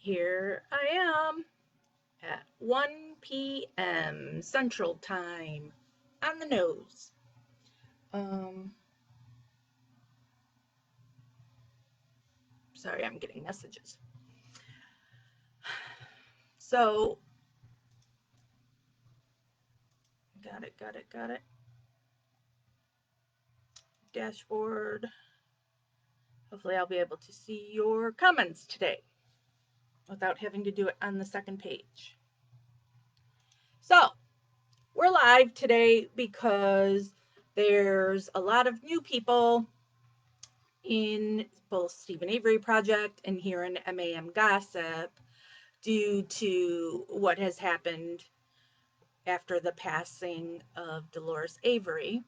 Here I am at 1 p.m. Central Time on the nose. Um, Sorry, I'm getting messages. So, got it. Dashboard. Hopefully, I'll be able to see your comments today without having to do it on the second page. So, we're live today because there's a lot of new people in both Stephen Avery Project and here in MAM Gossip due to what has happened after the passing of Dolores Avery.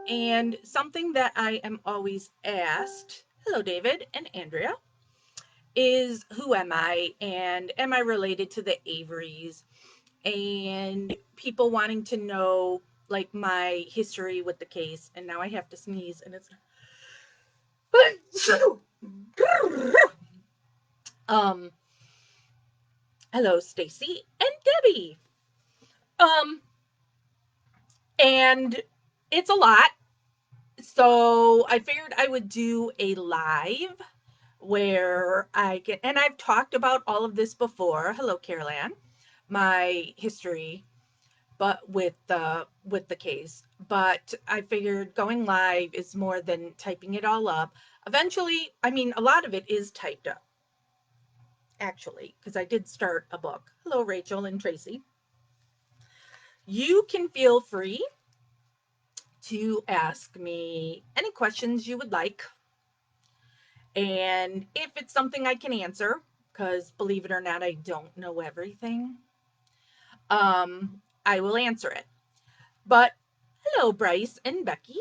And something that I am always asked, hello, David and Andrea, is who am I and am I related to the Averys? And people wanting to know like my history with the case. And now I have to sneeze and it's um hello Stacy and Debbie. Um and it's a lot. So I figured I would do a live where I get, and I've talked about all of this before. Hello, Caroline, my history, but with the case. But I figured going live is more than typing it all up. Eventually, I mean, a lot of it is typed up, actually, because I did start a book. Hello, Rachel and Tracy. You can feel free to ask me any questions you would like. And if it's something I can answer, because believe it or not, I don't know everything, I will answer it. But hello, Bryce and Becky.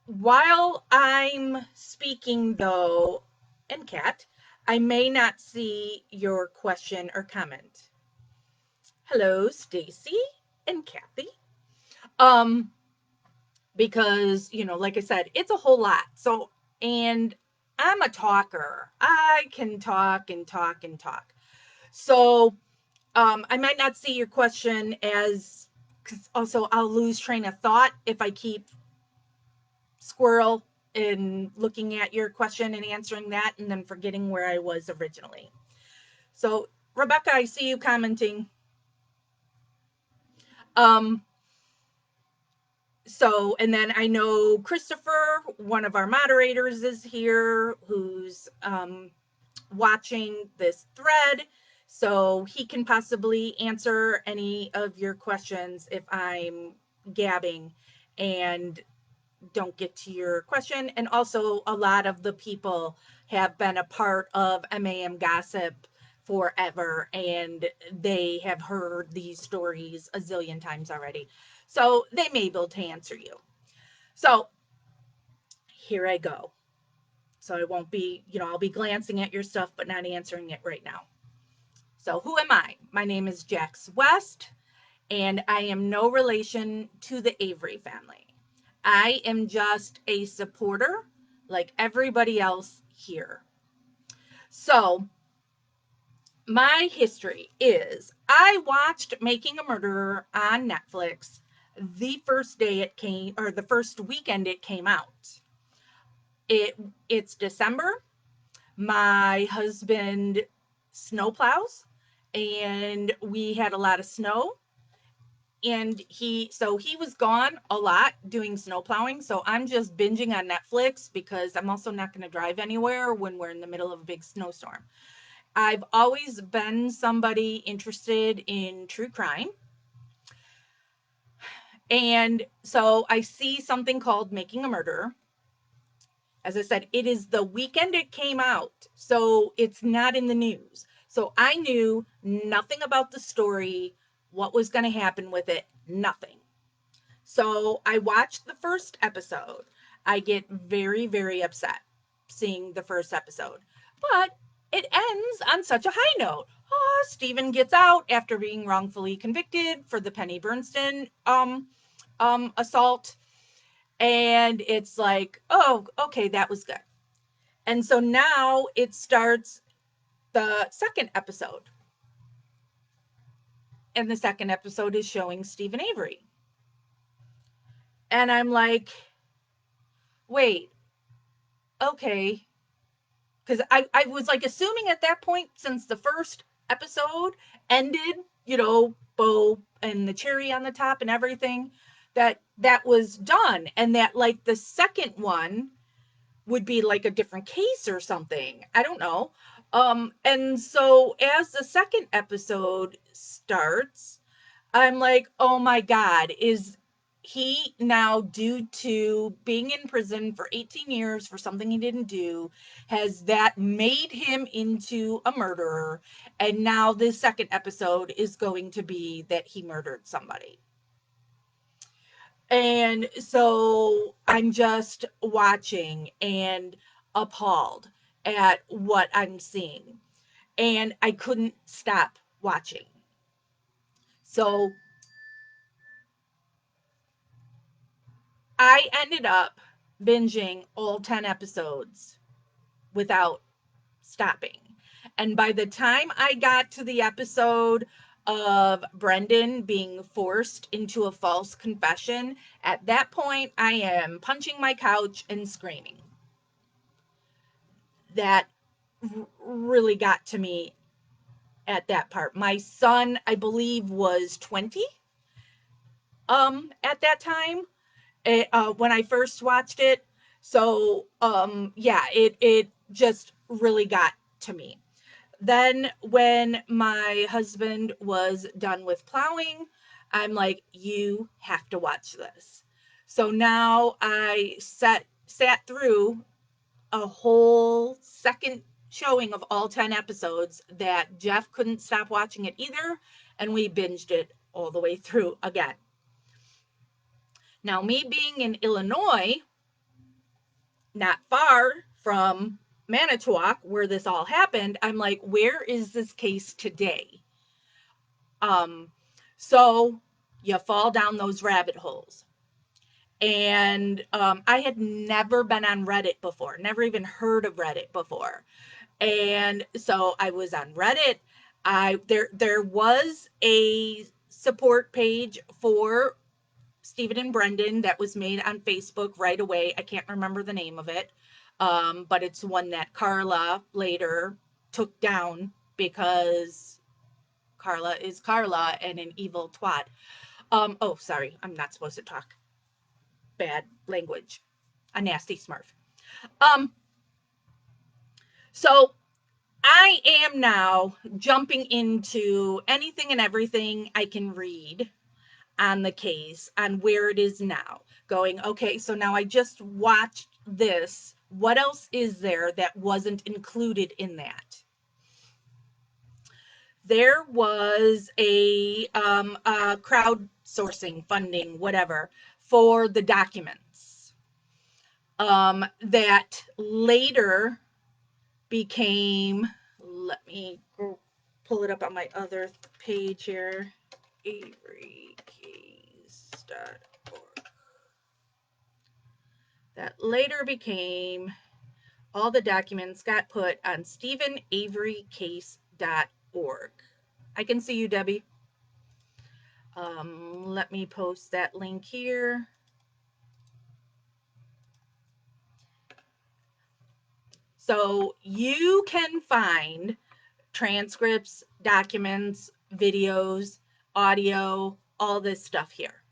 While I'm speaking, though, and Kat, I may not see your question or comment. Hello, Stacy and Kathy. Um, because, like I said, it's a whole lot. So, and I'm a talker. I can talk and talk and talk. So, I might not see your question as, because also I'll lose train of thought if I keep squirrel in looking at your question and answering that and then forgetting where I was originally. So, Rebecca, I see you commenting. Um, so, and then I know Christopher, one of our moderators, is here who's watching this thread. So he can possibly answer any of your questions if I'm gabbing and don't get to your question. And also, a lot of the people have been a part of MAM Gossip forever and they have heard these stories a zillion times already. So they may be able to answer you. So here I go. So I won't be, I'll be glancing at your stuff, but not answering it right now. So who am I? My name is Jax West, and I am no relation to the Avery family. I am just a supporter like everybody else here. So, my history is I watched Making a Murderer on Netflix the first day it came, or the first weekend it came out. It's December. My husband snowplows, and we had a lot of snow. And he was gone a lot doing snow plowing, so I'm just binging on Netflix because I'm also not going to drive anywhere when we're in the middle of a big snowstorm. I've always been somebody interested in true crime, and so I see something called Making a Murderer. As I said, it is the weekend it came out, so it's not in the news. So I knew nothing about the story, what was going to happen with it, nothing. So I watched the first episode. I get very, very upset seeing the first episode. But it ends on such a high note. Oh, Stephen gets out after being wrongfully convicted for the Penny Bernstein assault. And it's like, oh, okay, that was good. And so now it starts the second episode. And the second episode is showing Stephen Avery. And I'm like, wait, okay. Because I was like assuming at that point, since the first episode ended, bow and the cherry on the top and everything, that was done. And that like the second one would be like a different case or something. I don't know. And so as the second episode starts, I'm like, oh my God, is he now, due to being in prison for 18 years for something he didn't do, has that made him into a murderer? And now this second episode is going to be that he murdered somebody. And so I'm just watching and appalled at what I'm seeing. And I couldn't stop watching. So I ended up binging all 10 episodes without stopping. And by the time I got to the episode of Brendan being forced into a false confession, at that point I am punching my couch and screaming. That really got to me at that part. My son, I believe, was 20 at that time, when I first watched it. So yeah, it just really got to me. Then when my husband was done with plowing, I'm like, you have to watch this. So now I sat through a whole second showing of all 10 episodes that Jeff couldn't stop watching it either, and we binged it all the way through again. Now, me being in Illinois, not far from Manitowoc, where this all happened, I'm like, where is this case today? Um, so you fall down those rabbit holes. And I had never been on Reddit before, never even heard of Reddit before. And so I was on Reddit. There was a support page for Stephen and Brendan that was made on Facebook right away. I can't remember the name of it, but it's one that Carla later took down because Carla is Carla and an evil twat. Oh, sorry, I'm not supposed to talk bad language. A nasty smurf. Um, so I am now jumping into anything and everything I can read on the case, on where it is now, going, okay, so now I just watched this. What else is there that wasn't included in that? There was a crowdsourcing funding, whatever, for the documents that later became, let me pull it up on my other page here, averycase.org. That later became, all the documents got put on StephenAveryCase.org. I can see you, Debbie. Let me post that link here. So you can find transcripts, documents, videos, audio, all this stuff here.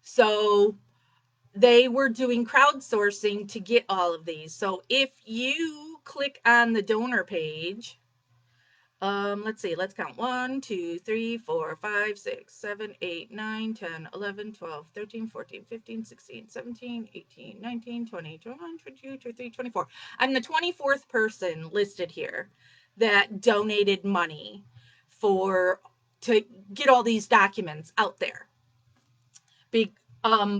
So they were doing crowdsourcing to get all of these. So if you click on the donor page, let's see, let's count 1, 2, 3, 4, 5, 6, 7, 8, 9, 10, 11, 12, 13, 14, 15, 16, 17, 18, 19, 20, 21, 22, 23, 24. I'm the 24th person listed here that donated money to get all these documents out there.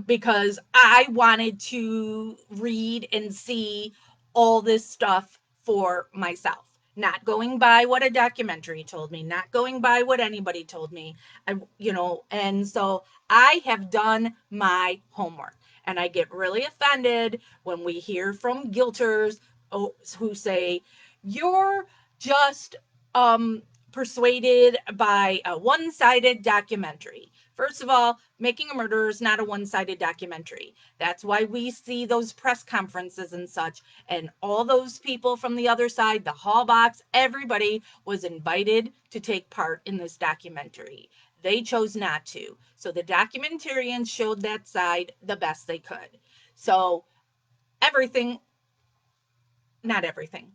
Because I wanted to read and see all this stuff for myself, not going by what a documentary told me, not going by what anybody told me. And so I have done my homework, and I get really offended when we hear from guilters who say, you're just um, persuaded by a one sided documentary. First of all, Making a Murderer is not a one sided documentary. That's why we see those press conferences and such. And all those people from the other side, the Hallbox, everybody was invited to take part in this documentary. They chose not to. So the documentarians showed that side the best they could. So everything, not everything,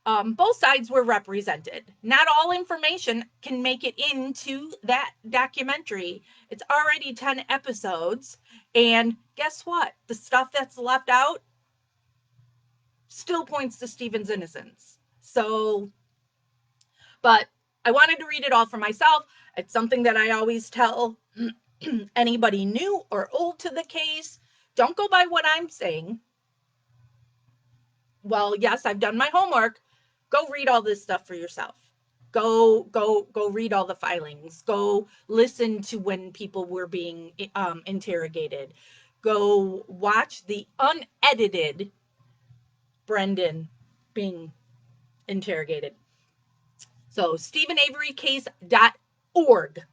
both sides were represented. Not all information can make it into that documentary. It's already 10 episodes. And guess what? The stuff that's left out still points to Stephen's innocence. So, but I wanted to read it all for myself. It's something that I always tell anybody new or old to the case. Don't go by what I'm saying. Well, yes, I've done my homework. Go read all this stuff for yourself. Go read all the filings. Go listen to when people were being interrogated. Go watch the unedited Brendan being interrogated. So StephenAveryCase.org.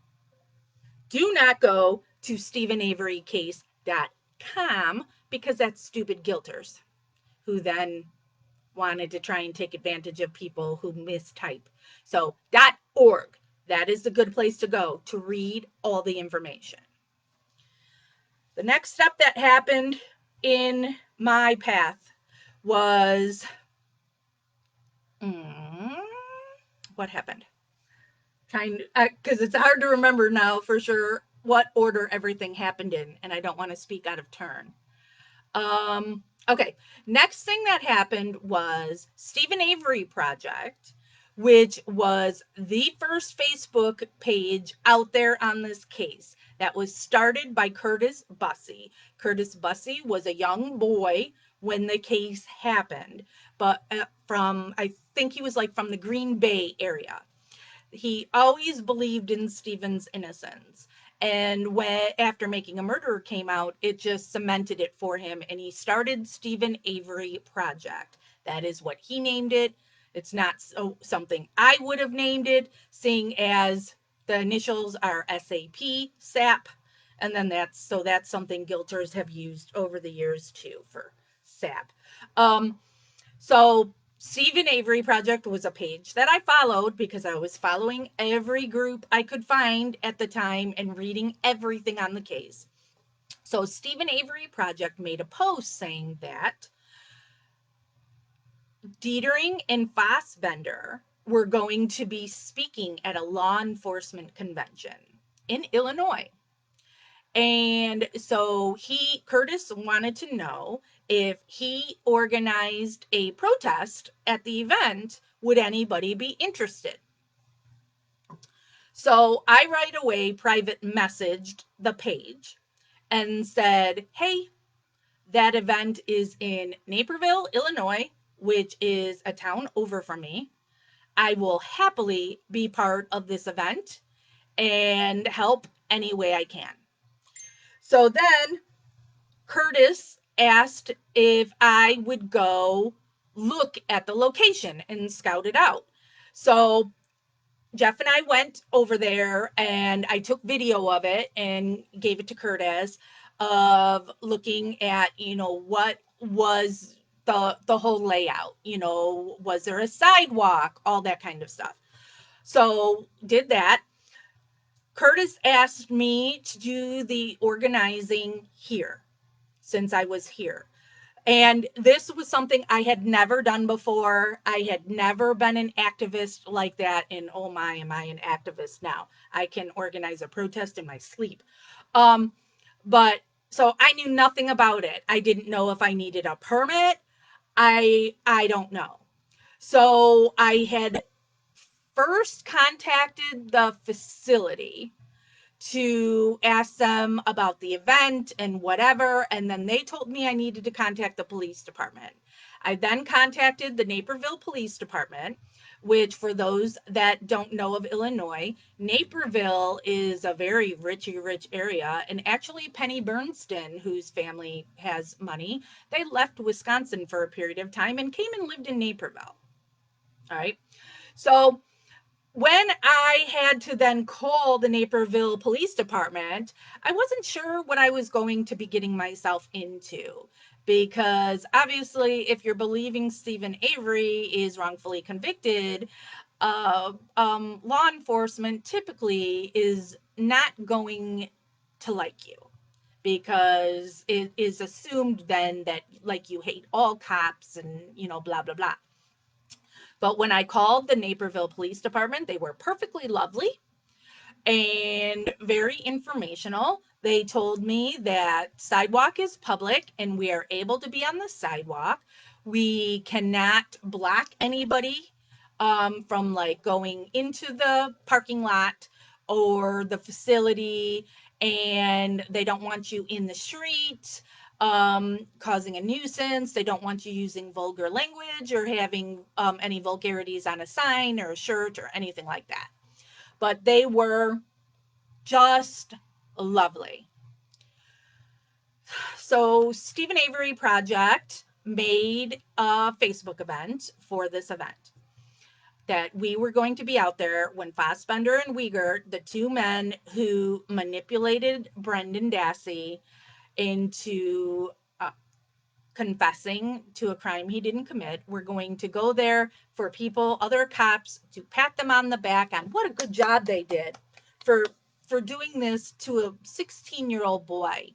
Do not go to StephenAveryCase.com because that's stupid guilters who then wanted to try and take advantage of people who mistype. So .org, that is a good place to go to read all the information. The next step that happened in my path was what happened? Trying because it's hard to remember now for sure what order everything happened in, and I don't want to speak out of turn. Okay, next thing that happened was Stephen Avery Project, which was the first Facebook page out there on this case that was started by Curtis Bussey. Curtis Bussey was a young boy when the case happened, but I think he was like from the Green Bay area. He always believed in Stephen's innocence. And when after Making a Murderer came out, it just cemented it for him. And he started Stephen Avery Project. That is what he named it. It's not something I would have named it, seeing as the initials are SAP, SAP. And then that's something guilters have used over the years too for SAP. So Stephen Avery Project was a page that I followed because I was following every group I could find at the time and reading everything on the case. So Stephen Avery Project made a post saying that Dietering and Fassbender were going to be speaking at a law enforcement convention in Illinois. And so Curtis wanted to know if he organized a protest at the event, would anybody be interested? So I right away private messaged the page and said, hey, that event is in Naperville, Illinois, which is a town over from me. I will happily be part of this event and help any way I can. So then Curtis asked if I would go look at the location and scout it out. So Jeff and I went over there and I took video of it and gave it to Curtis of looking at, what was the whole layout, was there a sidewalk, all that kind of stuff. So did that. Curtis asked me to do the organizing here since I was here. And this was something I had never done before. I had never been an activist like that. And oh my, am I an activist now? I can organize a protest in my sleep. But so I knew nothing about it. I didn't know if I needed a permit. I don't know. So I had first contacted the facility to ask them about the event and whatever. And then they told me I needed to contact the police department. I then contacted the Naperville Police Department, which, for those that don't know of Illinois, Naperville is a very rich area. And actually, Penny Bernstein, whose family has money, they left Wisconsin for a period of time and came and lived in Naperville. All right. So when I had to then call the Naperville Police Department, I wasn't sure what I was going to be getting myself into. Because obviously, if you're believing Stephen Avery is wrongfully convicted, law enforcement typically is not going to like you, because it is assumed then that like you hate all cops and blah blah blah. But when I called the Naperville Police Department, they were perfectly lovely and very informational. They told me that sidewalk is public and we are able to be on the sidewalk. We cannot block anybody from like going into the parking lot or the facility, and they don't want you in the street causing a nuisance. They don't want you using vulgar language or having any vulgarities on a sign or a shirt or anything like that. But they were just lovely. So Stephen Avery Project made a Facebook event for this event, that we were going to be out there when Fassbender and Wiegert, the two men who manipulated Brendan Dassey into confessing to a crime he didn't commit, were going to go there for people, other cops, to pat them on the back on what a good job they did for doing this to a 16-year-old boy.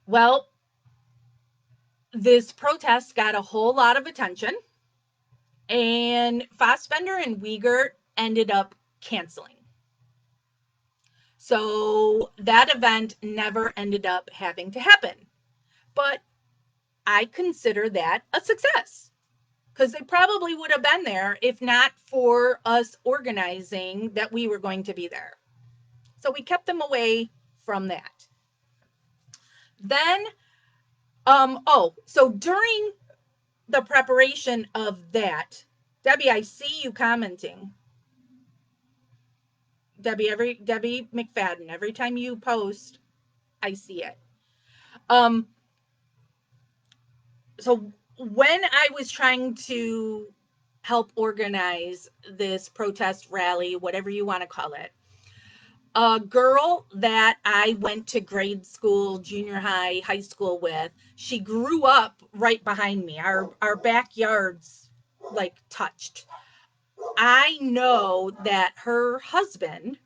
Well, this protest got a whole lot of attention, and Fassbender and Wiegert ended up canceling. So that event never ended up having to happen. But I consider that a success, because they probably would have been there if not for us organizing that we were going to be there. So we kept them away from that. Then, so during the preparation of that, Debbie, I see you commenting. Debbie McFadden, every time you post, I see it. So when I was trying to help organize this protest rally, whatever you want to call it, a girl that I went to grade school, junior high, high school with, she grew up right behind me. Our backyards like touched. I know that her husband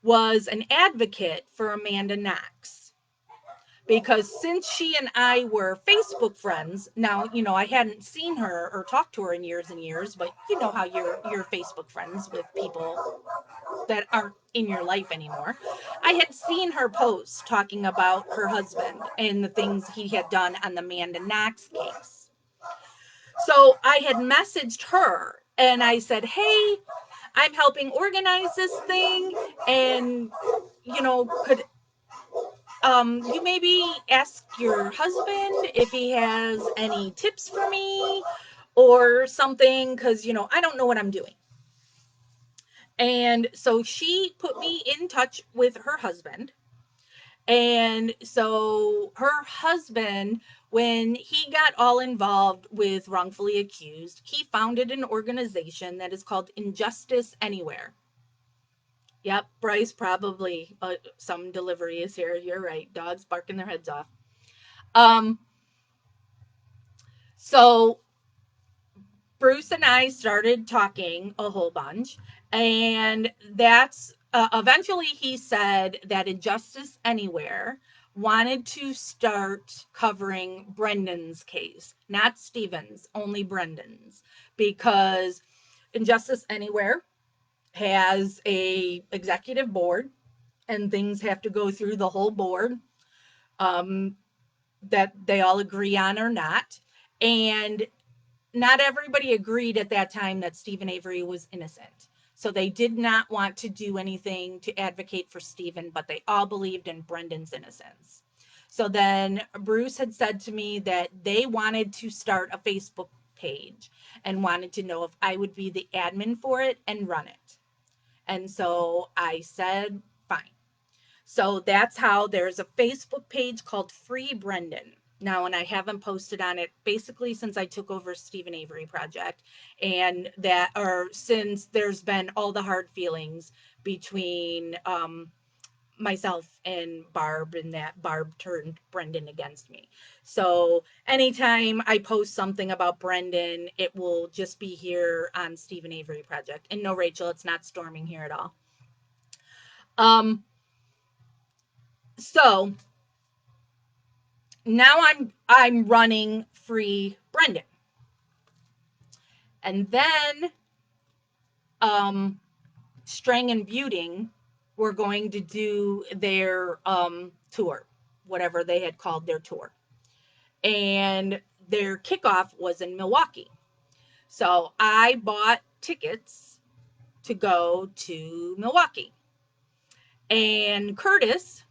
was an advocate for Amanda Knox, because since she and I were Facebook friends, now, I hadn't seen her or talked to her in years and years, but you know how you're Facebook friends with people that aren't in your life anymore. I had seen her post talking about her husband and the things he had done on the Amanda Knox case. So I had messaged her and I said, "Hey, I'm helping organize this thing, and could you maybe ask your husband if he has any tips for me or something, because I don't know what I'm doing." And so she put me in touch with her husband. And so her husband, when he got all involved with wrongfully accused, he founded an organization that is called Injustice Anywhere. Yep, Bryce, probably some delivery is here. You're right. Dogs barking their heads off. Um, so Bruce and I started talking a whole bunch, and that's eventually he said that Injustice Anywhere wanted to start covering Brendan's case, not Stephen's, only Brendan's, because Injustice Anywhere has a executive board, and things have to go through the whole board, um, that they all agree on or not. And not everybody agreed at that time that Stephen Avery was innocent. So they did not want to do anything to advocate for Stephen, but they all believed in Brendan's innocence. So then Bruce had said to me that they wanted to start a Facebook page and wanted to know if I would be the admin for it and run it. And so I said, fine. So that's how there's a Facebook page called Free Brendan. now, and I haven't posted on it basically since I took over Stephen Avery project, and that, or since there's been all the hard feelings between myself and Barb, and that Barb turned Brendan against me. So anytime I post something about Brendan, it will just be here on Stephen Avery project. And no, Rachel, it's not storming here at all. Um, so now I'm running free Brendan. And then Strang and Buting were going to do their tour, whatever they had called their tour. And their kickoff was in Milwaukee. So I bought tickets to go to Milwaukee. And Curtis,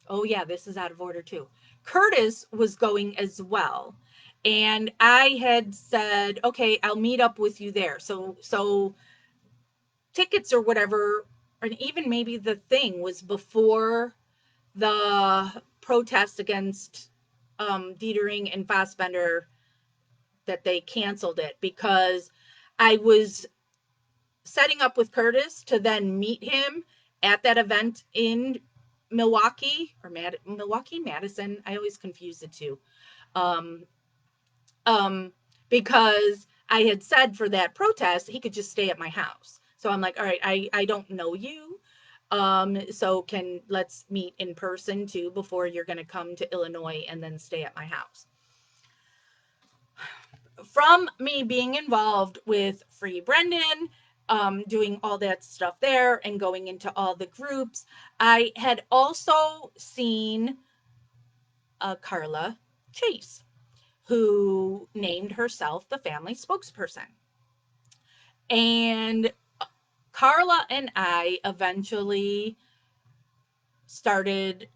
oh yeah, this is out of order too. Curtis was going as well. And I had said, okay, I'll meet up with you there. So tickets or whatever, and even maybe the thing was before the protest against Dietering and Fassbender, that they canceled it, because I was setting up with Curtis to then meet him at that event in Milwaukee, or Milwaukee, Madison. I always confuse the two. Um, um, because I had said for that protest, he could just stay at my house. So I'm like, all right, I don't know you. So let's meet in person too before you're going to come to Illinois and then stay at my house. From me being involved with Free Brendan, doing all that stuff there and going into all the groups, I had also seen Carla Chase, who named herself the family spokesperson. And Carla and I eventually started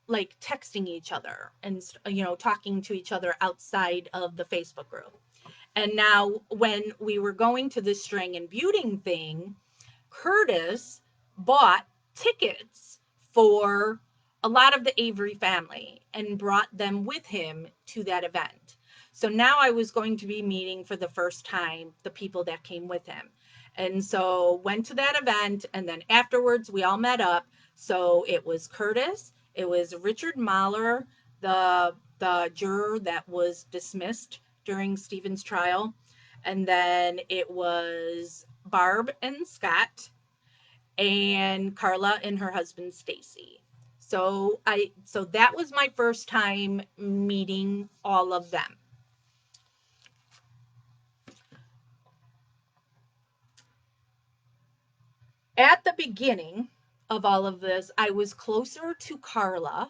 like texting each other and talking to each other outside of the Facebook group. And now when we were going to the Strang and Buting thing, Curtis bought tickets for a lot of the Avery family and brought them with him to that event. So now I was going to be meeting for the first time the people that came with him. And so went to that event, and then afterwards we all met up. So it was Curtis, it was Richard Mahler, the juror that was dismissed during Stephen's trial, and then it was Barb and Scott, and Carla and her husband Stacy. So that was my first time meeting all of them. At the beginning of all of this, I was closer to Carla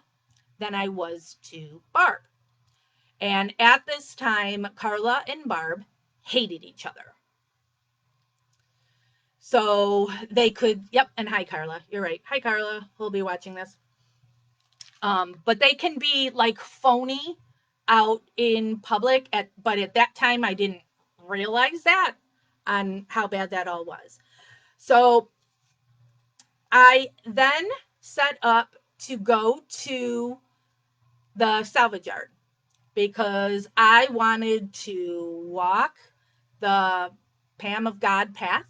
than I was to Barb. And at this time, Carla and Barb hated each other. So they could, yep, and hi, Carla. You're right. Hi, Carla. Who'll be watching this. But they can be like phony out in public, but at that time I didn't realize that, on how bad that all was. So I then set up to go to the salvage yard because I wanted to walk the Pam of God path.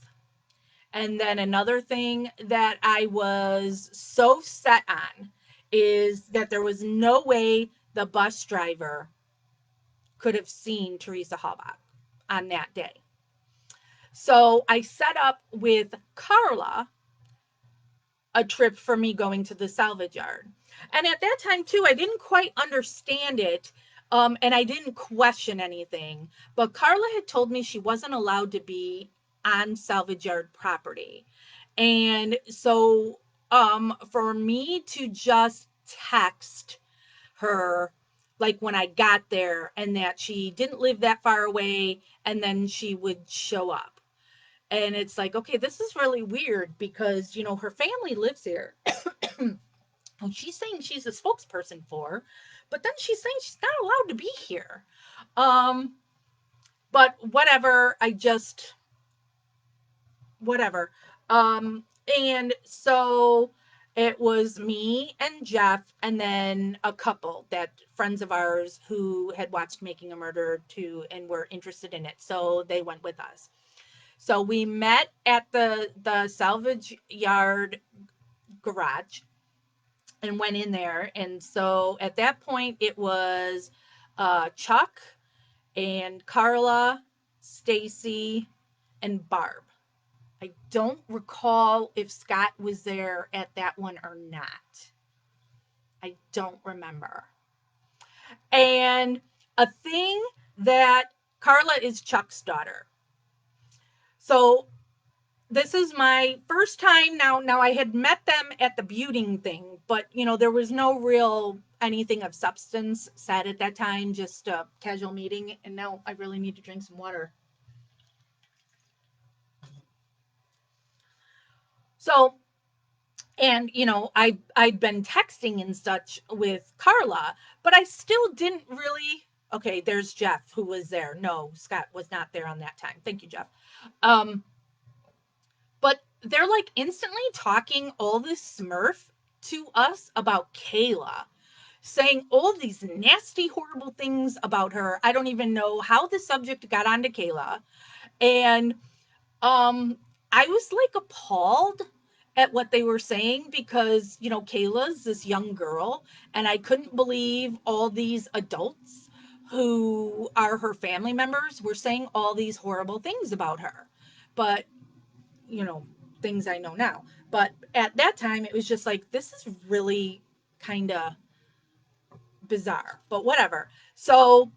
And then another thing that I was so set on is that there was no way the bus driver could have seen Teresa Halbach on that day. So I set up with Carla a trip for me going to the salvage yard. And at that time, too, I didn't quite understand it. And I didn't question anything. But Carla had told me she wasn't allowed to be on salvage yard property. And so for me to just text her, like when I got there, and that she didn't live that far away, and then she would show up. And it's like, okay, this is really weird because, her family lives here. Well, she's saying she's a spokesperson for, but then she's saying she's not allowed to be here. Um, but whatever, whatever. And so It was me and Jeff, and then a couple that friends of ours who had watched Making a Murder too and were interested in it. So they went with us. So we met at the salvage yard garage and went in there. And so at that point, it was Chuck and Carla, Stacy, and Barb. I don't recall if Scott was there at that one or not. I don't remember. And a thing that Carla is Chuck's daughter. So this is my first time now I had met them at the buting thing, but there was no real anything of substance said at that time, just a casual meeting. And now I really need to drink some water. So, and I'd been texting and such with Carla, but I still didn't really. Okay, there's Jeff who was there. No, Scott was not there on that time. Thank you, Jeff. um but they're like instantly talking all this smurf to us about Kayla, saying all these nasty horrible things about her. I don't even know how the subject got onto Kayla. And um, I was like appalled at what they were saying because, Kayla's this young girl, and I couldn't believe all these adults who are her family members were saying all these horrible things about her. But, you know, things I know now. But at that time, it was just like, this is really kind of bizarre, but whatever. So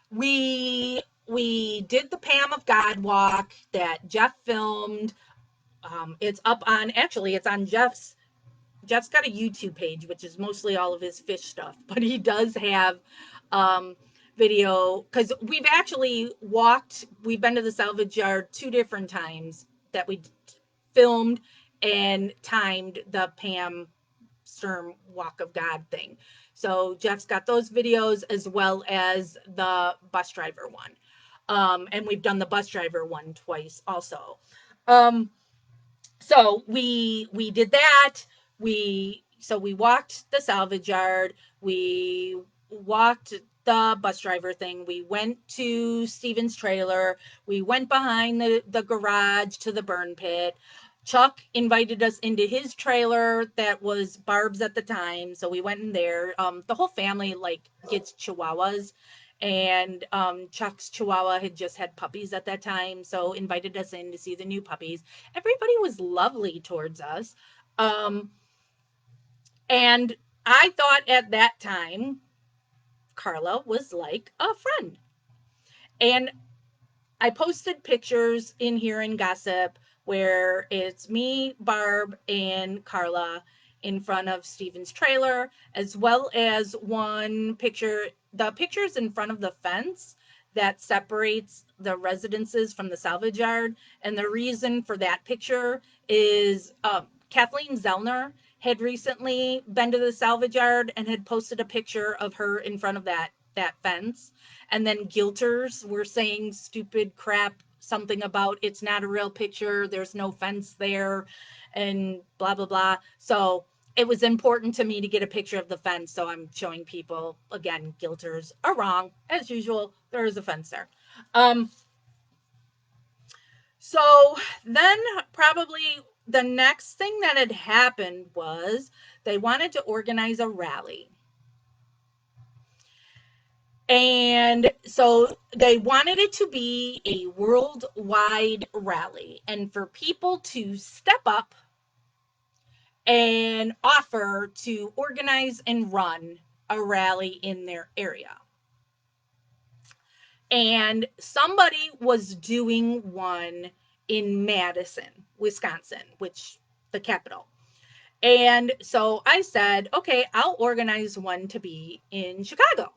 we did the Pam of God walk that Jeff filmed. It's up on, actually it's on Jeff's got a YouTube page, which is mostly all of his fish stuff, but he does have um video because we've been to the salvage yard two different times that we filmed and timed the Pam Sturm Walk of God thing. So Jeff's got those videos as well as the bus driver one. And we've done the bus driver one twice also. Um, so we did that. We walked the salvage yard. We walked the bus driver thing. We went to Steven's trailer. We went behind the garage to the burn pit. Chuck invited us into his trailer that was Barb's at the time, so we went in there. The whole family like gets chihuahuas, and Chuck's chihuahua had just had puppies at that time, so invited us in to see the new puppies. Everybody was lovely towards us. Um, and I thought at that time, Carla was like a friend. And I posted pictures in here in Gossip where it's me, Barb, and Carla in front of Steven's trailer, as well as one picture. The pictures in front of the fence that separates the residences from the salvage yard. And the reason for that picture is Kathleen Zellner had recently been to the salvage yard and had posted a picture of her in front of that fence, and then guilters were saying stupid crap, something about it's not a real picture, there's no fence there, and blah blah blah. So it was important to me to get a picture of the fence, so I'm showing people again, guilters are wrong as usual, there is a fence there. um so then probably the next thing that had happened was they wanted to organize a rally. And so they wanted it to be a worldwide rally and for people to step up and offer to organize and run a rally in their area. And somebody was doing one in Madison, Wisconsin, which the capital. And so I said, okay, I'll organize one to be in Chicago.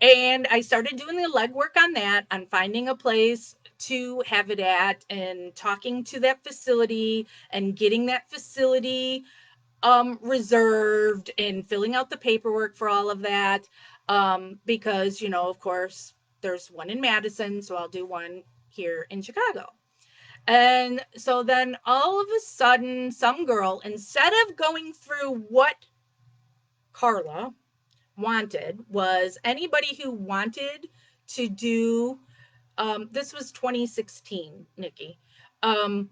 And I started doing the legwork on that, on finding a place to have it at and talking to that facility and getting that facility reserved and filling out the paperwork for all of that. Because, of course, there's one in Madison, so I'll do one here in Chicago. And so then all of a sudden, some girl, instead of going through what Carla wanted, was anybody who wanted to do, this was 2016, Nikki, um,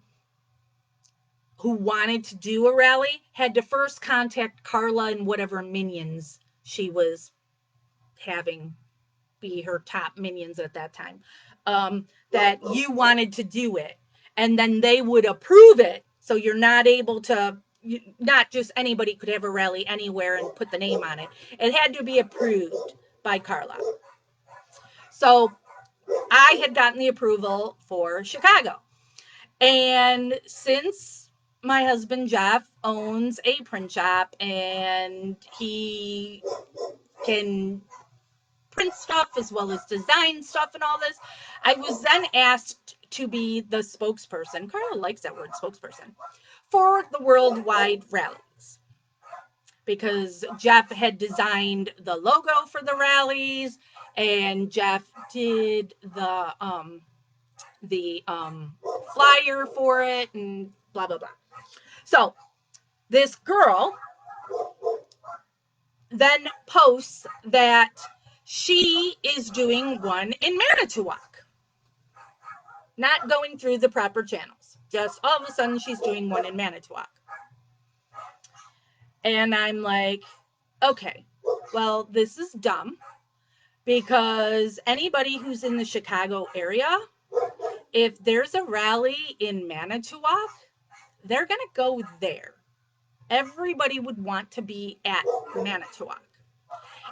who wanted to do a rally had to first contact Carla and whatever minions she was having be her top minions at that time, that you wanted to do it. And then they would approve it. So you're not able to, not just anybody could have a rally anywhere and put the name on it. It had to be approved by Carla. So I had gotten the approval for Chicago. And since my husband Jeff owns a print shop and he can print stuff as well as design stuff and all this, I was then asked to be the spokesperson. Carla likes that word, spokesperson, for the worldwide rallies. Because Jeff had designed the logo for the rallies, and Jeff did the flyer for it, and blah blah blah. So this girl then posts that she is doing one in Manitowoc, not going through the proper channels. Just all of a sudden, she's doing one in Manitowoc. And I'm like, okay, well, this is dumb because anybody who's in the Chicago area, if there's a rally in Manitowoc, they're going to go there. Everybody would want to be at Manitowoc.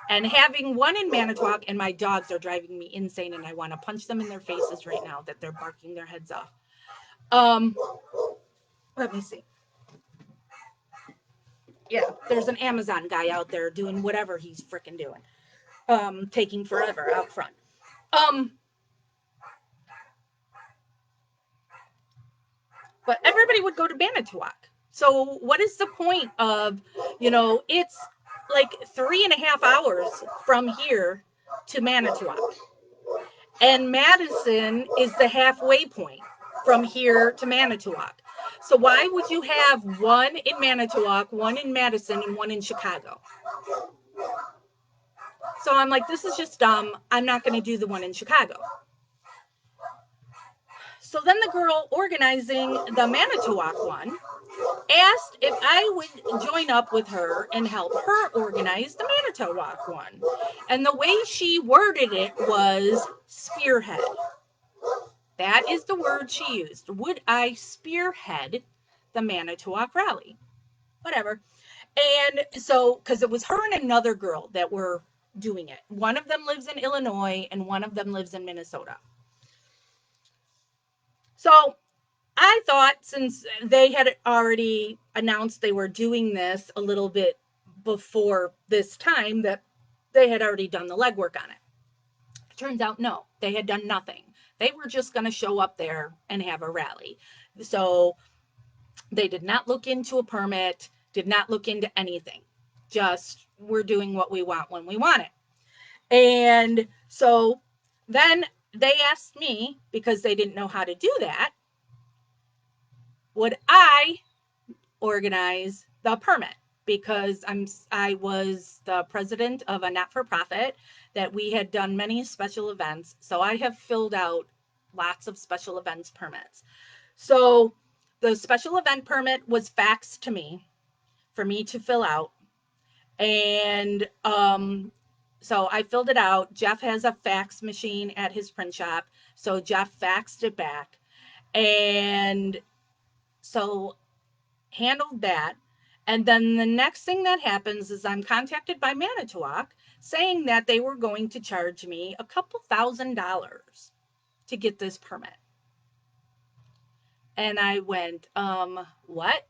And having one in Manitowoc, and my dogs are driving me insane, and I want to punch them in their faces right now that they're barking their heads off. Let me see. Yeah, there's an Amazon guy out there doing whatever he's freaking doing, taking forever out front. But everybody would go to Manitowoc. So what is the point of, it's like 3.5 hours from here to Manitowoc. And Madison is the halfway point from here to Manitowoc. So why would you have one in Manitowoc, one in Madison, and one in Chicago? So I'm like, this is just dumb. I'm not going to do the one in Chicago. So then the girl organizing the Manitowoc one asked if I would join up with her and help her organize the Manitowoc one. And the way she worded it was spearhead. That is the word she used. Would I spearhead the Manitowoc rally? Whatever. And so, because it was her and another girl that were doing it. One of them lives in Illinois and one of them lives in Minnesota. So I thought, since they had already announced they were doing this a little bit before this time, that they had already done the legwork on it. Turns out, no, they had done nothing. They were just going to show up there and have a rally. So they did not look into a permit, did not look into anything. Just, we're doing what we want when we want it. And so then they asked me, because they didn't know how to do that, would I organize the permit? Because I was the president of a not-for-profit that we had done many special events. So I have filled out lots of special events permits. So the special event permit was faxed to me for me to fill out. And so I filled it out. Jeff has a fax machine at his print shop. So Jeff faxed it back. And so handled that. And then the next thing that happens is I'm contacted by Manitowoc saying that they were going to charge me a couple $1,000s to get this permit. And I went, what?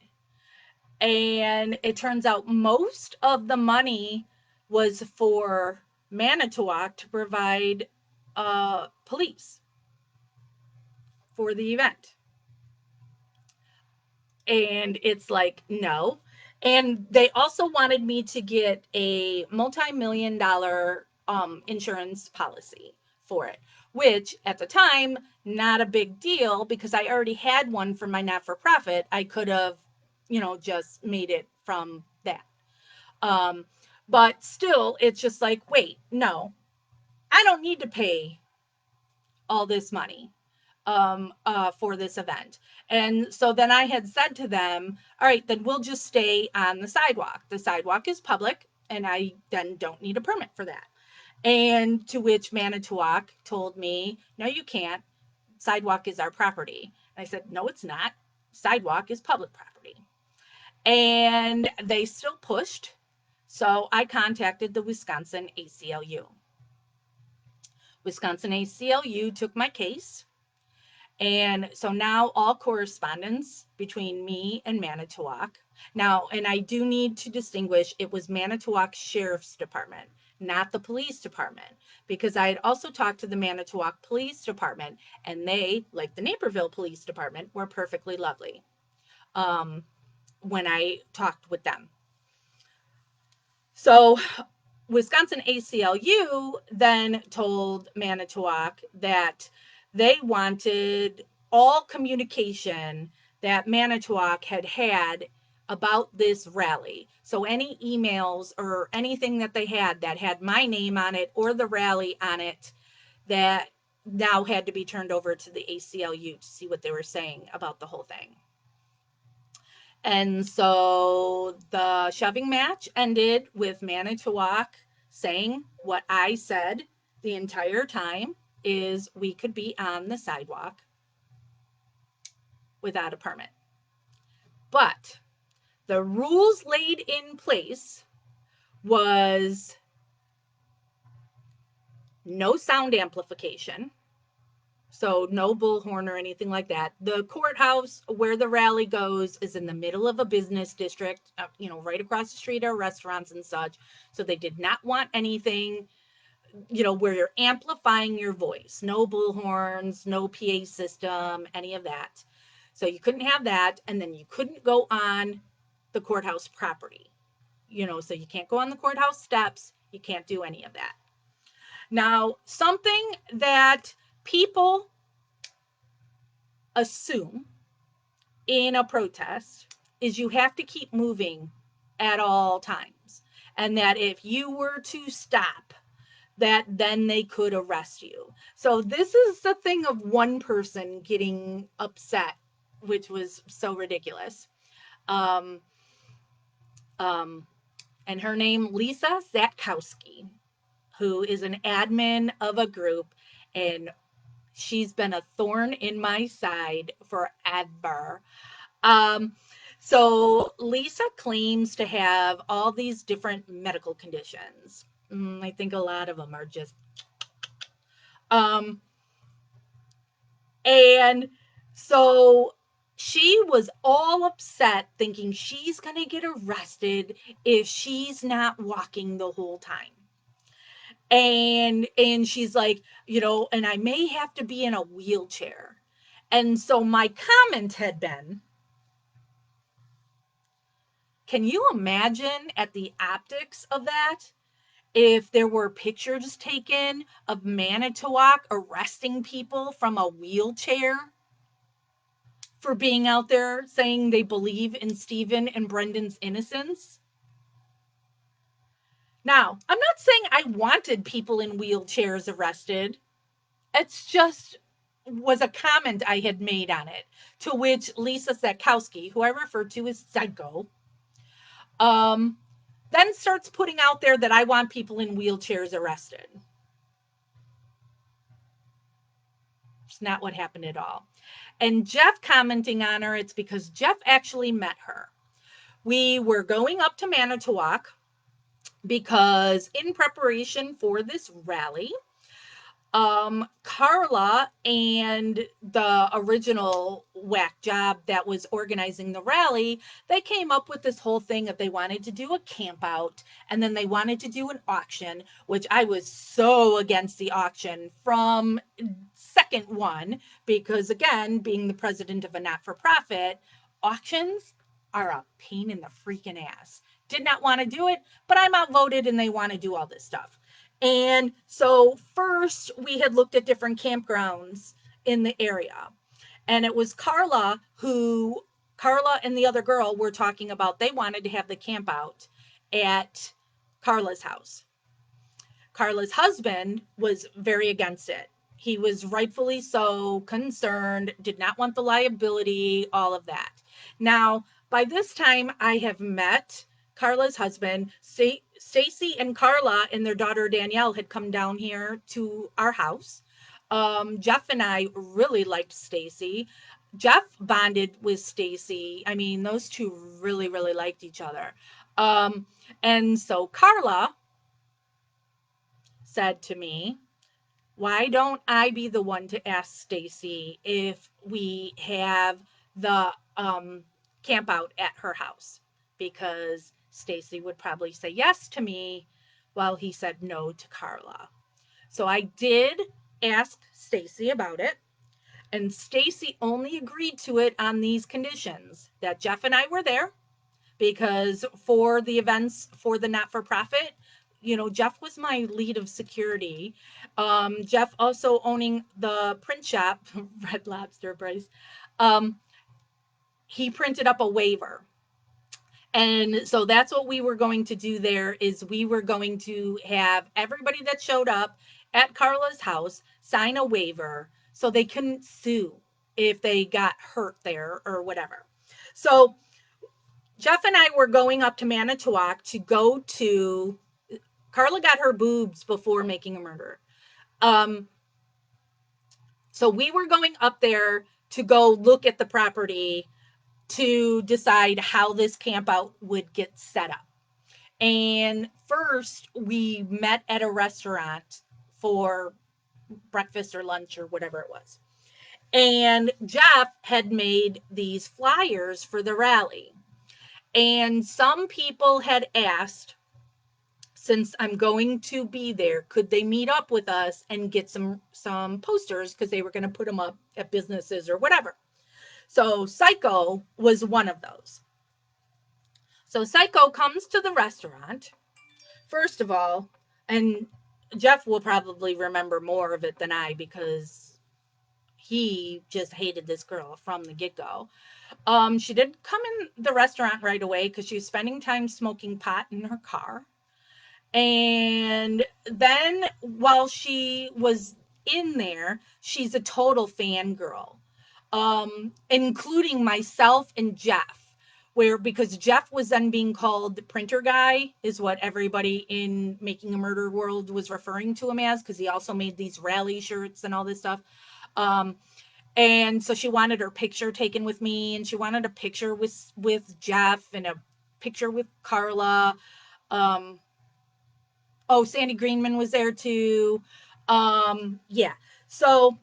And it turns out most of the money was for Manitowoc to provide police for the event. And it's like, no. And they also wanted me to get a multi-million-dollar insurance policy for it, which at the time, not a big deal because I already had one for my not for profit. I could have, just made it from that. Um, but still, it's just like, wait, no, I don't need to pay all this money for this event. And so then I had said to them, all right, then we'll just stay on the sidewalk. The sidewalk is public, and I then don't need a permit for that. And to which Manitowoc told me, no, you can't. Sidewalk is our property. And I said, no, it's not. Sidewalk is public property. And they still pushed. So I contacted the Wisconsin ACLU. Wisconsin ACLU took my case. And so now all correspondence between me and Manitowoc. Now, and I do need to distinguish, it was Manitowoc Sheriff's Department, not the police department, because I had also talked to the Manitowoc Police Department, and they, like the Naperville Police Department, were perfectly lovely when I talked with them. So Wisconsin ACLU then told Manitowoc that they wanted all communication that Manitowoc had about this rally. So any emails or anything that they had that had my name on it or the rally on it, that now had to be turned over to the ACLU to see what they were saying about the whole thing. And so the shoving match ended with Manitowoc saying what I said the entire time is we could be on the sidewalk without a permit. But the rules laid in place was no sound amplification. So no bullhorn or anything like that. The courthouse where the rally goes is in the middle of a business district, right across the street are restaurants and such. So they did not want anything, where you're amplifying your voice. No bullhorns, no PA system, any of that. So you couldn't have that. And then you couldn't go on the courthouse property, so you can't go on the courthouse steps. You can't do any of that. Now, something that people assume in a protest is you have to keep moving at all times. And that if you were to stop, that then they could arrest you. So this is the thing of one person getting upset, which was so ridiculous. Um, um, and her name, Lisa Zatkowski, who is an admin of a group, and she's been a thorn in my side forever. Um, so Lisa claims to have all these different medical conditions. I think a lot of them are just, and so she was all upset thinking she's going to get arrested if she's not walking the whole time. And she's like, and I may have to be in a wheelchair. And so my comment had been, can you imagine at the optics of that? If there were pictures taken of Manitowoc arresting people from a wheelchair for being out there saying they believe in Stephen and Brendan's innocence. Now, I'm not saying I wanted people in wheelchairs arrested. It's just was a comment I had made on it, to which Lisa Zatkowski, who I refer to as Psycho, then starts putting out there that I want people in wheelchairs arrested. It's not what happened at all. And Jeff commenting on her, it's because Jeff actually met her. We were going up to Manitowoc because in preparation for this rally, Carla and the original whack job that was organizing the rally, they came up with this whole thing that they wanted to do a camp out and then they wanted to do an auction, which I was so against the auction from second one, because again, being the president of a not-for-profit, auctions are a pain in the freaking ass. Did not want to do it, but I'm outvoted and they want to do all this stuff. And so first we had looked at different campgrounds in the area. And it was Carla and the other girl were talking about they wanted to have the camp out at Carla's house. Carla's husband was very against it. He was rightfully so concerned, did not want the liability, all of that. Now, by this time, I have met Carla's husband. Stacy and Carla and their daughter Danielle had come down here to our house. Jeff and I really liked Stacy. Jeff bonded with Stacy. I mean, those two really, really liked each other. Um, and so Carla said to me, why don't I be the one to ask Stacy if we have the camp out at her house? Because Stacy would probably say yes to me while he said no to Carla. So I did ask Stacy about it, and Stacy only agreed to it on these conditions that Jeff and I were there, because for the events for the not for profit, Jeff was my lead of security. Jeff also owning the print shop, Red Lobster, Bryce. Um, he printed up a waiver. And so that's what we were going to do there is we were going to have everybody that showed up at Carla's house sign a waiver so they couldn't sue if they got hurt there or whatever. So Jeff and I were going up to Manitowoc to go to. Carla got her boobs before making a murder. Um, so we were going up there to go look at the property to decide how this camp out would get set up. And first, we met at a restaurant for breakfast or lunch or whatever it was. And Jeff had made these flyers for the rally. And some people had asked, since I'm going to be there, could they meet up with us and get some posters because they were going to put them up at businesses or whatever. So Psycho was one of those. So Psycho comes to the restaurant. First of all, and Jeff will probably remember more of it than I because he just hated this girl from the get-go. She didn't come in the restaurant right away because she was spending time smoking pot in her car. And then while she was in there, she's a total fangirl, including myself and Jeff, where because Jeff was then being called the printer guy, is what everybody in Making a Murder world was referring to him as, because he also made these rally shirts and all this stuff. Um, and so she wanted her picture taken with me, and she wanted a picture with Jeff and a picture with Carla. Um, Oh, Sandy Greenman was there too. Yeah. So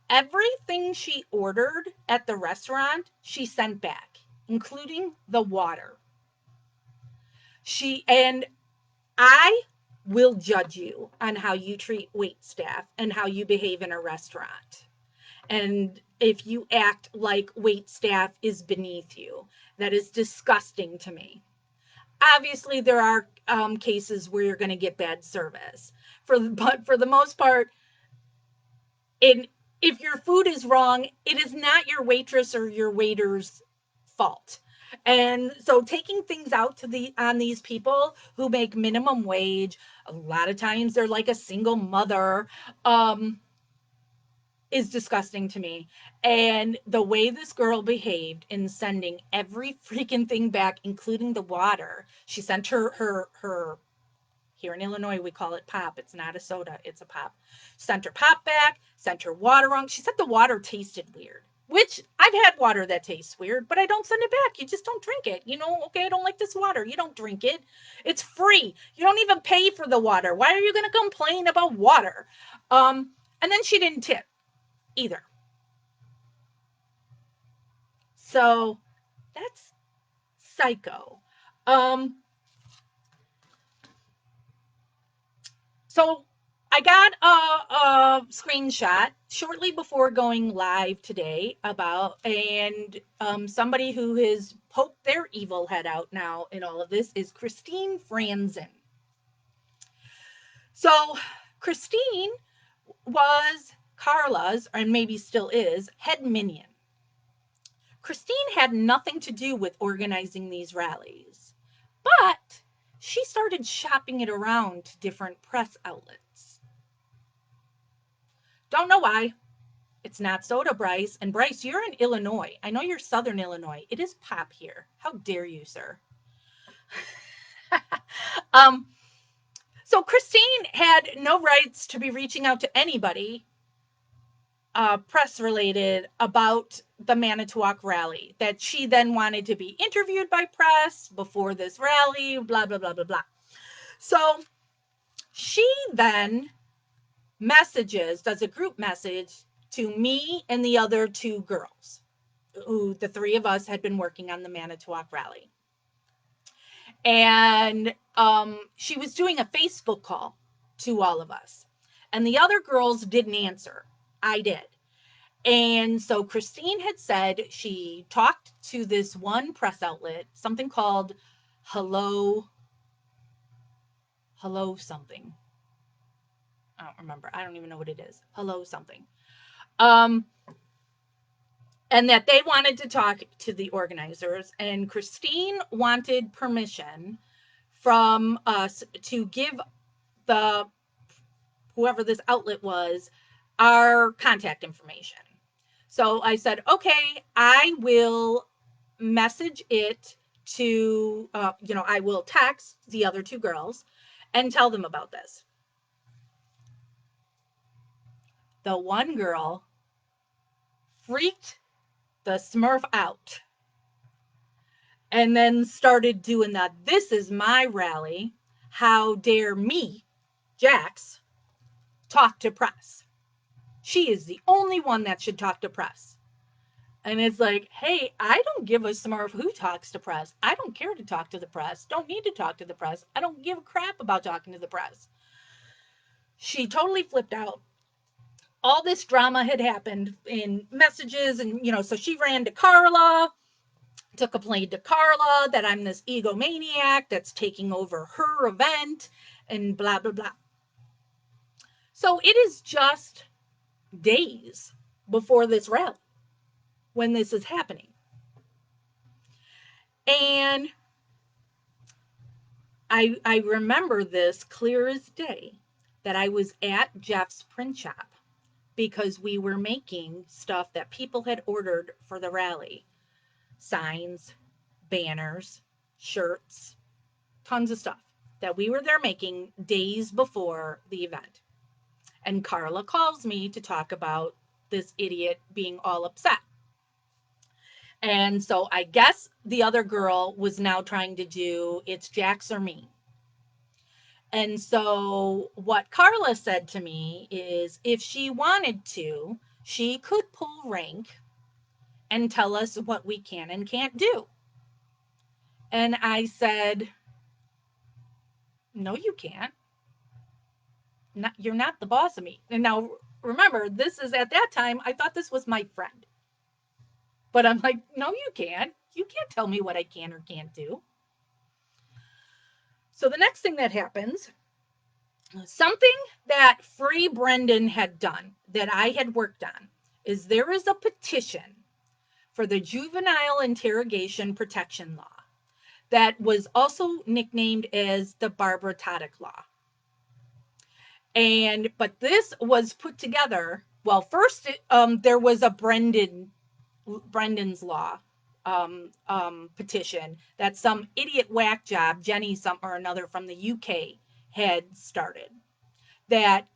everything she ordered at the restaurant, she sent back, including the water. And I will judge you on how you treat wait staff and how you behave in a restaurant. And if you act like wait staff is beneath you, that is disgusting to me. Obviously there are cases where you're going to get bad service, but for the most part, in if your food is wrong, it is not your waitress or your waiter's fault. And so taking things out to the on these people who make minimum wage, a lot of times they're like a single mother, um is disgusting to me. And the way this girl behaved in sending every freaking thing back, including the water. She sent her here in Illinois, we call it pop. It's not a soda, it's a pop. Sent her pop back, sent her water wrong. She said the water tasted weird, which I've had water that tastes weird, but I don't send it back. You just don't drink it. Okay, I don't like this water. You don't drink it. It's free. You don't even pay for the water. Why are you going to complain about water? And then she didn't tip either. So that's Psycho. Um, so I got a screenshot shortly before going live today about, and somebody who has poked their evil head out now in all of this is Christine Franzen. So Christine was Carla's, and maybe still is, head minion. Christine had nothing to do with organizing these rallies, but she started shopping it around to different press outlets. Don't know why. It's not soda, Bryce. And Bryce, you're in Illinois. I know you're Southern Illinois. It is pop here. How dare you, sir? um, so Christine had no rights to be reaching out to anybody press related about the Manitowoc rally, that she then wanted to be interviewed by press before this rally, blah, blah, blah, blah, blah. So she then does a group message to me and the other two girls, who the three of us had been working on the Manitowoc rally. And she was doing a Facebook call to all of us. And the other girls didn't answer. I did. And so Christine had said she talked to this one press outlet, something called Hello something. I don't remember. I don't even know what it is. Hello something. Um, and that they wanted to talk to the organizers, and Christine wanted permission from us to give the whoever this outlet was our contact information. So I said, okay, I will message it to, I will text the other two girls and tell them about this. The one girl freaked the Smurf out and then started doing that. This is my rally. How dare me, Jax, talk to press? She is the only one that should talk to press. And it's like, hey, I don't give a Smurf who talks to press. I don't care to talk to the press. Don't need to talk to the press. I don't give a crap about talking to the press. She totally flipped out. All this drama had happened in messages, and so she ran to Carla, took a plane to Carla that I'm this egomaniac that's taking over her event, and blah blah blah. So it is just days before this rally when this is happening. And I remember this clear as day, that I was at Jeff's print shop because we were making stuff that people had ordered for the rally: signs, banners, shirts, tons of stuff that we were there making days before the event. And Carla calls me to talk about this idiot being all upset. And so I guess the other girl was now trying to do it's Jax or me. And so what Carla said to me is if she wanted to, she could pull rank and tell us what we can and can't do. And I said, no, you can't. You're not the boss of me. And now remember, this is at that time, I thought this was my friend. But I'm like, no, you can't. You can't tell me what I can or can't do. So the next thing that happens, something that Free Brendan had done that I had worked on, is there is a petition for the Juvenile Interrogation Protection Law that was also nicknamed as the Barbara Todick Law. But this was put together. Well, first there was a Brendan's Law petition that some idiot whack job, Jenny some or another from the UK, had started. That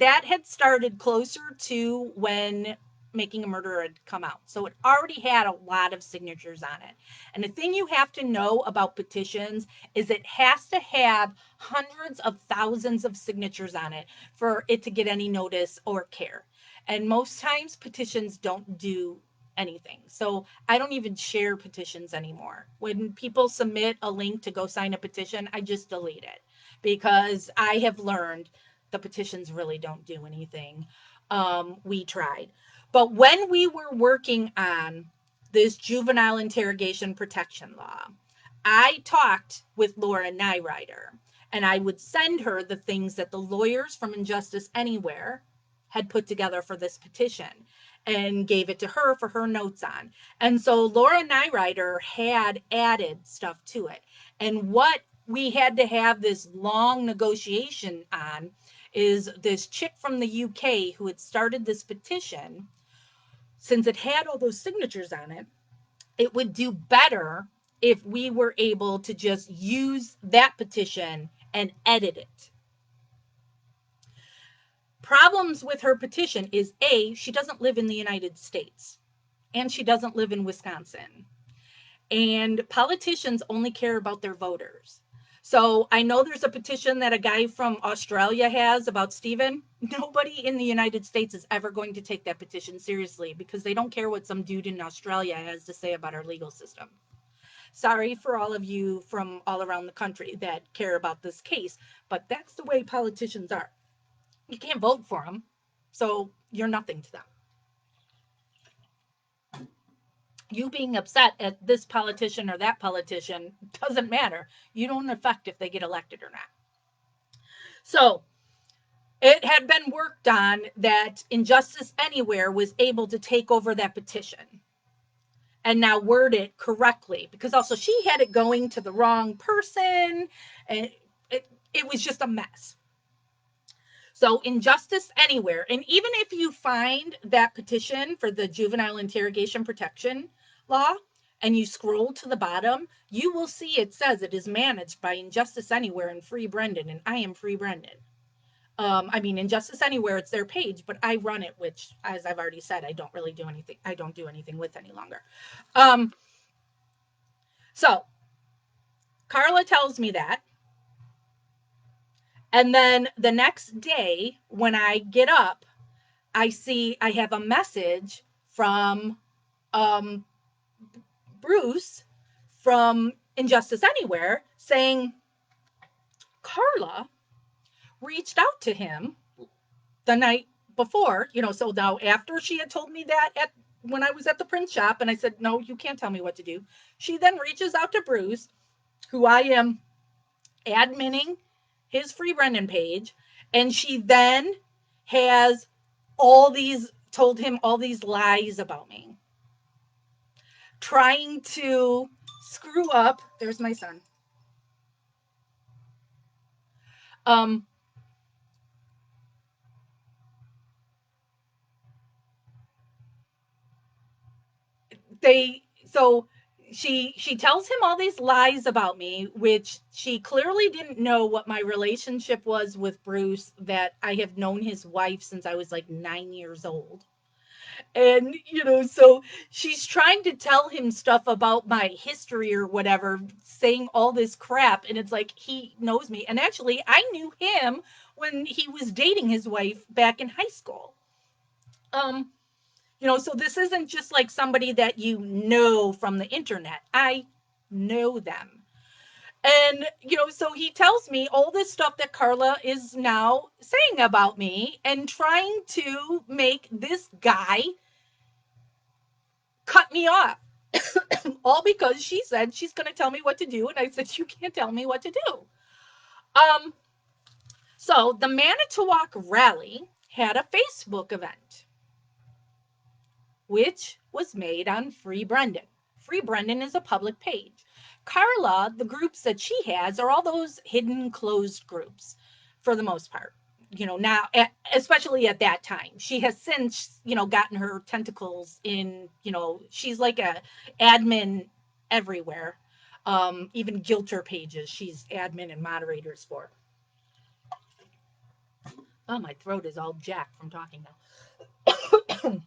had started closer to when Making a Murderer had come out. So it already had a lot of signatures on it. And the thing you have to know about petitions is it has to have hundreds of thousands of signatures on it for it to get any notice or care. And most times petitions don't do anything. So I don't even share petitions anymore. When people submit a link to go sign a petition, I just delete it because I have learned the petitions really don't do anything. We tried. But when we were working on this juvenile interrogation protection law, I talked with Laura Nyrider, And I would send her the things that the lawyers from Injustice Anywhere had put together for this petition and gave it to her for her notes on. And so Laura Nyrider had added stuff to it. And what we had to have this long negotiation on is this chick from the UK who had started this petition. Since it had all those signatures on it, it would do better if we were able to just use that petition and edit it. Problems with her petition is A, she doesn't live in the United States, and she doesn't live in Wisconsin. And politicians only care about their voters. So I know there's a petition that a guy from Australia has about Stephen. Nobody in the United States is ever going to take that petition seriously because they don't care what some dude in Australia has to say about our legal system. Sorry for all of you from all around the country that care about this case, but that's the way politicians are. You can't vote for them, so you're nothing to them. You being upset at this politician or that politician doesn't matter. You don't affect if they get elected or not. So it had been worked on that Injustice Anywhere was able to take over that petition and now word it correctly, because also she had it going to the wrong person, and it was just a mess. So Injustice Anywhere, and even if you find that petition for the juvenile interrogation protection law and you scroll to the bottom, you will see it says it is managed by Injustice Anywhere and Free Brendan, and I am Free Brendan. I mean, Injustice Anywhere, it's their page, but I run it, which, as I've already said, I don't really do anything. I don't do anything with any longer. So Carla tells me that. And then the next day, when I get up, I see I have a message from um, Bruce from Injustice Anywhere saying Carla reached out to him the night before, so now after she had told me that when I was at the print shop and I said, no, you can't tell me what to do. She then reaches out to Bruce, who I am adminning his Free Brendan page, and she then has told him all these lies about me, trying to screw up. There's my son. Um, they so she tells him all these lies about me, which she clearly didn't know what my relationship was with Bruce, that I have known his wife since I was like 9 years old. And so she's trying to tell him stuff about my history or whatever, saying all this crap, and it's like he knows me. And actually I knew him when he was dating his wife back in high school. um so this isn't just like somebody that from the internet. I know them. And so he tells me all this stuff that Carla is now saying about me and trying to make this guy cut me off. All because she said she's going to tell me what to do, and I said you can't tell me what to do. Um, so the Manitowoc rally had a Facebook event, which was made on Free Brendan. Free Brendan is a public page. Carla, the groups that she has are all those hidden, closed groups, for the most part. Now, especially at that time, she has since, gotten her tentacles in, she's like a admin everywhere. Even Gilter pages, she's admin and moderators for. Oh, my throat is all jacked from talking now.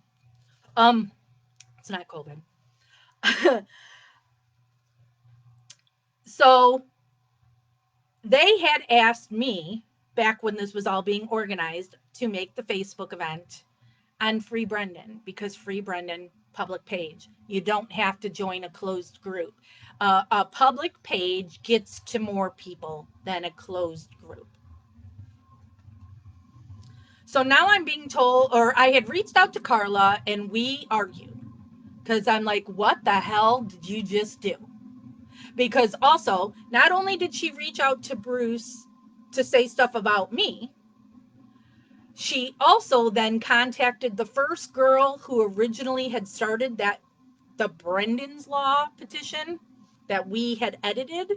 It's not COVID. So they had asked me back when this was all being organized to make the Facebook event on Free Brendan, because Free Brendan, public page. You don't have to join a closed group. A public page gets to more people than a closed group. So now I'm being told, or I had reached out to Carla and we argued, because I'm like, what the hell did you just do? Because also, not only did she reach out to Bruce to say stuff about me. She also then contacted the first girl who originally had started the Brendan's Law petition that we had edited.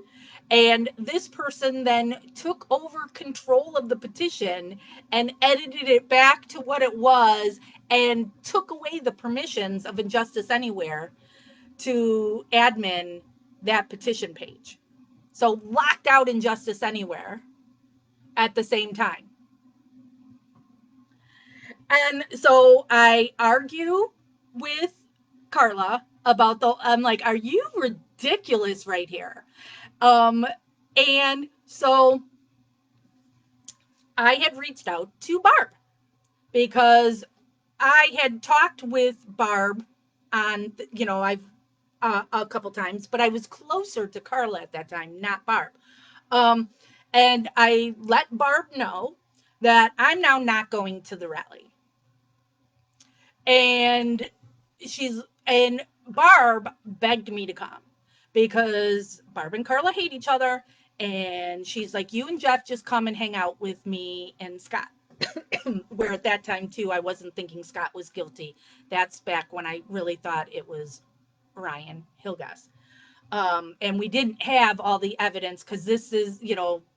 And this person then took over control of the petition and edited it back to what it was and took away the permissions of Injustice Anywhere to admin that petition page. So locked out Injustice Anywhere at the same time. And so I argue with Carla about I'm like, are you ridiculous right here? Um, and so I had reached out to Barb because I had talked with Barb on, I've a couple times, but I was closer to Carla at that time, not Barb. Um, and I let Barb know that I'm now not going to the rally. And she's and Barb begged me to come because Barb and Carla hate each other, and she's like, you and Jeff just come and hang out with me and Scott. Where at that time too, I wasn't thinking Scott was guilty. That's back when I really thought it was Ryan Hilgas. And we didn't have all the evidence because this is,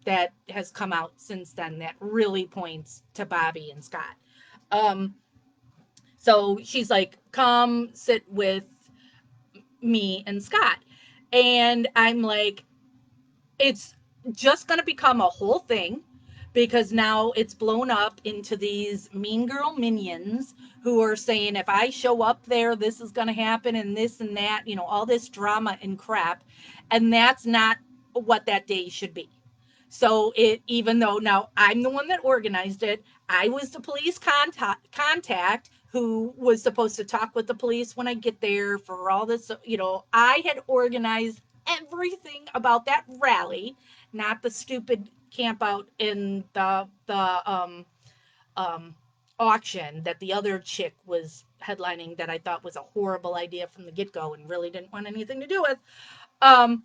that has come out since then that really points to Bobby and Scott. Um, so she's like, come sit with me and Scott. And I'm like, it's just going to become a whole thing because now it's blown up into these mean girl minions who are saying, if I show up there, this is going to happen and this and that, all this drama and crap. And that's not what that day should be. So even though now I'm the one that organized it, I was the police contact who was supposed to talk with the police when I get there for all this, I had organized everything about that rally, not the stupid camp out in the auction that the other chick was headlining that I thought was a horrible idea from the get-go and really didn't want anything to do with. Um,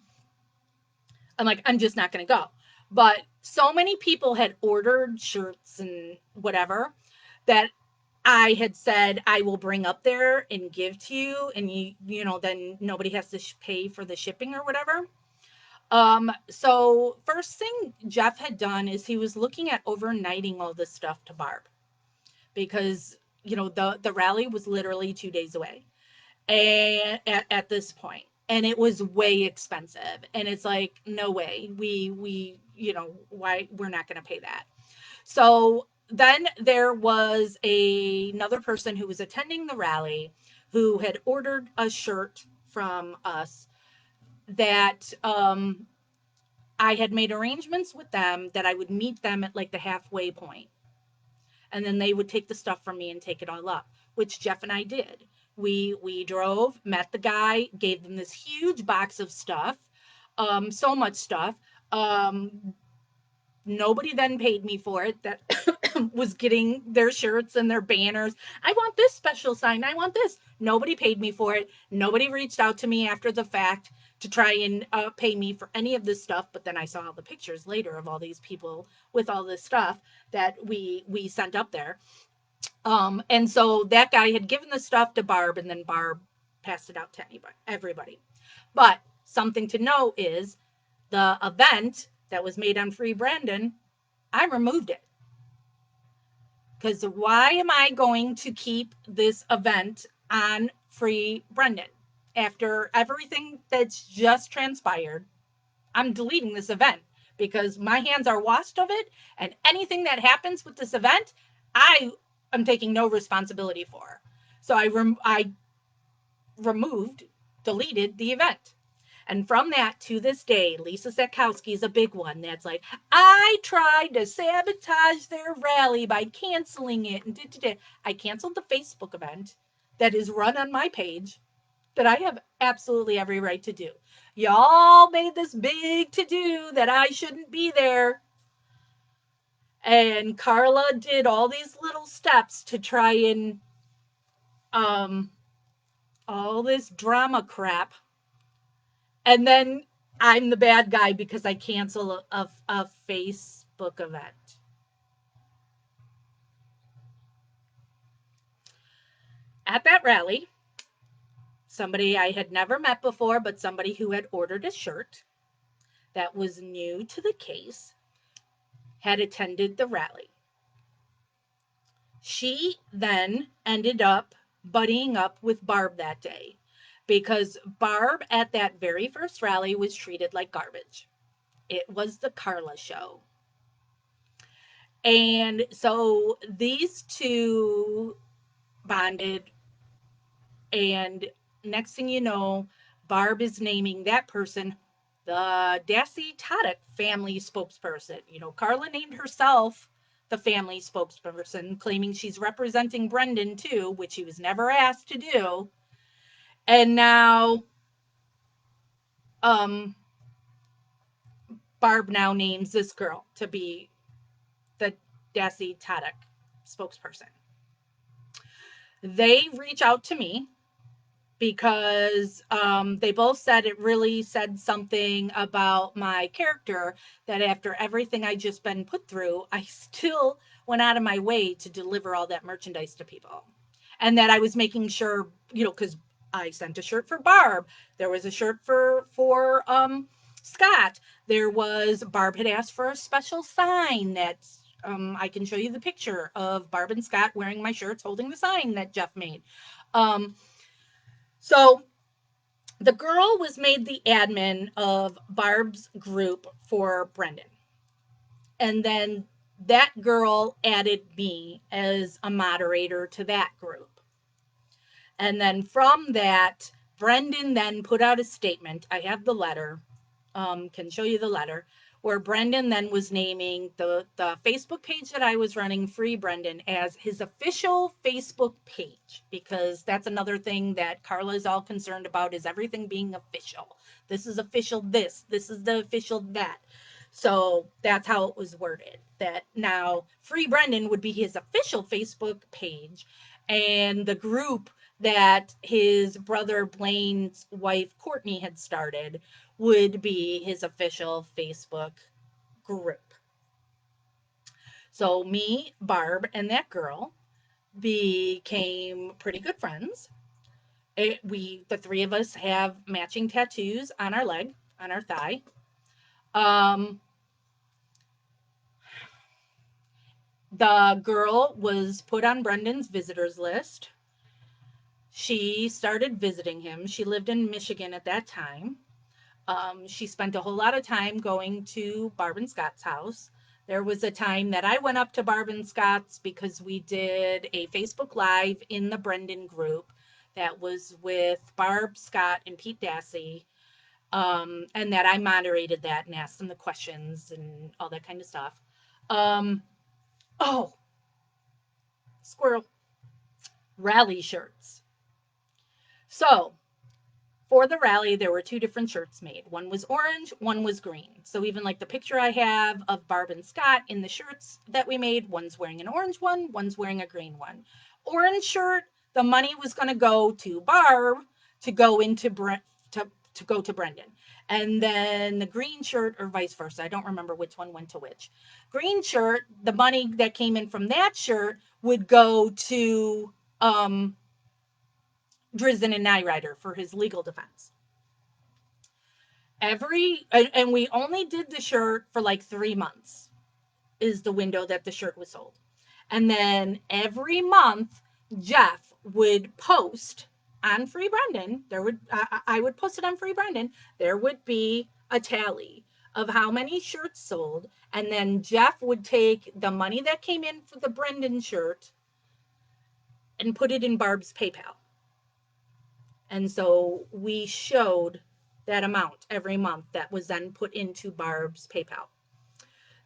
I'm like, I'm just not going to go. But so many people had ordered shirts and whatever that I had said I will bring up there and give to you, and then nobody has to pay for the shipping or whatever. So first thing Jeff had done is he was looking at overnighting all this stuff to Barb because the rally was literally 2 days away, and at this point, and it was way expensive, and it's like, no way, we why we're not going to pay that. So then there was another person who was attending the rally who had ordered a shirt from us that I had made arrangements with them that I would meet them at like the halfway point, and then they would take the stuff from me and take it all up, which Jeff and I did. We drove, met the guy, gave them this huge box of stuff, so much stuff. Nobody then paid me for it that was getting their shirts and their banners. I want this special sign. I want this. Nobody paid me for it. Nobody reached out to me after the fact to try and pay me for any of this stuff. But then I saw all the pictures later of all these people with all this stuff that we sent up there. And so that guy had given the stuff to Barb, and then Barb passed it out to everybody. But something to know is the event that was made on Free Brandon, I removed it. Because why am I going to keep this event on Free Brendan? After everything that's just transpired, I'm deleting this event because my hands are washed of it, and anything that happens with this event, I am taking no responsibility for. So I removed, deleted the event. And from that to this day, Lisa Sekowski is a big one that's like, I tried to sabotage their rally by canceling it. And I canceled the Facebook event that is run on my page that I have absolutely every right to do. Y'all made this big to do that I shouldn't be there. And Carla did all these little steps to try and all this drama crap, and then I'm the bad guy because I cancel a book event. At that rally, somebody I had never met before, but somebody who had ordered a shirt that was new to the case, had attended the rally. She then ended up buddying up with Barb that day because Barb at that very first rally was treated like garbage. It was the Carla show. And so these two bonded, and next thing you know, Barb is naming that person the Dassey Taddock family spokesperson. You know, Carla named herself the family spokesperson, claiming she's representing Brendan too, which he was never asked to do. And now, um, Barb now names this girl to be the Dassey Taddock spokesperson. They reach out to me because they both said it really said something about my character, that after everything I just been put through, I still went out of my way to deliver all that merchandise to people. And that I was making sure, you know, because I sent a shirt for Barb. There was a shirt for Scott. There was, Barb had asked for a special sign that's I can show you the picture of Barb and Scott wearing my shirts holding the sign that Jeff made. Um, so the girl was made the admin of Barb's group for Brendan. And then that girl added me as a moderator to that group. And then from that, Brendan then put out a statement. I have the letter, can show you the letter, where Brendan then was naming the Facebook page that I was running, Free Brendan, as his official Facebook page, because that's another thing that Carla is all concerned about, is everything being official. This is official this is the official that. So that's how it was worded, that now Free Brendan would be his official Facebook page, and the group that his brother Blaine's wife Courtney had started would be his official Facebook group. So me, Barb, and that girl became pretty good friends. The three of us have matching tattoos on our leg, on our thigh. Um, the girl was put on Brendan's visitors list. She started visiting him. She lived in Michigan at that time. She spent a whole lot of time going to Barb and Scott's house. There was a time that I went up to Barb and Scott's because we did a Facebook Live in the Brendan group that was with Barb, Scott, and Pete Dassey. And that I moderated that and asked them the questions and all that kind of stuff. Um, oh, squirrel. Rally shirts. So for the rally, there were two different shirts made. One was orange, one was green. So even like the picture I have of Barb and Scott in the shirts that we made, one's wearing an orange one, one's wearing a green one. Orange shirt, the money was going to go to Barb to go into to go to Brendan. And then the green shirt, or vice versa, I don't remember which one went to which. Green shirt, the money that came in from that shirt would go to Drizzen and Nyrider for his legal defense. And we only did the shirt for like 3 months, is the window that the shirt was sold. And then every month, Jeff would post on Free Brendan. I would post it on Free Brendan. There would be a tally of how many shirts sold, and then Jeff would take the money that came in for the Brendan shirt and put it in Barb's PayPal. And so we showed that amount every month that was then put into Barb's PayPal.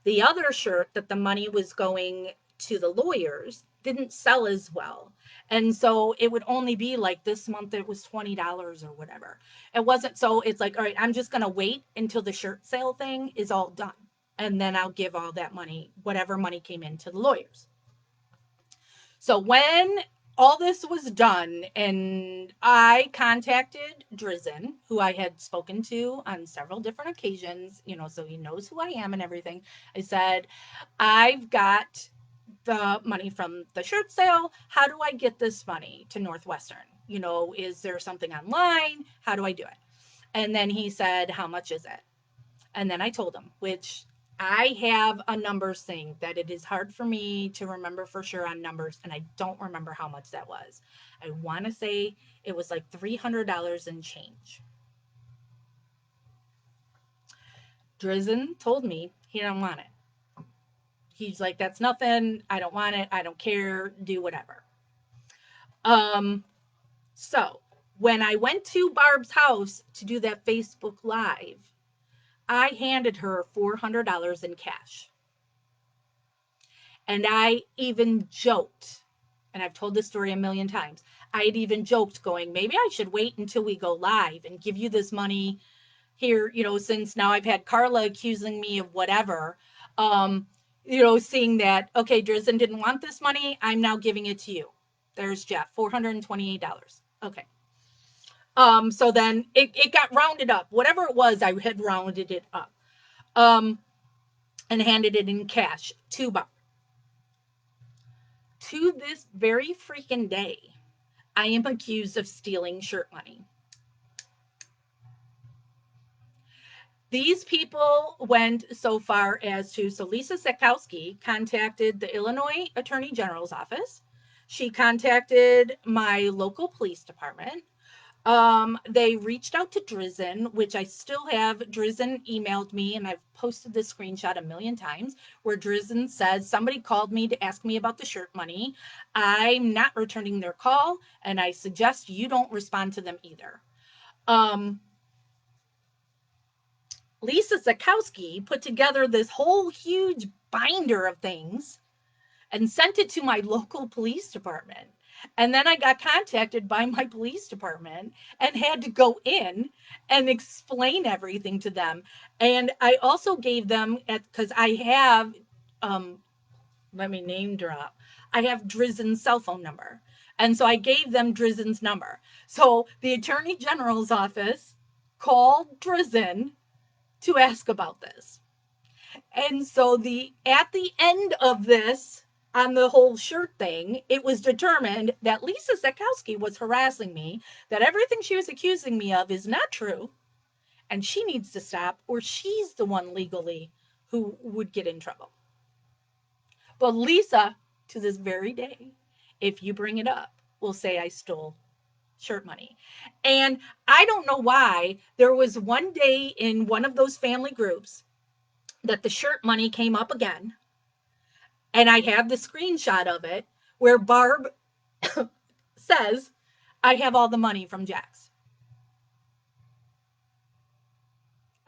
The other shirt that the money was going to the lawyers didn't sell as well. And so it would only be like, this month it was $20 or whatever. It wasn't, so it's like, all right, I'm just going to wait until the shirt sale thing is all done. And then I'll give all that money, whatever money came in, to the lawyers. So when all this was done, and I contacted Drizzen, who I had spoken to on several different occasions, so he knows who I am and everything. I said, I've got the money from the shirt sale. How do I get this money to Northwestern? Is there something online? How do I do it? And then he said, how much is it? And then I told him, which I have a numbers thing that it is hard for me to remember for sure on numbers, and I don't remember how much that was. I want to say it was like $300 and change. Drizzen told me he didn't want it. He's like, that's nothing. I don't want it. I don't care. Do whatever. Um, so when I went to Barb's house to do that Facebook Live, I handed her $400 in cash. And I even joked, and I've told this story a million times. I had even joked, going, maybe I should wait until we go live and give you this money here, since now I've had Carla accusing me of whatever. Seeing that, okay, Drizzen didn't want this money, I'm now giving it to you. There's Jeff, $428. Okay. So then it got rounded up. Whatever it was, I had rounded it up. And handed it in cash to Bob. To this very freaking day, I am accused of stealing shirt money. These people went so far as to, so Lisa Sekowski contacted the Illinois Attorney General's office. She contacted my local police department. They reached out to Drizzen, which I still have. Drizzen emailed me, and I've posted this screenshot a million times, where Drizzen says, somebody called me to ask me about the shirt money. I'm not returning their call, and I suggest you don't respond to them either. Lisa Zakowski put together this whole huge binder of things and sent it to my local police department. And then I got contacted by my police department and had to go in and explain everything to them. And I also gave them, because I have, let me name drop, I have Drizzen's cell phone number. And so I gave them Drizzen's number. So the Attorney General's office called Drizzen to ask about this. And so at the end of this, on the whole shirt thing, it was determined that Lisa Zakowski was harassing me, that everything she was accusing me of is not true, and she needs to stop, or she's the one legally who would get in trouble. But Lisa, to this very day, if you bring it up, will say I stole shirt money. And I don't know why. There was one day in one of those family groups that the shirt money came up again. And I have the screenshot of it where Barb says, I have all the money from Jax.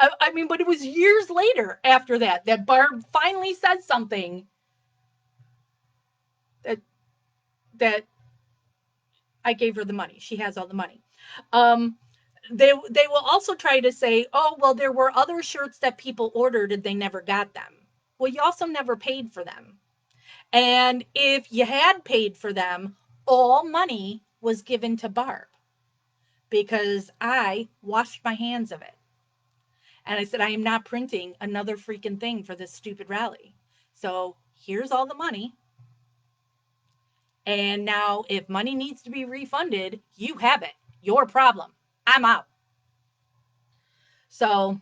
I mean, but it was years later after that Barb finally said something that that I gave her the money. She has all the money. Um, they will also try to say, oh, well, there were other shirts that people ordered and they never got them. Well, you also never paid for them. And if you had paid for them, all money was given to Barb because I washed my hands of it. And I said, I am not printing another freaking thing for this stupid rally. So here's all the money. And now, if money needs to be refunded, you have it. Your problem. I'm out. So,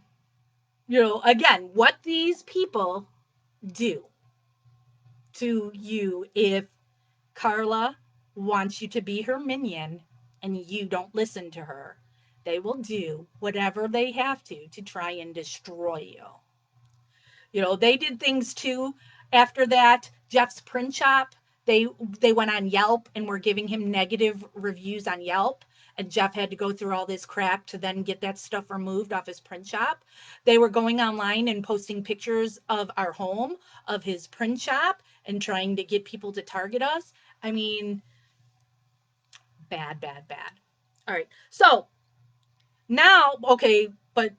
again, what these people do to you if Carla wants you to be her minion and you don't listen to her, they will do whatever they have to try and destroy you. They did things too after that. Jeff's print shop, they went on Yelp and were giving him negative reviews on Yelp. And Jeff had to go through all this crap to then get that stuff removed off his print shop. They were going online and posting pictures of our home, of his print shop, and trying to get people to target us. I mean, bad, bad, bad. All right. So now, okay, but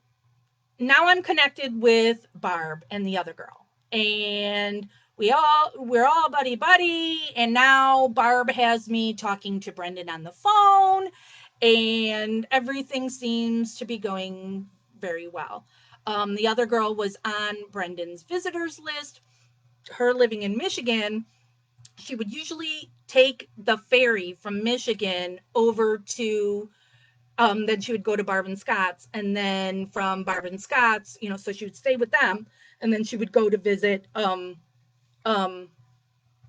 now I'm connected with Barb and the other girl. And we're all buddy buddy, and now Barb has me talking to Brendan on the phone, and everything seems to be going very well. The other girl was on Brendan's visitors list. Her living in Michigan, she would usually take the ferry from Michigan over to, then she would go to Barb and Scott's, and then from Barb and Scott's, so she would stay with them, and then she would go to visit um,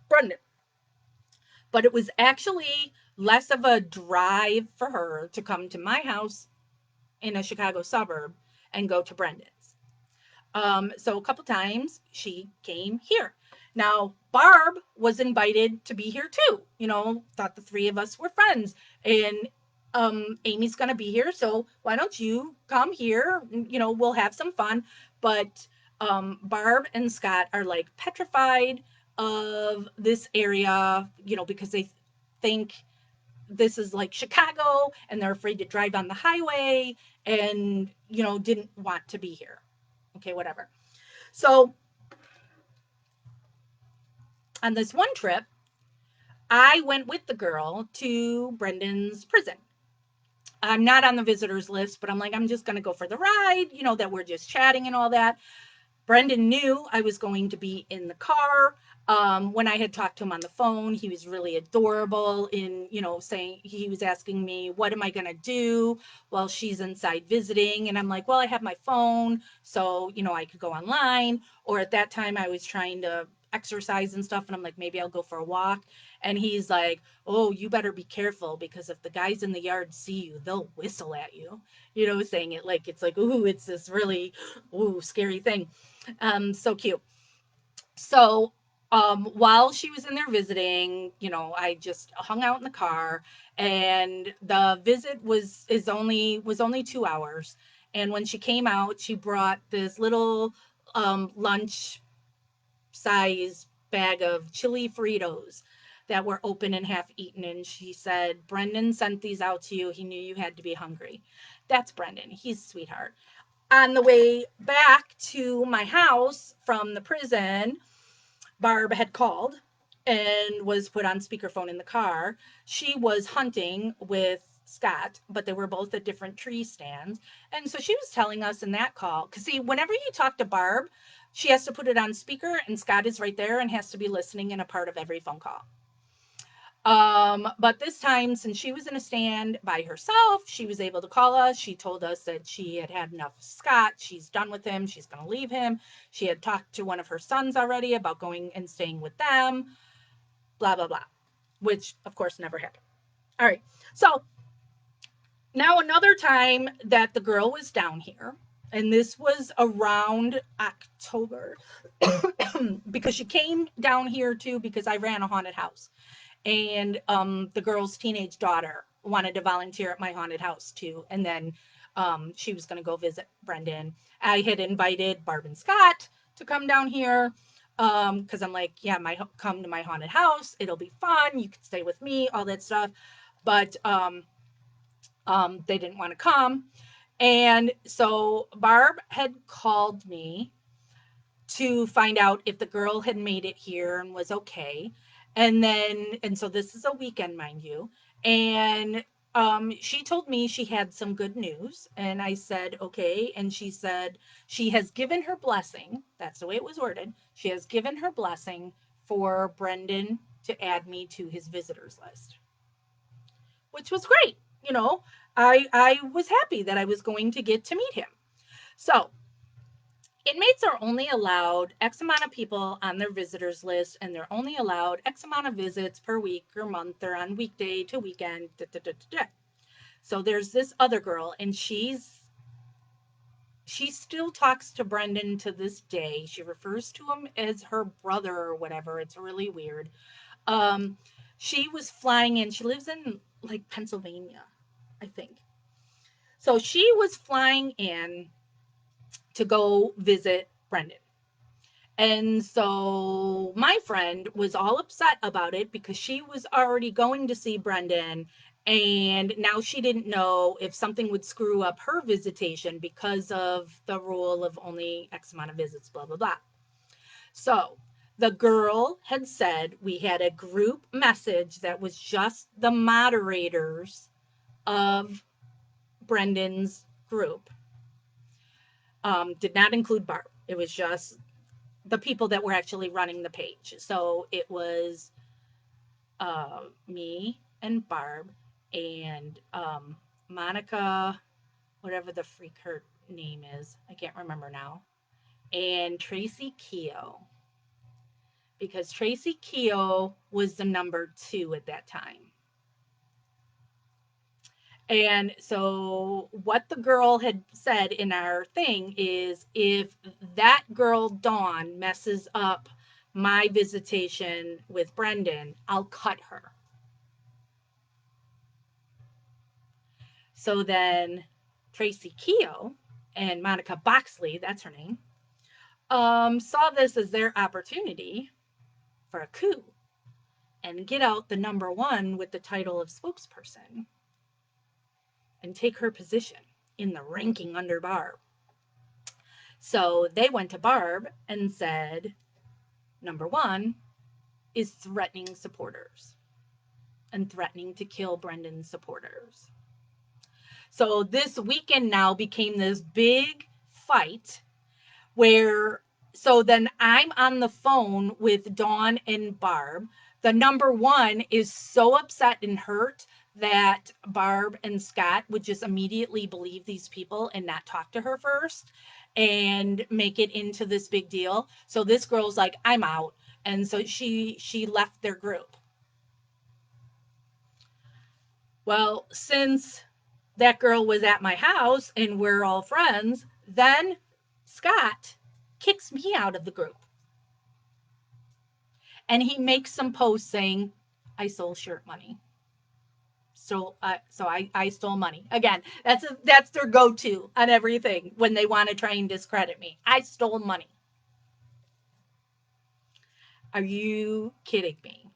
Brendan. But it was actually less of a drive for her to come to my house in a Chicago suburb and go to Brendan's. So a couple times she came here. Now, Barb was invited to be here too. Thought the three of us were friends. And Amy's going to be here. So why don't you come here? We'll have some fun. But Barb and Scott are like petrified of this area, because they think this is like Chicago and they're afraid to drive on the highway and, didn't want to be here. Okay, whatever. So on this one trip, I went with the girl to Brendan's prison. I'm not on the visitors list, but I'm like, I'm just going to go for the ride, that we're just chatting and all that. Brendan knew I was going to be in the car. When I had talked to him on the phone, he was really adorable in, saying, he was asking me, what am I going to do while she's inside visiting? And I'm like, well, I have my phone, so, I could go online. Or at that time, I was trying to exercise and stuff. And I'm like, maybe I'll go for a walk. And he's like, oh, you better be careful, because if the guys in the yard see you, they'll whistle at you, saying it like, it's like, ooh, it's this really, ooh, scary thing. So cute. So while she was in there visiting, I just hung out in the car, and the visit was only 2 hours. And when she came out, she brought this little lunch size bag of chili Fritos that were open and half eaten. And she said, Brendan sent these out to you. He knew you had to be hungry. That's Brendan. He's a sweetheart. On the way back to my house from the prison, Barb had called and was put on speakerphone in the car. She was hunting with Scott, but they were both at different tree stands. And so she was telling us in that call, because see, whenever you talk to Barb, she has to put it on speaker, and Scott is right there and has to be listening in a part of every phone call. But this time, since she was in a stand by herself, she was able to call us. She told us that she had had enough of Scott. She's done with him. She's going to leave him. She had talked to one of her sons already about going and staying with them, blah, blah, blah, which of course never happened. All right. So now another time that the girl was down here, and this was around October, because she came down here too because I ran a haunted house. And the girl's teenage daughter wanted to volunteer at my haunted house too. And then she was going to go visit Brendan. I had invited Barb and Scott to come down here because I'm like, yeah, come to my haunted house. It'll be fun. You can stay with me, all that stuff. But they didn't want to come. And so Barb had called me to find out if the girl had made it here and was okay. And so this is a weekend, mind you. And she told me she had some good news. And I said, okay. And she said she has given her blessing. That's the way it was worded. She has given her blessing for Brendan to add me to his visitors list, which was great. I was happy that I was going to get to meet him. So inmates are only allowed X amount of people on their visitors list, and they're only allowed X amount of visits per week or month or on weekday to weekend. Da, da, da, da. So there's this other girl, and she still talks to Brendan to this day. She refers to him as her brother or whatever. It's really weird. Um, she was flying in. She lives in like Pennsylvania, I think. So she was flying in to go visit Brendan. And so my friend was all upset about it because she was already going to see Brendan. And now she didn't know if something would screw up her visitation because of the rule of only X amount of visits, blah, blah, blah. So The girl had said we had a group message that was just the moderators of Brendan's group. Did not include Barb. It was just the people that were actually running the page. So it was me and Barb and Monica, whatever the freak her name is. I can't remember now. And Tracy Keogh. Because Tracy Keogh was the number 2 at that time. And so what the girl had said in our thing is, if that girl Dawn messes up my visitation with Brendan, I'll cut her. So then Tracy Keogh and Monica Boxley, that's her name, saw this as their opportunity for a coup and get out the number 1 with the title of spokesperson and take her position in the ranking under Barb. So they went to Barb and said, number 1 is threatening supporters and threatening to kill Brendan's supporters. So this weekend now became this big fight where, so then I'm on the phone with Dawn and Barb. The number 1 is so upset and hurt that Barb and Scott would just immediately believe these people and not talk to her first and make it into this big deal. So this girl's like, I'm out. And so she left their group. Well, since that girl was at my house and we're all friends, then Scott kicks me out of the group. And he makes some posts saying, I stole shirt money. So I stole money. Again, that's their go-to on everything when they want to try and discredit me. I stole money. Are you kidding me?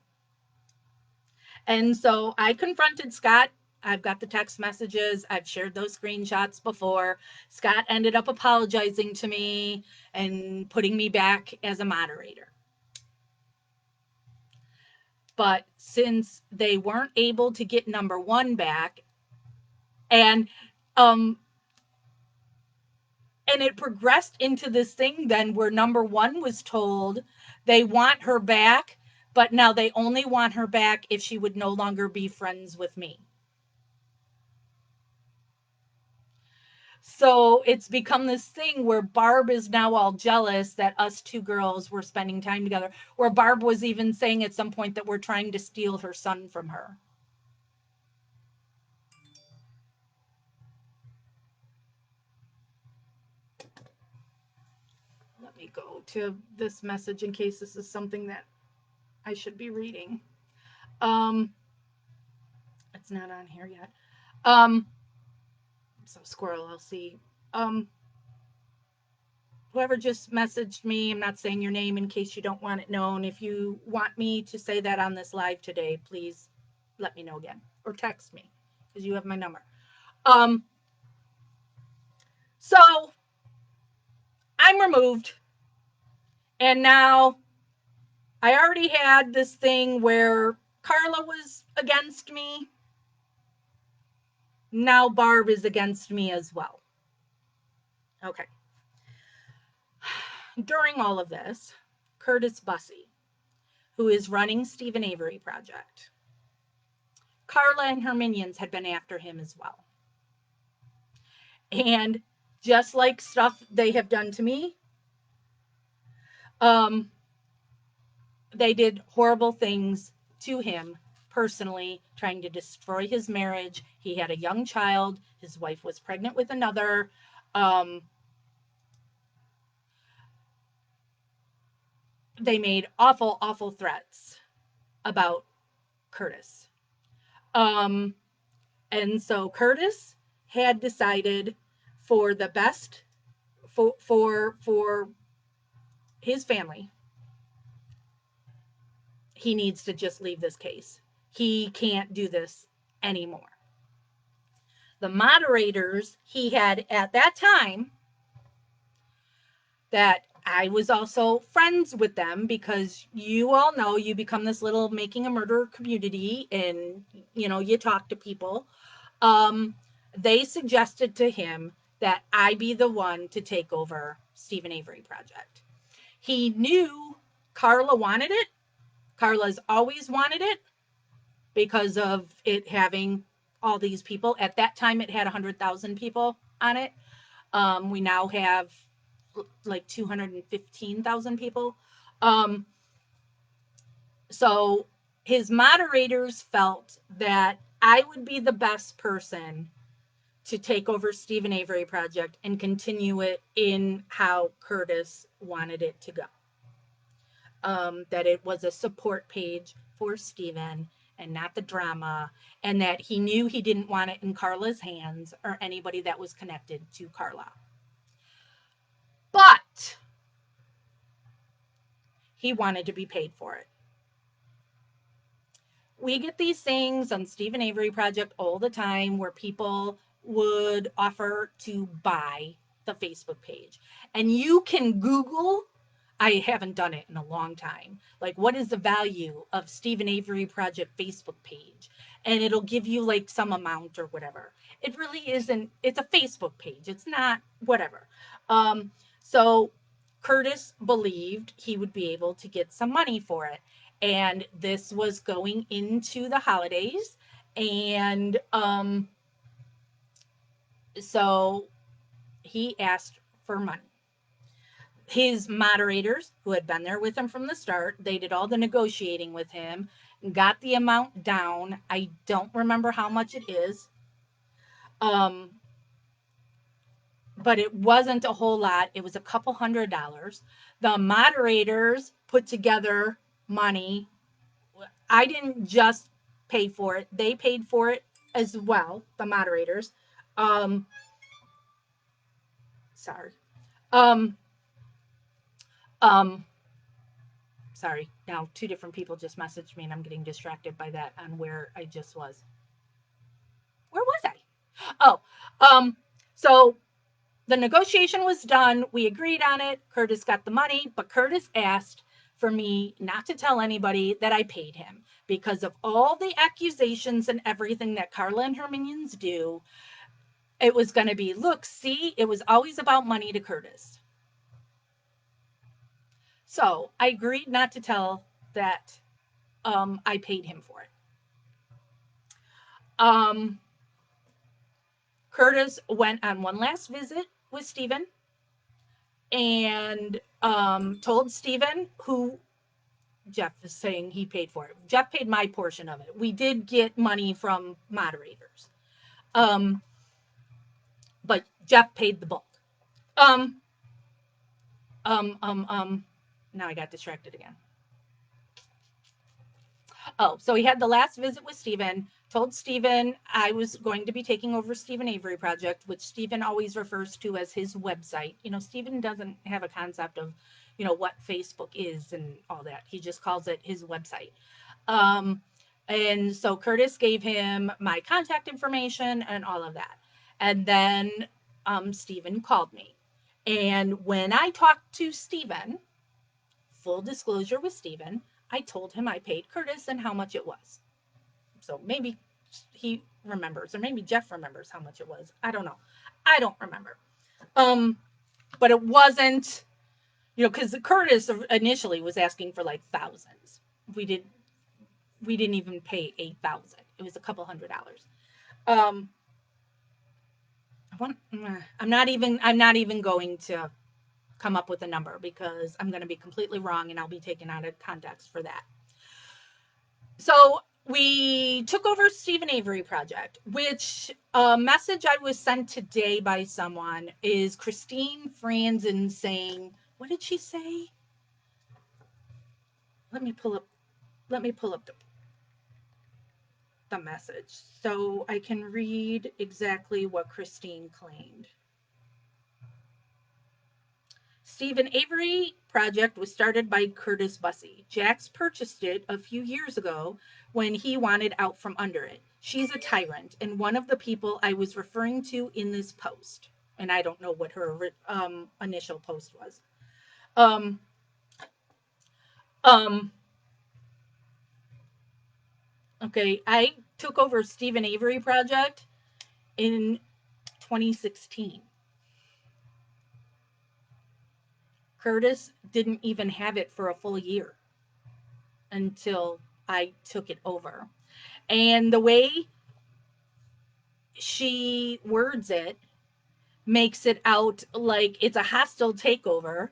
And so I confronted Scott. I've got the text messages. I've shared those screenshots before. Scott ended up apologizing to me and putting me back as a moderator. But since they weren't able to get number 1 back, and it progressed into this thing then where number 1 was told they want her back, but now they only want her back if she would no longer be friends with me. So it's become this thing where Barb is now all jealous that us 2 girls were spending time together, where Barb was even saying at some point that we're trying to steal her son from her. Let me go to this message in case this is something that I should be reading. It's not on here yet. So Squirrel, I'll see. Whoever just messaged me, I'm not saying your name in case you don't want it known. If you want me to say that on this live today, please let me know again or text me because you have my number. So I'm removed, and now I already had this thing where Carla was against me. Now Barb is against me as well. Okay. During all of this, Curtis Bussey, who is running Stephen Avery Project, Carla and her minions had been after him as well. And just like stuff they have done to me, they did horrible things to him personally, trying to destroy his marriage. He had a young child. His wife was pregnant with another. They made awful, awful threats about Curtis. And so Curtis had decided for the best for his family, he needs to just leave this case. He can't do this anymore. The moderators he had at that time that I was also friends with them because you all know you become this little making a murder community and you talk to people. Um, they suggested to him that I be the one to take over Stephen Avery Project. He knew Carla wanted it. Carla's always wanted it because of it having all these people. At that time, it had 100,000 people on it. We now have like 215,000 people. Um, so his moderators felt that I would be the best person to take over Stephen Avery Project and continue it in how Curtis wanted it to go. That it was a support page for Stephen and not the drama, and that he knew he didn't want it in Carla's hands or anybody that was connected to Carla. But he wanted to be paid for it. We get these things on Stephen Avery Project all the time where people would offer to buy the Facebook page. And you can Google, I haven't done it in a long time, like what is the value of Stephen Avery Project Facebook page? And it'll give you like some amount or whatever. It really isn't, it's a Facebook page. It's not whatever. So Curtis believed he would be able to get some money for it. And this was going into the holidays. And so he asked for money. His moderators, who had been there with him from the start, they did all the negotiating with him, got the amount down. I don't remember how much it is. Um, but it wasn't a whole lot. It was a couple $100s. The moderators put together money. I didn't just pay for it, they paid for it as well, the moderators. Um, sorry. Um, um, sorry. Now, two different people just messaged me, and I'm getting distracted by that on where I just was. Where was I? Oh, so the negotiation was done. We agreed on it. Curtis got the money, but Curtis asked for me not to tell anybody that I paid him because of all the accusations and everything that Carla and her minions do. It was going to be, look, see, it was always about money to Curtis. So I agreed not to tell that I paid him for it. Um, Curtis went on one last visit with Stephen and told Stephen, who Jeff is saying he paid for it. Jeff paid my portion of it. We did get money from moderators. Um, but Jeff paid the bulk. Um, now I got distracted again. Oh, so he had the last visit with Stephen, told Stephen I was going to be taking over Stephen Avery Project, which Stephen always refers to as his website. Stephen doesn't have a concept of, what Facebook is and all that. He just calls it his website. Um, and so Curtis gave him my contact information and all of that. And then Stephen called me. And when I talked to Stephen, full disclosure with Stephen, I told him I paid Curtis and how much it was. So maybe he remembers, or maybe Jeff remembers how much it was. I don't know. I don't remember. But it wasn't, because Curtis initially was asking for like thousands. We didn't even pay 8,000. It was a couple $100s. Um, I'm not even going to come up with a number because I'm going to be completely wrong and I'll be taken out of context for that. So we took over Stephen Avery Project, which a message I was sent today by someone is Christine Franzen saying, what did she say? Let me pull up the message so I can read exactly what Christine claimed. Stephen Avery Project was started by Curtis Bussey. Jax purchased it a few years ago when he wanted out from under it. She's a tyrant and one of the people I was referring to in this post. And I don't know what her initial post was. Um, um, okay, I took over Stephen Avery project in 2016. Curtis didn't even have it for a full year until I took it over. And the way she words it makes it out like it's a hostile takeover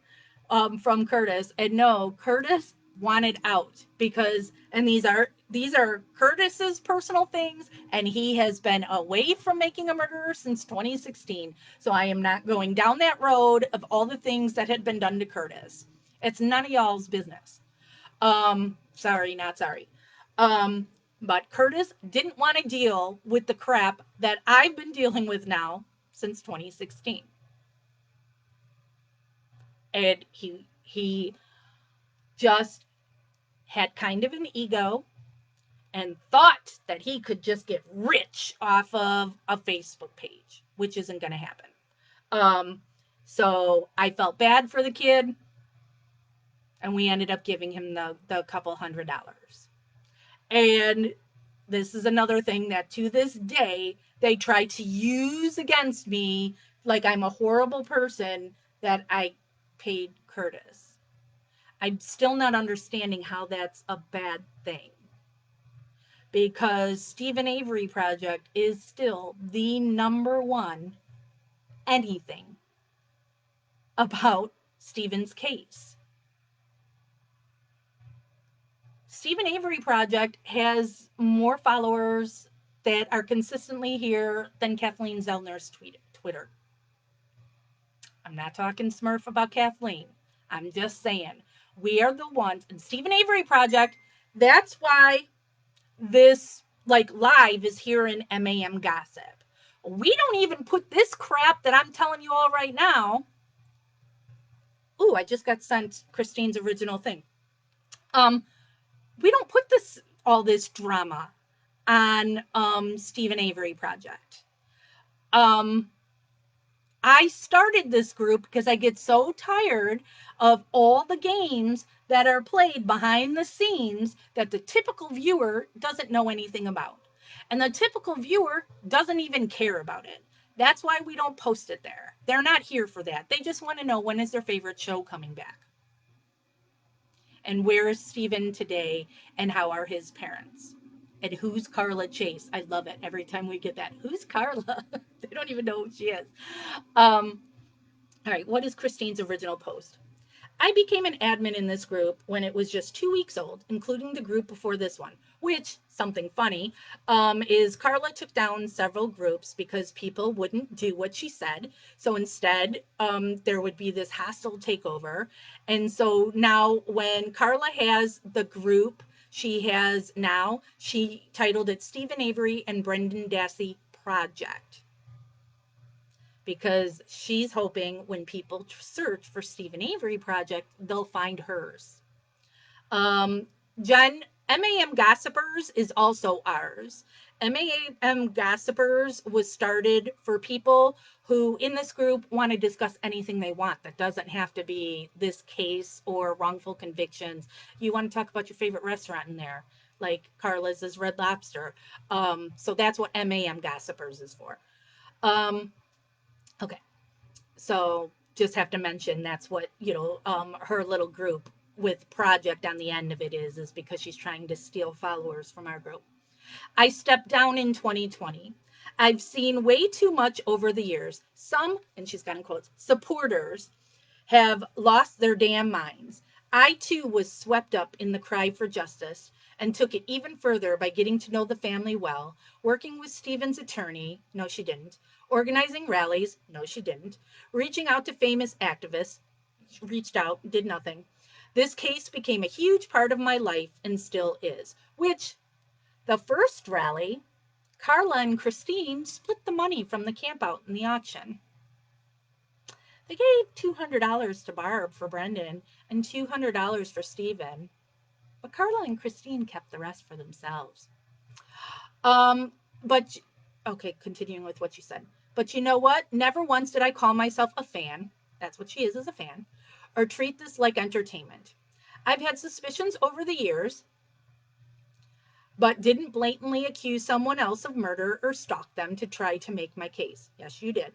from Curtis. And no, Curtis wanted out because, and these are Curtis's personal things, and he has been away from making a murderer since 2016. So I am not going down that road of all the things that had been done to Curtis. It's none of y'all's business. Sorry, not sorry. Um, but Curtis didn't want to deal with the crap that I've been dealing with now since 2016. And he just had kind of an ego and thought that he could just get rich off of a Facebook page, which isn't going to happen. Um, so I felt bad for the kid, and we ended up giving him the couple $100. And this is another thing that to this day they try to use against me, like I'm a horrible person that I paid Curtis. I'm still not understanding how that's a bad thing, because Stephen Avery Project is still the number one anything about Stephen's case. Stephen Avery Project has more followers that are consistently here than Kathleen Zellner's Twitter. I'm not talking smurf about Kathleen. I'm just saying we are the ones. And Stephen Avery Project, that's why this like live is here in MAM Gossip. We don't even put this crap that I'm telling you all right now. Ooh, I just got sent Christine's original thing. Um, we don't put this drama on Stephen Avery Project. Um, I started this group because I get so tired of all the games that are played behind the scenes that the typical viewer doesn't know anything about. And the typical viewer doesn't even care about it. That's why we don't post it there. They're not here for that. They just want to know when is their favorite show coming back. And where is Steven today, and how are his parents? And who's Carla Chase? I love it every time we get that. Who's Carla? They don't even know who she is. Um, all right, what is Christine's original post? I became an admin in this group when it was just 2 weeks old, including the group before this one, which, something funny, is Carla took down several groups because people wouldn't do what she said. So instead, there would be this hostile takeover. And so now when Carla has the group she has now, she titled it Stephen Avery and Brendan Dassey Project, because she's hoping when people search for Stephen Avery Project, they'll find hers. Um, Jen, MAM Gossipers is also ours. MAM Gossipers was started for people who in this group want to discuss anything they want. That doesn't have to be this case or wrongful convictions. You want to talk about your favorite restaurant in there, like Carla's is Red Lobster. So that's what MAM Gossipers is for. Okay. So just have to mention that's what, her little group with project on the end of it is because she's trying to steal followers from our group. I stepped down in 2020. I've seen way too much over the years. Some, and she's got in quotes, supporters have lost their damn minds. I too was swept up in the cry for justice and took it even further by getting to know the family well, working with Stephen's attorney, no, she didn't, organizing rallies, no, she didn't, reaching out to famous activists, reached out, did nothing. This case became a huge part of my life and still is, which the first rally, Carla and Christine split the money from the campout in the auction. They gave $200 to Barb for Brendan and $200 for Stephen, but Carla and Christine kept the rest for themselves. But okay, continuing with what you said. But you know what? Never once did I call myself a fan. That's what she is a fan. or treat this like entertainment. I've had suspicions over the years, but didn't blatantly accuse someone else of murder or stalk them to try to make my case. Yes, you did.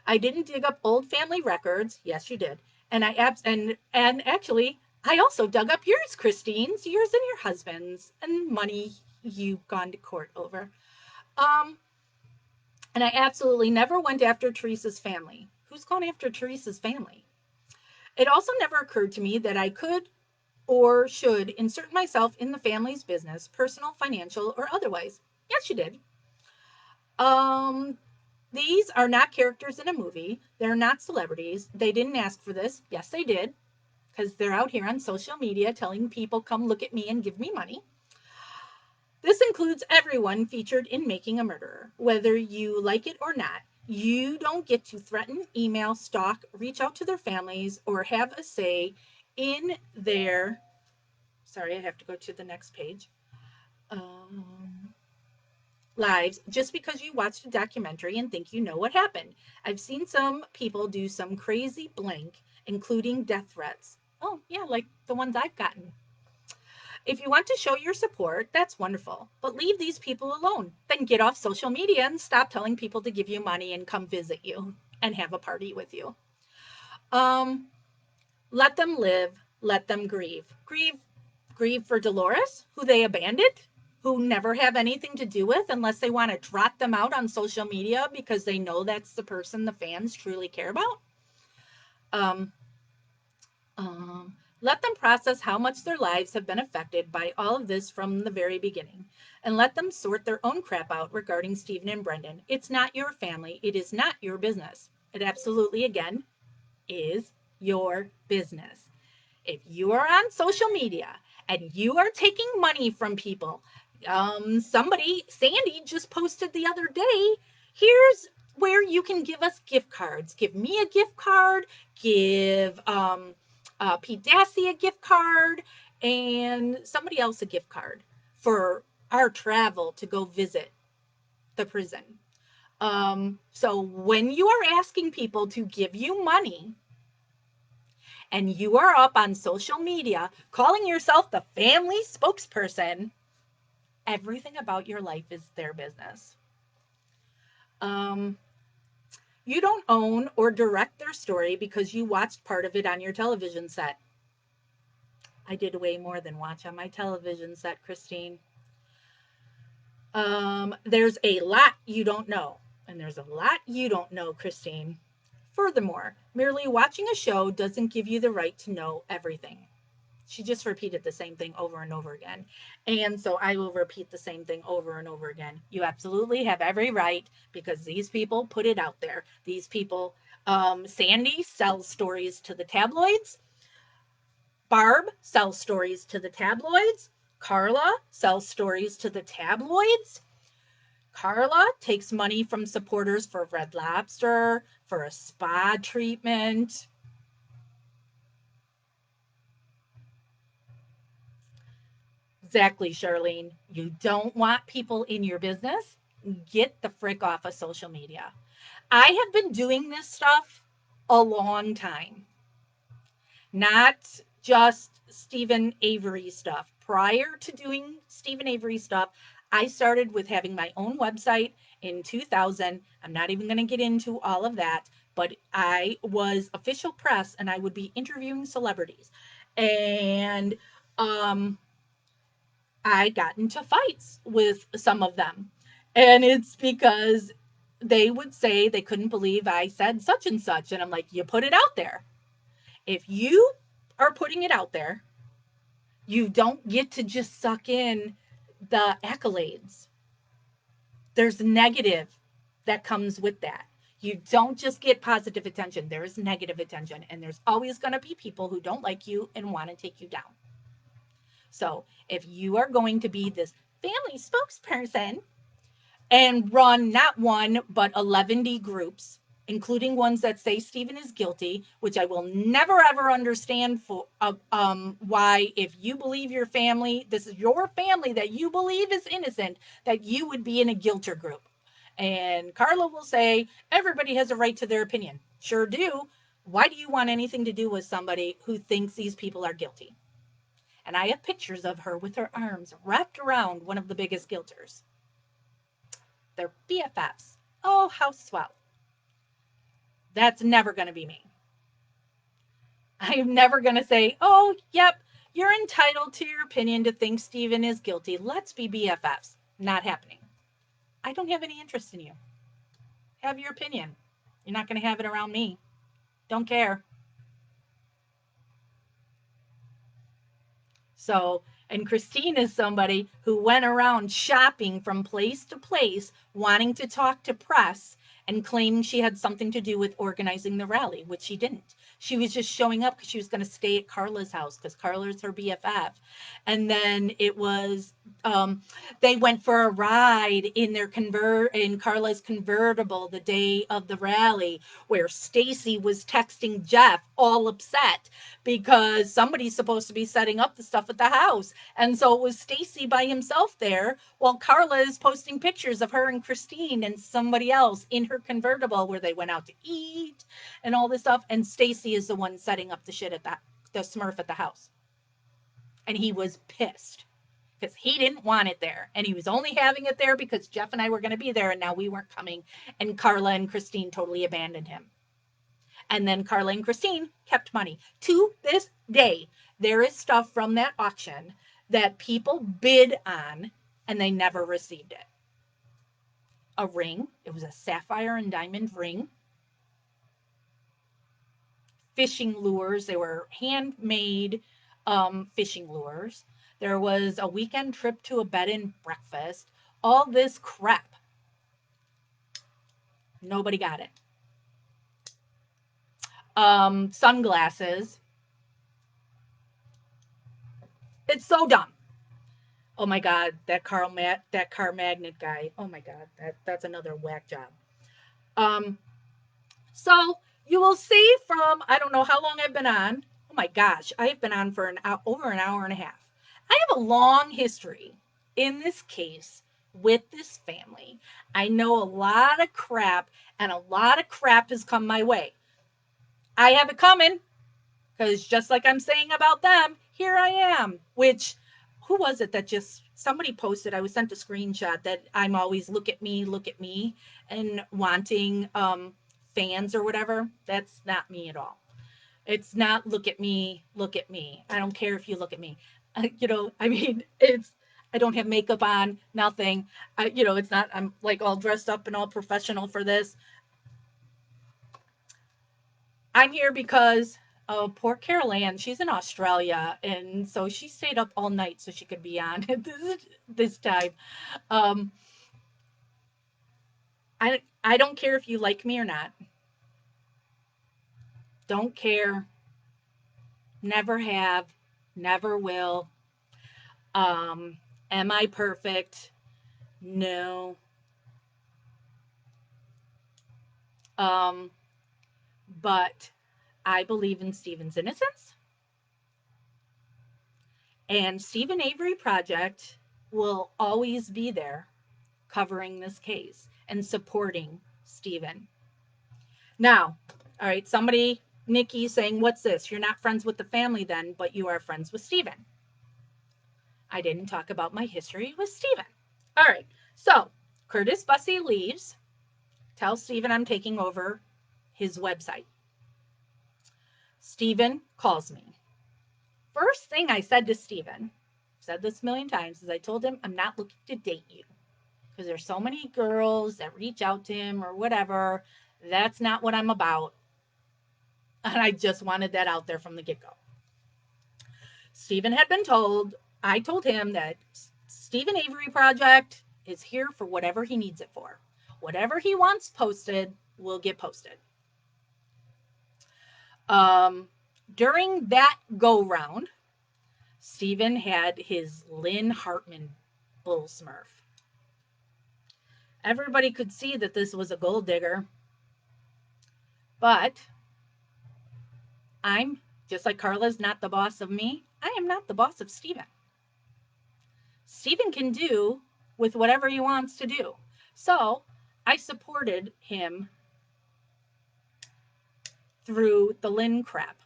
I didn't dig up old family records. Yes, you did. And and actually, I also dug up yours, Christine's, yours and your husband's, and money you've gone to court over. Um, and I absolutely never went after Teresa's family. Who's gone after Teresa's family? It also never occurred to me that I could or should insert myself in the family's business, personal, financial, or otherwise. Yes, you did. Um, these are not characters in a movie. They're not celebrities. They didn't ask for this. Yes, they did, because they're out here on social media telling people, come look at me and give me money. This includes everyone featured in Making a Murderer, whether you like it or not. You don't get to threaten, email, stalk, reach out to their families, or have a say in their. Sorry, I have to go to the next page. Um, Lives just because you watched a documentary and think you know what happened. I've seen some people do some crazy blank, including death threats. Oh, yeah, like the ones I've gotten. If you want to show your support, that's wonderful, but leave these people alone. Then get off social media and stop telling people to give you money and come visit you and have a party with you. Um, Let them live, let them grieve. Grieve for Dolores, who they abandoned, who never have anything to do with unless they want to trot them out on social media because they know that's the person the fans truly care about. Um, Let them process how much their lives have been affected by all of this from the very beginning, and let them sort their own crap out regarding Stephen and Brendan. It's not your family. It is not your business. It absolutely, again, is your business. If you are on social media and you are taking money from people, Sandy just posted the other day, here's where you can give us gift cards. Give me a gift card, give Pete Dassey a gift card, and somebody else a gift card for our travel to go visit the prison. So when you are asking people to give you money, and you are up on social media calling yourself the family spokesperson, everything about your life is their business. Um, you don't own or direct their story because you watched part of it on your television set. I did way more than watch on my television set, Christine. There's a lot you don't know, and there's a lot you don't know, Christine. Furthermore, merely watching a show doesn't give you the right to know everything. She just repeated the same thing over and over again. And so I will repeat the same thing over and over again. You absolutely have every right because these people put it out there. These people, Sandy sells stories to the tabloids. Barb sells stories to the tabloids. Carla sells stories to the tabloids. Carla takes money from supporters for Red Lobster, for a spa treatment. Exactly, Charlene. You don't want people in your business? Get the frick off of social media. I have been doing this stuff a long time, not just Stephen Avery stuff. Prior to doing Stephen Avery stuff, I started with having my own website in 2000. I'm not even going to get into all of that, but I was official press and I would be interviewing celebrities. And um, I got into fights with some of them. And it's because they would say they couldn't believe I said such and such. And I'm like, you put it out there. If you are putting it out there, you don't get to just suck in the accolades. There's negative that comes with that. You don't just get positive attention, there's negative attention. And there's always going to be people who don't like you and want to take you down. So if you are going to be this family spokesperson and run not one, but 11 groups, including ones that say Stephen is guilty, which I will never ever understand for why, if you believe your family, this is your family that you believe is innocent, that you would be in a guilter group. And Carla will say, everybody has a right to their opinion. Sure do. Why do you want anything to do with somebody who thinks these people are guilty? And I have pictures of her with her arms wrapped around one of the biggest guilters. They're BFFs. Oh, how swell. That's never going to be me. I am never going to say, oh, yep, you're entitled to your opinion to think Steven is guilty. Let's be BFFs. Not happening. I don't have any interest in you. Have your opinion. You're not going to have it around me. Don't care. So, and Christine is somebody who went around shopping from place to place, wanting to talk to press and claiming she had something to do with organizing the rally, which she didn't. She was just showing up because she was going to stay at Carla's house because Carla's her BFF. And then it was, they went for a ride in in Carla's convertible the day of the rally, where Stacy was texting Jeff all upset because somebody's supposed to be setting up the stuff at the house. And so it was Stacy by himself there while Carla is posting pictures of her and Christine and somebody else in her convertible where they went out to eat and all this stuff. And Stacy is the one setting up the shit at the Smurf at the house. And he was pissed because he didn't want it there. And he was only having it there because Jeff and I were going to be there and now we weren't coming. And Carla and Christine totally abandoned him. And then Carla and Christine kept money. To this day, there is stuff from that auction that people bid on and they never received it. A ring, it was a sapphire and diamond ring. Fishing lures, they were handmade fishing lures. There was a weekend trip to a bed and breakfast. All this crap. Nobody got it. Sunglasses. It's so dumb. Oh my God, that car magnet guy. Oh my God, that's another whack job. Um, so you will see from I don't know how long I've been on. Oh my gosh, I've been on for over an hour and a half. I have a long history in this case with this family. I know a lot of crap, and a lot of crap has come my way. I have it coming. Because just like I'm saying about them, here I am. Which, who was it that just, somebody posted, I was sent a screenshot that I'm always look at me, and wanting fans or whatever. That's not me at all. It's not look at me. I don't care if you look at me. I mean, I don't have makeup on, nothing. It's not, I'm like all dressed up and all professional for this. I'm here because poor Carol Ann, she's in Australia, and so she stayed up all night so she could be on this time. Um, I don't care if you like me or not. Don't care. Never have. Never will. Am I perfect? No. Um, but I believe in Stephen's innocence, and Stephen Avery Project will always be there covering this case and supporting Stephen. Now, all right, somebody, Nikki, saying, what's this? You're not friends with the family then, but you are friends with Stephen. I didn't talk about my history with Stephen. All right, so Curtis Bussey leaves, tells Stephen I'm taking over his website. Stephen calls me. First thing I said to Stephen, said this a million times, is I told him I'm not looking to date you. Because there's so many girls that reach out to him or whatever. That's not what I'm about. And I just wanted that out there from the get-go. Stephen had been told, I told him that Stephen Avery Project is here for whatever he needs it for. Whatever he wants posted will get posted. During that go-round, Stephen had his Lynn Hartman bull smurf. Everybody could see that this was a gold digger. But I'm, just like Carla's not the boss of me, I am not the boss of Stephen. Stephen can do with whatever he wants to do. So I supported him through the Lynn crap.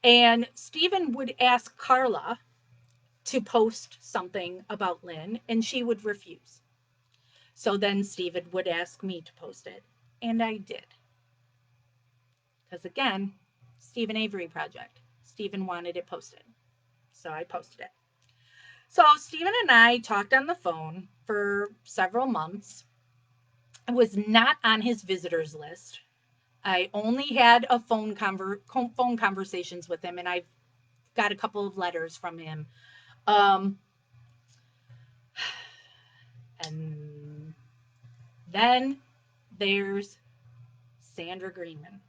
And Stephen would ask Carla to post something about Lynn, and she would refuse. So then Stephen would ask me to post it, and I did. Because again, Stephen Avery Project. Stephen wanted it posted. So I posted it. So Stephen and I talked on the phone for several months. I was not on his visitors list. I only had a phone conversations with him, and I've got a couple of letters from him. And then there's Sandra Greenman.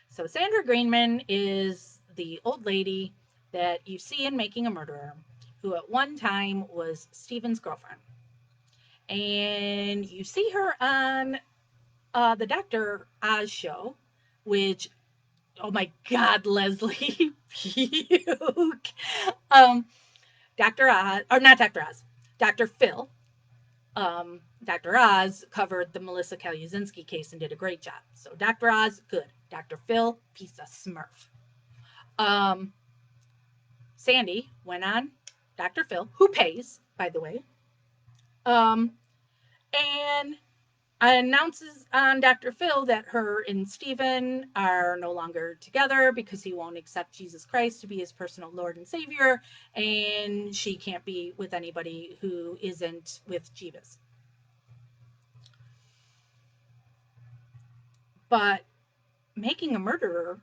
So Sandra Greenman is the old lady that you see in Making a Murderer, who at one time was Stephen's girlfriend. And you see her on the Dr. Oz show, which, oh my God, Leslie, puke. Dr. Oz, or not Dr. Oz, Dr. Phil. Dr. Oz covered the Melissa Kaluzinski case and did a great job. So Dr. Oz, good. Dr. Phil, piece of smurf. Sandy went on Dr. Phil, who pays, by the way, and announces on Dr. Phil that her and Stephen are no longer together because he won't accept Jesus Christ to be his personal Lord and Savior, and she can't be with anybody who isn't with Jesus. But Making a Murderer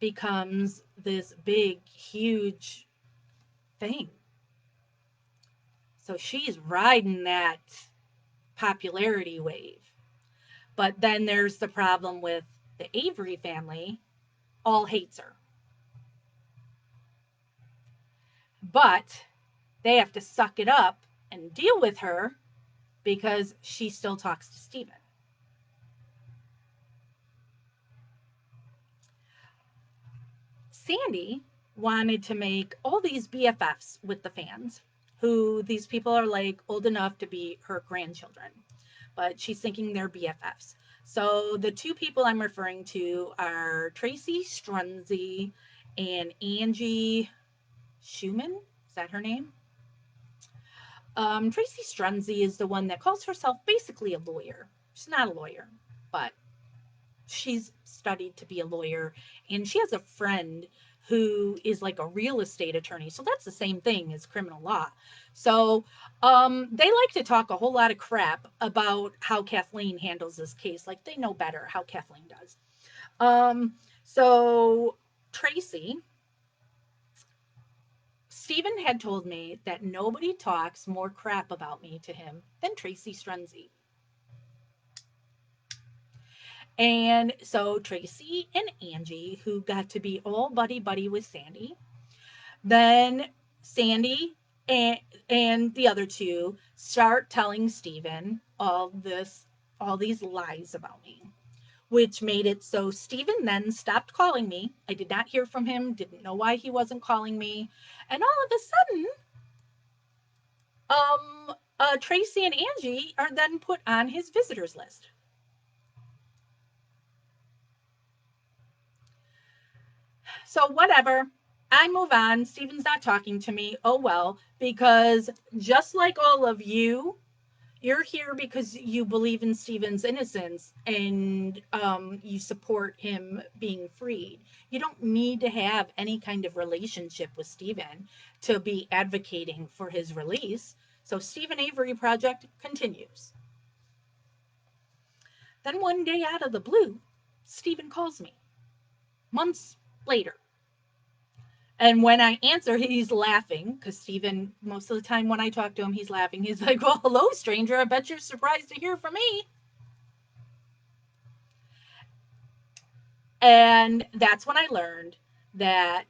becomes this big, huge thing. So she's riding that popularity wave. But then there's the problem with the Avery family, all hates her. But they have to suck it up and deal with her because she still talks to Stephen. Sandy wanted to make all these BFFs with the fans, who these people are like old enough to be her grandchildren, but she's thinking they're BFFs. So the two people I'm referring to are Tracy Strunzy and Angie Schumann. Is that her name? Tracy Strunzy is the one that calls herself basically a lawyer. She's not a lawyer, but she's studied to be a lawyer, and she has a friend who is like a real estate attorney. So that's the same thing as criminal law. So they like to talk a whole lot of crap about how Kathleen handles this case. Like they know better how Kathleen does. So Tracy, Stephen had told me that nobody talks more crap about me to him than Tracy Strunzy. And so Tracy and Angie, who got to be all buddy with Sandy, then Sandy and the other two start telling Stephen all these lies about me, which made it so Stephen then stopped calling me. I did not hear from him, didn't know why he wasn't calling me. And all of a sudden, Tracy and Angie are then put on his visitors list. So whatever. I move on. Stephen's not talking to me. Oh well, because just like all of you, you're here because you believe in Stephen's innocence and you support him being freed. You don't need to have any kind of relationship with Stephen to be advocating for his release. So Stephen Avery Project continues. Then one day out of the blue, Stephen calls me. Months later. And when I answer, he's laughing because Stephen, most of the time when I talk to him, he's laughing. He's like, well, hello, stranger. I bet you're surprised to hear from me. And that's when I learned that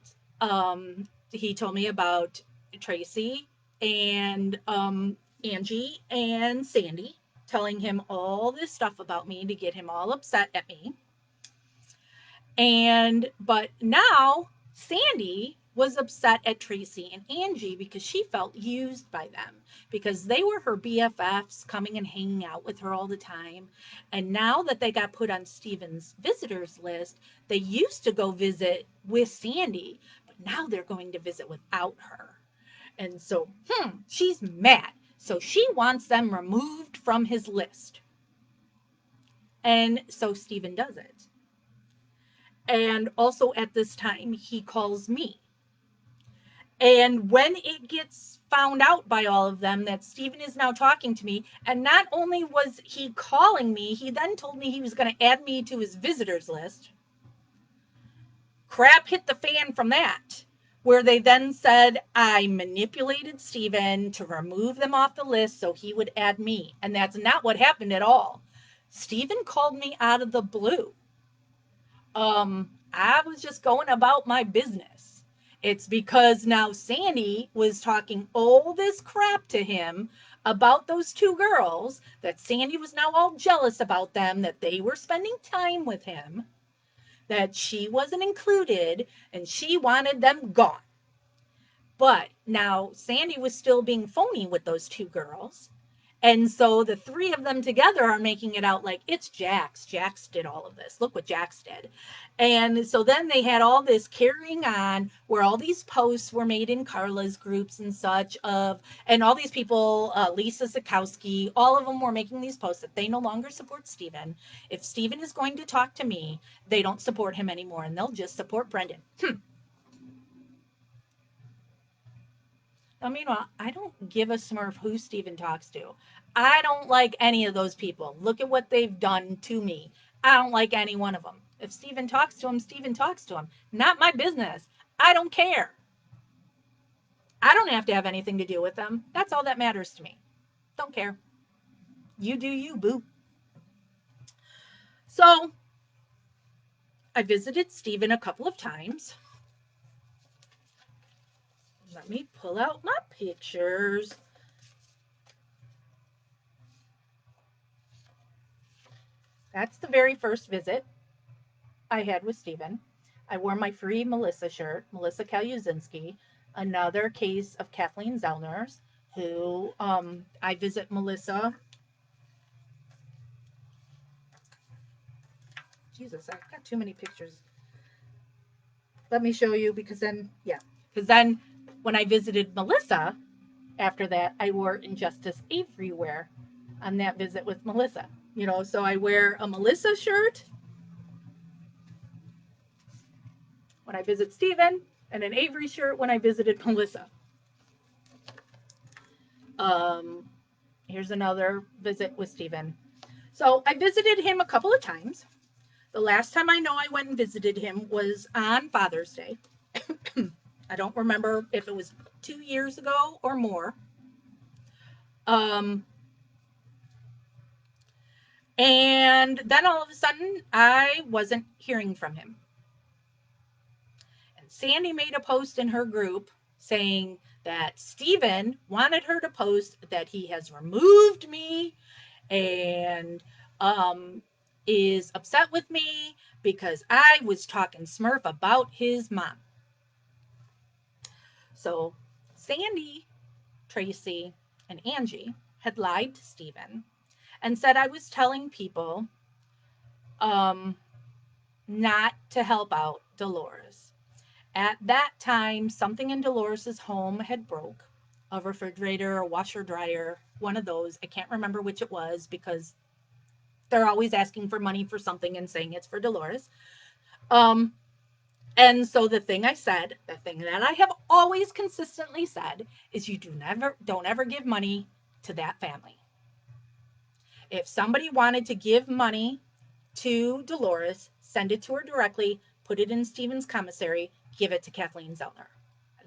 he told me about Tracy and Angie and Sandy telling him all this stuff about me to get him all upset at me. But now Sandy was upset at Tracy and Angie because she felt used by them because they were her BFFs coming and hanging out with her all the time. And now that they got put on Steven's visitors list, they used to go visit with Sandy, but now they're going to visit without her. And so, she's mad. So she wants them removed from his list. And so Steven does it. And also at this time, he calls me. And when it gets found out by all of them that Steven is now talking to me, and not only was he calling me, he then told me he was going to add me to his visitors list. Crap hit the fan from that, where they then said I manipulated Steven to remove them off the list so he would add me. And that's not what happened at all. Steven called me out of the blue. I was just going about my business. It's because now Sandy was talking all this crap to him about those two girls, that Sandy was now all jealous about them, that they were spending time with him, that she wasn't included, and she wanted them gone. But now Sandy was still being phony with those two girls. And so the three of them together are making it out like it's Jax. Jax did all of this. Look what Jax did. And so then they had all this carrying on where all these posts were made in Carla's groups and such of, and all these people, Lisa Zukowski, all of them were making these posts that they no longer support Steven. If Steven is going to talk to me, they don't support him anymore and they'll just support Brendan. Now, meanwhile, I don't give a smurf who Steven talks to. I don't like any of those people. Look at what they've done to me. I don't like any one of them. If Steven talks to him, Steven talks to him. Not my business. I don't care. I don't have to have anything to do with them. That's all that matters to me. Don't care. You do you, boo. So I visited Steven a couple of times. Let me pull out my pictures. That's the very first visit I had with Steven. I wore my free Melissa shirt, Melissa Kaluzinski, another case of Kathleen Zellner's, who I visit Melissa. Jesus, I've got too many pictures. Let me show you because then, yeah. Because then when I visited Melissa after that, I wore Injustice Avery wear on that visit with Melissa. You know, so I wear a Melissa shirt when I visit Steven and an Avery shirt when I visited Melissa. Here's another visit with Steven. So I visited him a couple of times. The last time I know I went and visited him was on Father's Day. I don't remember if it was 2 years ago or more. And then all of a sudden, I wasn't hearing from him. And Sandy made a post in her group saying that Steven wanted her to post that he has removed me and is upset with me because I was talking smurf about his mom. So Sandy, Tracy, and Angie had lied to Steven and said I was telling people not to help out Dolores. At that time, something in Dolores's home had broke, a refrigerator, a washer dryer, one of those. I can't remember which it was because they're always asking for money for something and saying it's for Dolores. And so the thing I said, the thing that I have always consistently said is you don't ever give money to that family. If somebody wanted to give money to Dolores, send it to her directly, put it in Steven's commissary, give it to Kathleen Zellner.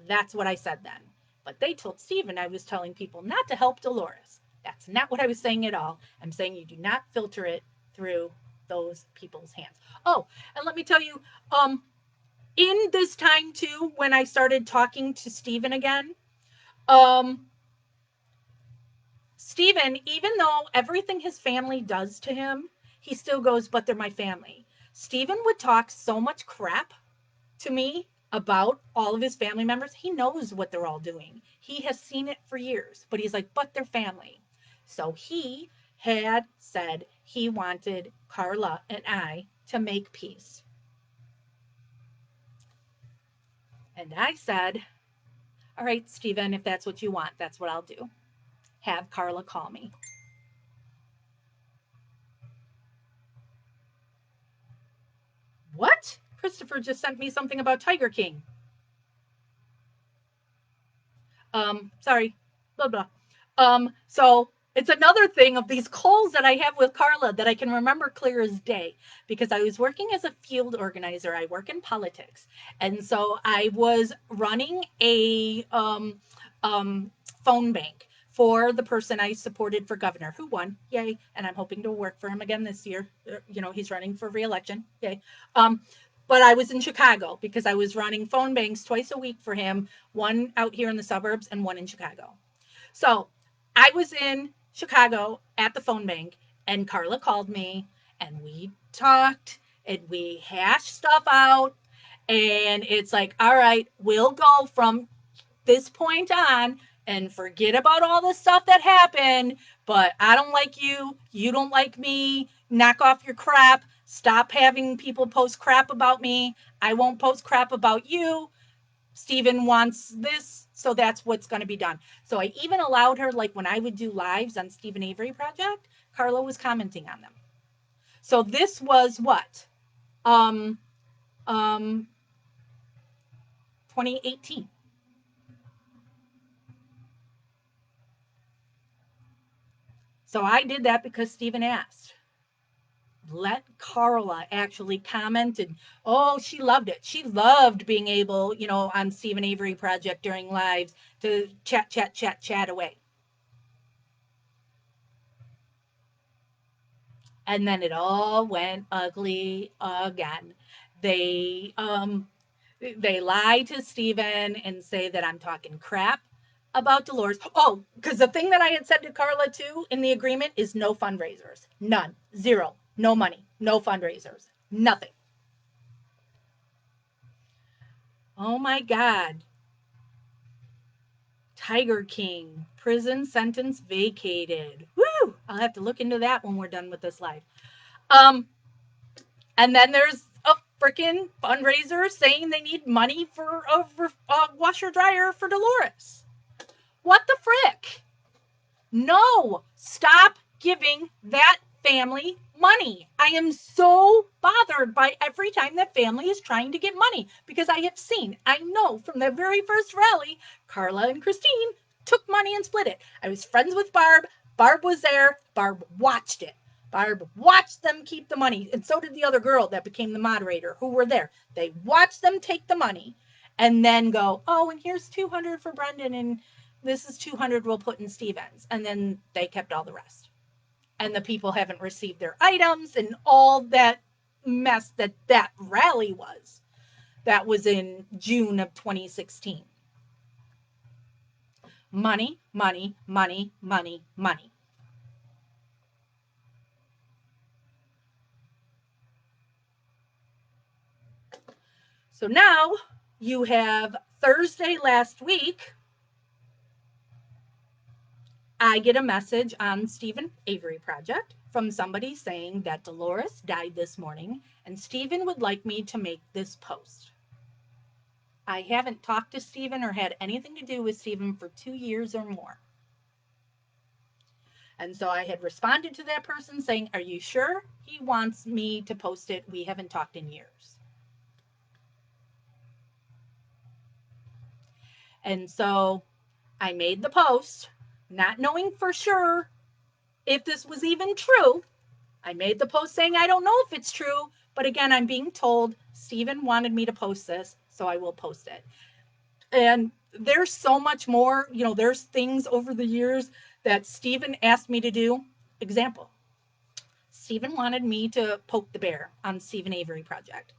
That's what I said then. But they told Steven I was telling people not to help Dolores. That's not what I was saying at all. I'm saying you do not filter it through those people's hands. Oh, and let me tell you, in this time too, when I started talking to Steven again, Steven, even though everything his family does to him, he still goes, but they're my family. Steven would talk so much crap to me about all of his family members. He knows what they're all doing. He has seen it for years, but he's like, but they're family. So he had said he wanted Carla and I to make peace. And I said, all right, Stephen, if that's what you want, that's what I'll do. Have Carla call me. What? Christopher just sent me something about Tiger King. Sorry, blah blah. So it's another thing of these calls that I have with Carla that I can remember clear as day because I was working as a field organizer. I work in politics, and so I was running a phone bank for the person I supported for governor, who won, yay! And I'm hoping to work for him again this year. He's running for reelection, yay! Um, but I was in Chicago because I was running phone banks twice a week for him, one out here in the suburbs and one in Chicago. So I was in Chicago at the phone bank, and Carla called me, and we talked and we hashed stuff out. And it's like, all right, we'll go from this point on and forget about all the stuff that happened, but I don't like you. You don't like me. Knock off your crap. Stop having people post crap about me. I won't post crap about you. Steven wants this, so that's what's going to be done. So I even allowed her, like when I would do lives on Stephen Avery Project, Carla was commenting on them. So this was what? Um, um, 2018. So I did that because Stephen asked. Let Carla actually comment, and oh, she loved it. She loved being able, on Stephen Avery Project during lives to chat away. And then it all went ugly again. They they lie to Stephen and say that I'm talking crap about Dolores. Oh, because the thing that I had said to Carla too in the agreement is no fundraisers. None. Zero. No money. No fundraisers. Nothing. Oh my God. Tiger King. Prison sentence vacated. Woo! I'll have to look into that when we're done with this live. Um, and then there's a freaking fundraiser saying they need money for a washer dryer for Dolores. What the frick? No, stop giving that family money. I am so bothered by every time that family is trying to get money because I know from the very first rally, Carla and Christine took money and split it. I was friends with Barb. Barb was there. Barb watched it. Barb watched them keep the money, and so did the other girl that became the moderator who were there. They watched them take the money and then go, oh, and here's 200 for Brendan, and this is 200 we'll put in Stevens. And then they kept all the rest. And the people haven't received their items and all that mess that rally was. That was in June of 2016. Money, money, money, money, money. So now you have Thursday last week. I get a message on Stephen Avery Project from somebody saying that Dolores died this morning and Stephen would like me to make this post. I haven't talked to Stephen or had anything to do with Stephen for 2 years or more. And so I had responded to that person saying, are you sure he wants me to post it? We haven't talked in years. And so I made the post, not knowing for sure if this was even true. I made the post saying, I don't know if it's true, but again, I'm being told Stephen wanted me to post this, so I will post it. And there's so much more, there's things over the years that Stephen asked me to do. Example, Stephen wanted me to poke the bear on Stephen Avery Project.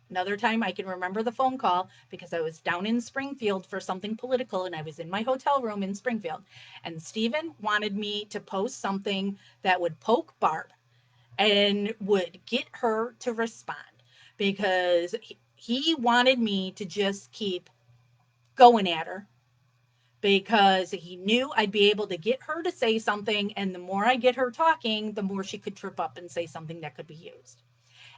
Another time I can remember the phone call because I was down in Springfield for something political and I was in my hotel room in Springfield. And Stephen wanted me to post something that would poke Barb and would get her to respond because He wanted me to just keep going at her because he knew I'd be able to get her to say something. And the more I get her talking, the more she could trip up and say something that could be used.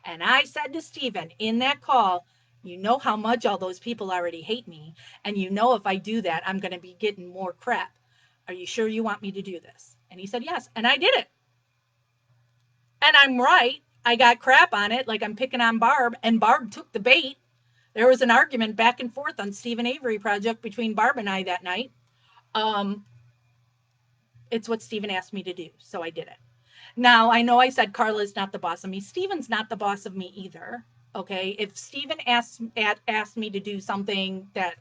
And I said to Steven in that call, you know how much all those people already hate me. And you know, if I do that, I'm going to be getting more crap. Are you sure you want me to do this? And he said, yes. And I did it. And I'm right. I got crap on it, like I'm picking on Barb, and Barb took the bait. There was an argument back and forth on Stephen Avery Project between Barb and I that night. Um, it's what Stephen asked me to do, so I did it. Now, I know I said Carla's not the boss of me. Steven's not the boss of me either. Okay, if Steven asked me to do something that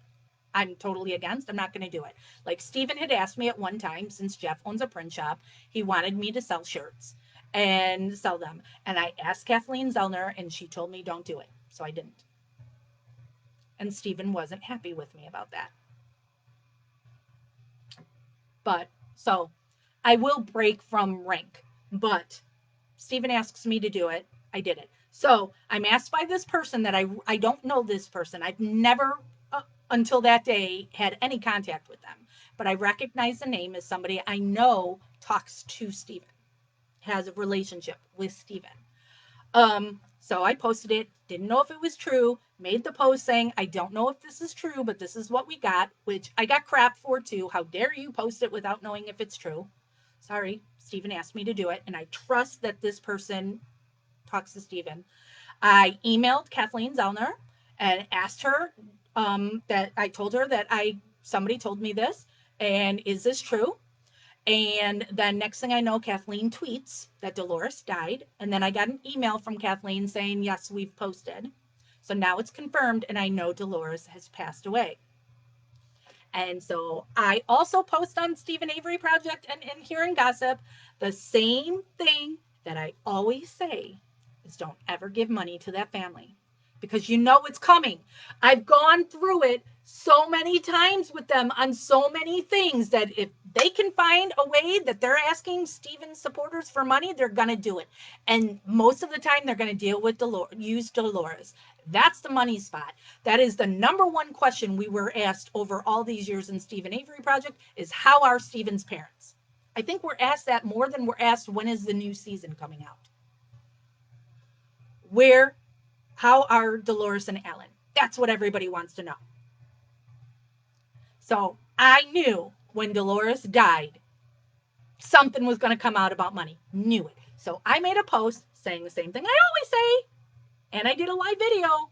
I'm totally against, I'm not going to do it. Like Steven had asked me at one time, since Jeff owns a print shop, he wanted me to sell shirts and sell them. And I asked Kathleen Zellner, and she told me don't do it. So I didn't. And Steven wasn't happy with me about that. But so I will break from rank. But Steven asks me to do it. I did it. So I'm asked by this person that I don't know this person. I've never, until that day, had any contact with them. But I recognize the name as somebody I know talks to Steven, has a relationship with Steven. So I posted it, didn't know if it was true, made the post saying, I don't know if this is true, but this is what we got, which I got crap for too. How dare you post it without knowing if it's true? Sorry, Steven asked me to do it, and I trust that this person talks to Steven. I emailed Kathleen Zellner and asked her that I told her that somebody told me this, and is this true? And then next thing I know, Kathleen tweets that Dolores died. And then I got an email from Kathleen saying, yes, we've posted. So now it's confirmed, and I know Dolores has passed away. And so I also post on Stephen Avery Project and here in Gossip the same thing that I always say is don't ever give money to that family because you know it's coming. I've gone through it so many times with them on so many things that if they can find a way that they're asking Stephen supporters for money, they're going to do it. And most of the time, they're going to deal with use Dolores. That's the money spot. That is the number one question we were asked over all these years in Stephen Avery Project is how are Stephen's parents? I think we're asked that more than we're asked when is the new season coming out. Where, how are Dolores and Alan? That's what everybody wants to know. So I knew when Dolores died, something was going to come out about money. Knew it. So I made a post saying the same thing I always say. And I did a live video.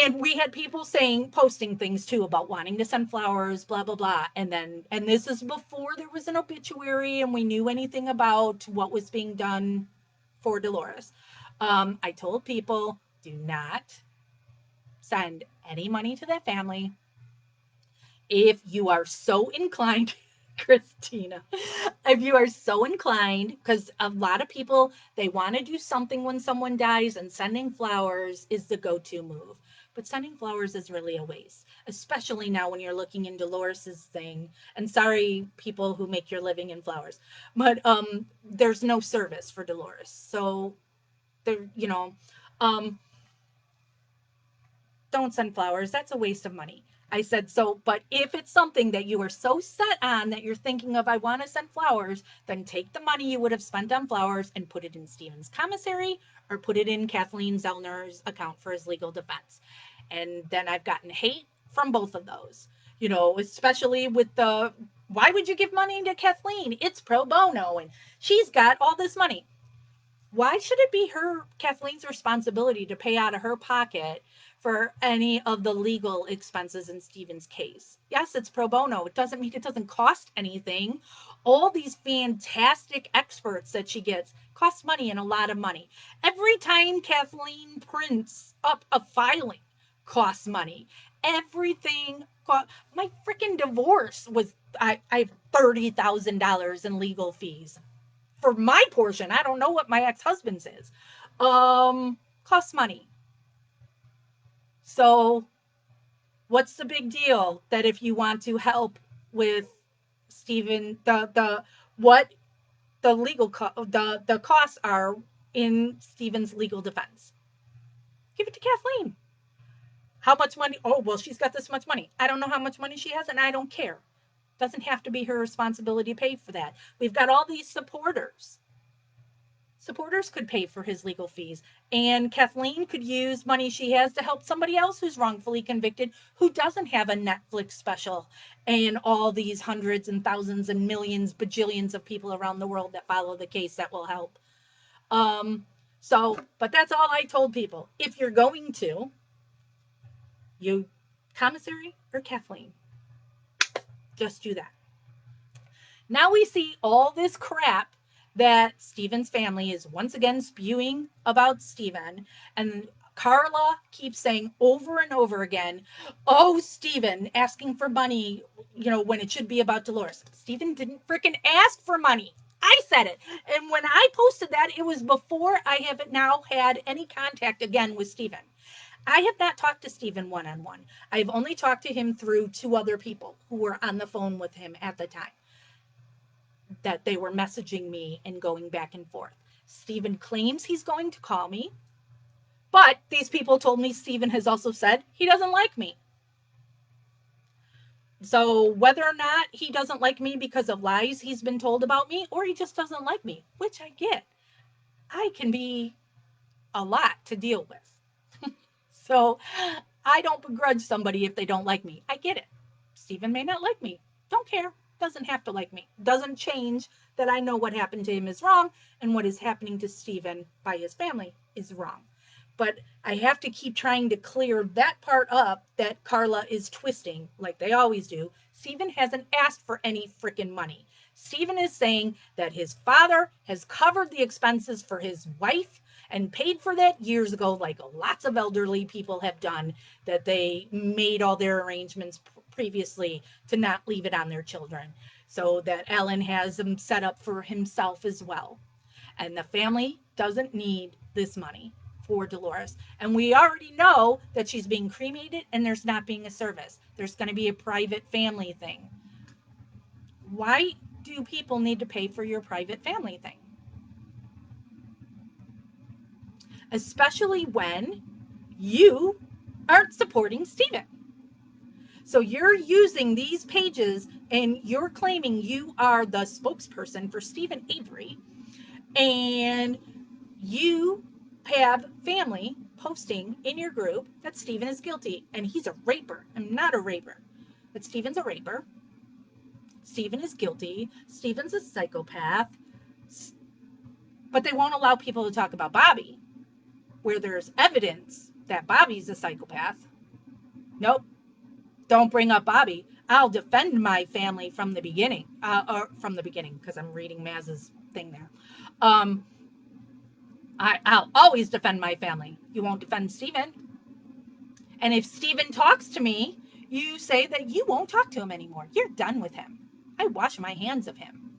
And we had people posting things too about wanting to send flowers, blah, blah, blah. And this is before there was an obituary and we knew anything about what was being done for Dolores. I told people, do not send any money to that family if you are so inclined. Christina, if you are so inclined, because a lot of people, they want to do something when someone dies, and sending flowers is the go-to move. But sending flowers is really a waste, especially now when you're looking in Dolores's thing. And sorry, people who make your living in flowers, but there's no service for Dolores, so there, um, don't send flowers. That's a waste of money. I said, so, but if it's something that you are so set on that you're thinking of, I want to send flowers, then take the money you would have spent on flowers and put it in Steven's commissary or put it in Kathleen Zellner's account for his legal defense. And then I've gotten hate from both of those, especially with why would you give money to Kathleen? It's pro bono and she's got all this money. Why should it be Kathleen's responsibility to pay out of her pocket for any of the legal expenses in Stephen's case? Yes, it's pro bono. It doesn't mean it doesn't cost anything. All these fantastic experts that she gets cost money and a lot of money. Every time Kathleen prints up a filing costs money. Everything my freaking divorce was I have $30,000 in legal fees for my portion. I don't know what my ex-husband's is. Costs money. So what's the big deal that if you want to help with Stephen, what the legal the costs are in Stephen's legal defense? Give it to Kathleen. How much money? Oh, well, she's got this much money. I don't know how much money she has, and I don't care. Doesn't have to be her responsibility to pay for that. We've got all these supporters. Supporters could pay for his legal fees, and Kathleen could use money she has to help somebody else who's wrongfully convicted who doesn't have a Netflix special and all these hundreds and thousands and millions, bajillions of people around the world that follow the case that will help. But that's all I told people. If you're going to, you commissary or Kathleen, just do that. Now we see all this crap that Stephen's family is once again spewing about Stephen, and Carla keeps saying over and over again, oh, Stephen asking for money, when it should be about Dolores. Stephen didn't freaking ask for money. I said it. And when I posted that, it was before I have now had any contact again with Stephen. I have not talked to Stephen one-on-one. I've only talked to him through two other people who were on the phone with him at the time, that they were messaging me and going back and forth. Stephen claims he's going to call me, but these people told me Stephen has also said he doesn't like me. So whether or not he doesn't like me because of lies he's been told about me, or he just doesn't like me, which I get, I can be a lot to deal with. So I don't begrudge somebody if they don't like me. I get it. Stephen may not like me. Don't care. Doesn't have to like me. Doesn't change that I know what happened to him is wrong and what is happening to Stephen by his family is wrong. But I have to keep trying to clear that part up that Carla is twisting, like they always do. Stephen hasn't asked for any freaking money. Stephen is saying that his father has covered the expenses for his wife and paid for that years ago, like lots of elderly people have done, that they made all their arrangements previously to not leave it on their children, so that Ellen has them set up for himself as well. And the family doesn't need this money for Dolores. And we already know that she's being cremated and there's not being a service. There's going to be a private family thing. Why do people need to pay for your private family thing? Especially when you aren't supporting Stephen. So you're using these pages and you're claiming you are the spokesperson for Stephen Avery, and you have family posting in your group that Stephen is guilty and he's a raper. I'm not a raper, but Stephen's a raper. Stephen is guilty. Stephen's a psychopath. But they won't allow people to talk about Bobby, where there's evidence that Bobby's a psychopath. Nope. Don't bring up Bobby. I'll defend my family from the beginning, because I'm reading Maz's thing there. I'll always defend my family. You won't defend Stephen. And if Stephen talks to me, you say that you won't talk to him anymore. You're done with him. I wash my hands of him.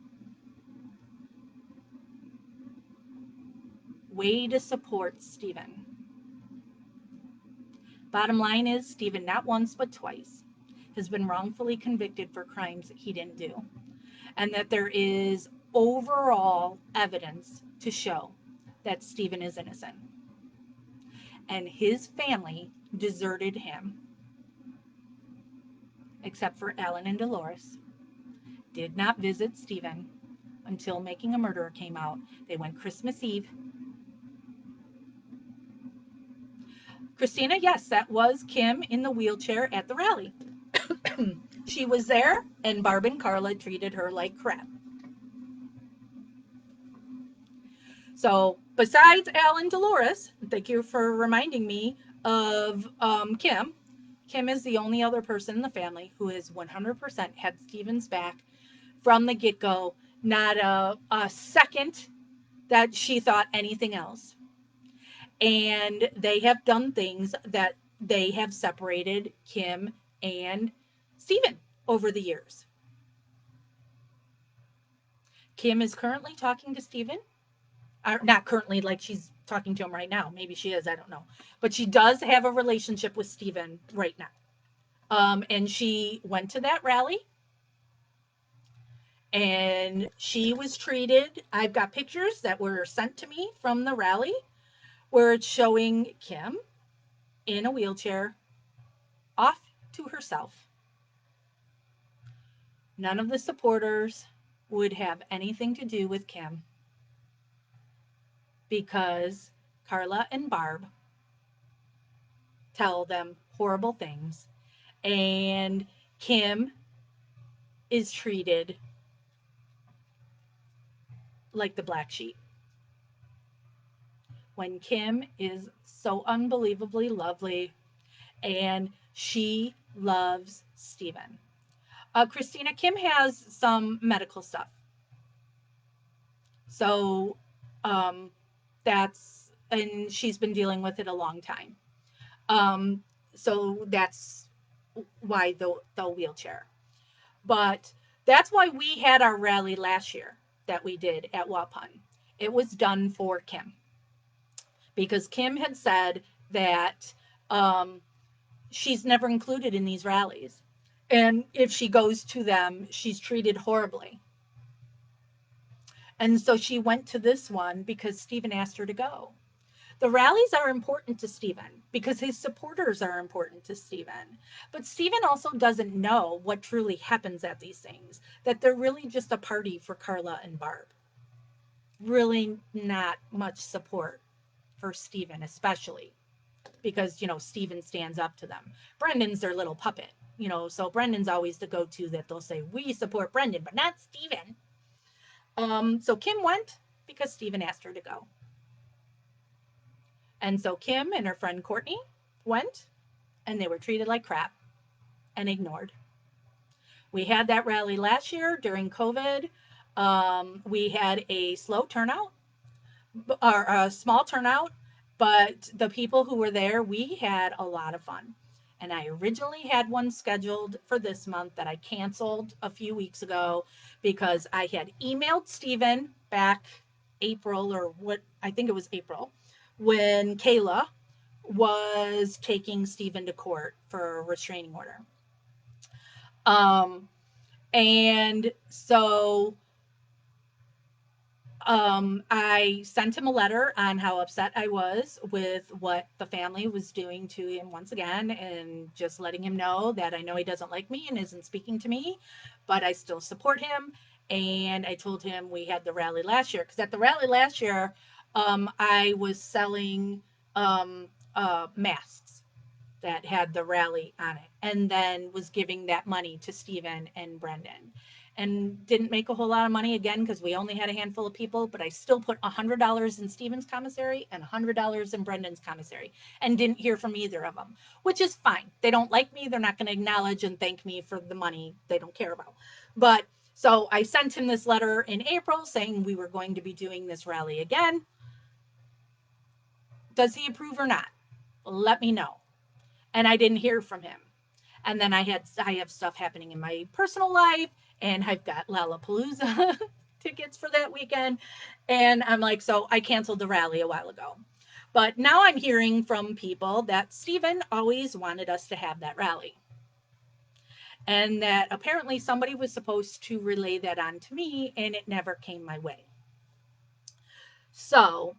Way to support Stephen. Bottom line is, Stephen, not once but twice, has been wrongfully convicted for crimes that he didn't do, and that there is overall evidence to show that Stephen is innocent. And his family deserted him, except for Ellen and Dolores. Did not visit Stephen until Making a Murderer came out. They went Christmas Eve. Christina, yes, that was Kim in the wheelchair at the rally. She was there, and Barb and Carla treated her like crap. So, besides Al and Dolores, thank you for reminding me of Kim. Kim is the only other person in the family who has 100% had Stephen's back from the get-go. Not a second that she thought anything else. And they have done things that they have separated Kim and Stephen over the years. Kim is currently talking to Stephen. Not currently, like she's talking to him right now. Maybe she is, I don't know. But she does have a relationship with Stephen right now. And she went to that rally. And she was treated, I've got pictures that were sent to me from the rally where it's showing Kim in a wheelchair, off to herself. None of the supporters would have anything to do with Kim because Carla and Barb tell them horrible things, and Kim is treated like the black sheep when Kim is so unbelievably lovely and she loves Steven. Christina, Kim has some medical stuff. So um, and she's been dealing with it a long time. Um, so that's why the wheelchair. But that's why we had our rally last year that we did at Waupun. It was done for Kim because Kim had said that um, she's never included in these rallies. And if she goes to them, she's treated horribly. And so she went to this one because Stephen asked her to go. The rallies are important to Stephen because his supporters are important to Stephen. But Stephen also doesn't know what truly happens at these things, that they're really just a party for Carla and Barb. Really not much support for Stephen, especially because, Stephen stands up to them. Brendan's their little puppet, so Brendan's always the go to that they'll say, we support Brendan, but not Stephen. So Kim went because Stephen asked her to go. And so Kim and her friend Courtney went, and they were treated like crap and ignored. We had that rally last year during COVID. We had a slow turnout or a small turnout, but the people who were there, we had a lot of fun. And I originally had one scheduled for this month that I canceled a few weeks ago because I had emailed Stephen back April, or what I think it was April, when Kayla was taking Stephen to court for a restraining order. Um, and so I sent him a letter on how upset I was with what the family was doing to him once again, and just letting him know that I know he doesn't like me and isn't speaking to me, but I still support him. And I told him we had the rally last year because at the rally last year, I was selling masks that had the rally on it, and then was giving that money to Stephen and Brendan. And didn't make a whole lot of money again because we only had a handful of people, but I still put $100 in Stephen's commissary and $100 in Brendan's commissary and didn't hear from either of them, which is fine. They don't like me. They're not going to acknowledge and thank me for the money they don't care about. But so I sent him this letter in April saying we were going to be doing this rally again. Does he approve or not? Let me know. And I didn't hear from him. And then I have stuff happening in my personal life, and I've got Lollapalooza tickets for that weekend, and I'm like, so I canceled the rally a while ago. But now I'm hearing from people that Stephen always wanted us to have that rally, and that apparently somebody was supposed to relay that on to me, and it never came my way. So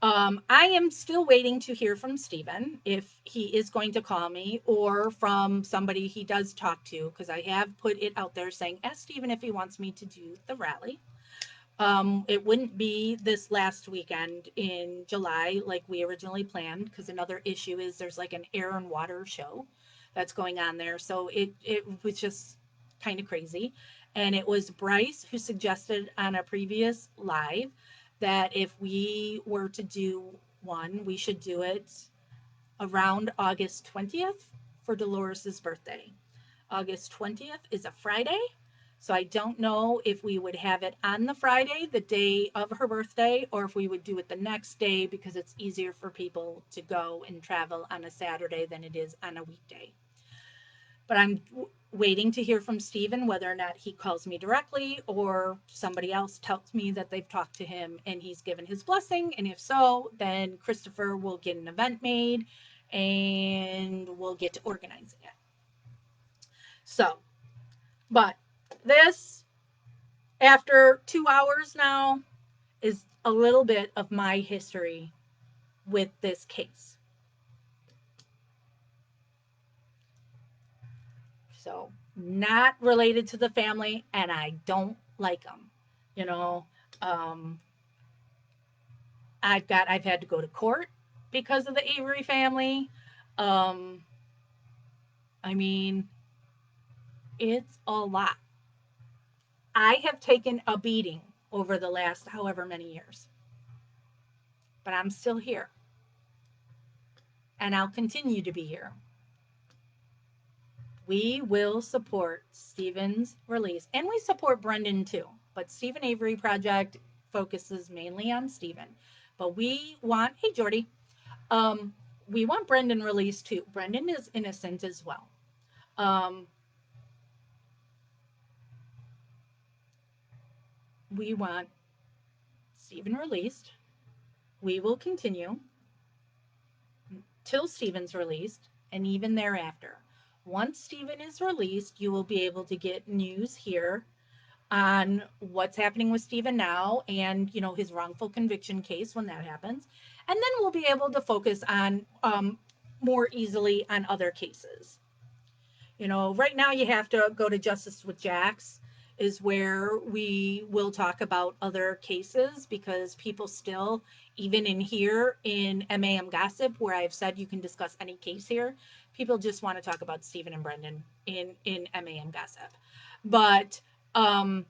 I am still waiting to hear from Stephen if he is going to call me, or from somebody he does talk to, because I have put it out there saying, ask Stephen if he wants me to do the rally. It wouldn't be this last weekend in July like we originally planned, because another issue is there's like an air and water show that's going on there. So it was just kind of crazy. And it was Bryce who suggested on a previous live that if we were to do one, we should do it around August 20th for Dolores's birthday. August 20th is a Friday. So I don't know if we would have it on the Friday, the day of her birthday, or if we would do it the next day because it's easier for people to go and travel on a Saturday than it is on a weekday. But I'm waiting to hear from Stephen whether or not he calls me directly or somebody else tells me that they've talked to him and he's given his blessing. And if so, then Christopher will get an event made and we'll get to organizing it. So, but this, after 2 hours now, is a little bit of my history with this case. So, not related to the family, and I don't like them. You know, um, I've had to go to court because of the Avery family. Um, I mean, it's a lot. I have taken a beating over the last however many years, but I'm still here, and I'll continue to be here. We will support Stephen's release, and we support Brendan too. But Stephen Avery Project focuses mainly on Stephen. But we want, hey Jordy, um, we want Brendan released too. Brendan is innocent as well. Um, we want Stephen released. We will continue till Stephen's released and even thereafter. Once Stephen is released, you will be able to get news here on what's happening with Stephen now and, you know, his wrongful conviction case when that happens. And then we'll be able to focus on more easily on other cases. You know, right now you have to go to Justice with Jax is where we will talk about other cases because people still, even in here in MAM Gossip, where I've said you can discuss any case here, people just want to talk about Stephen and Brendan in MAM Gossip. But I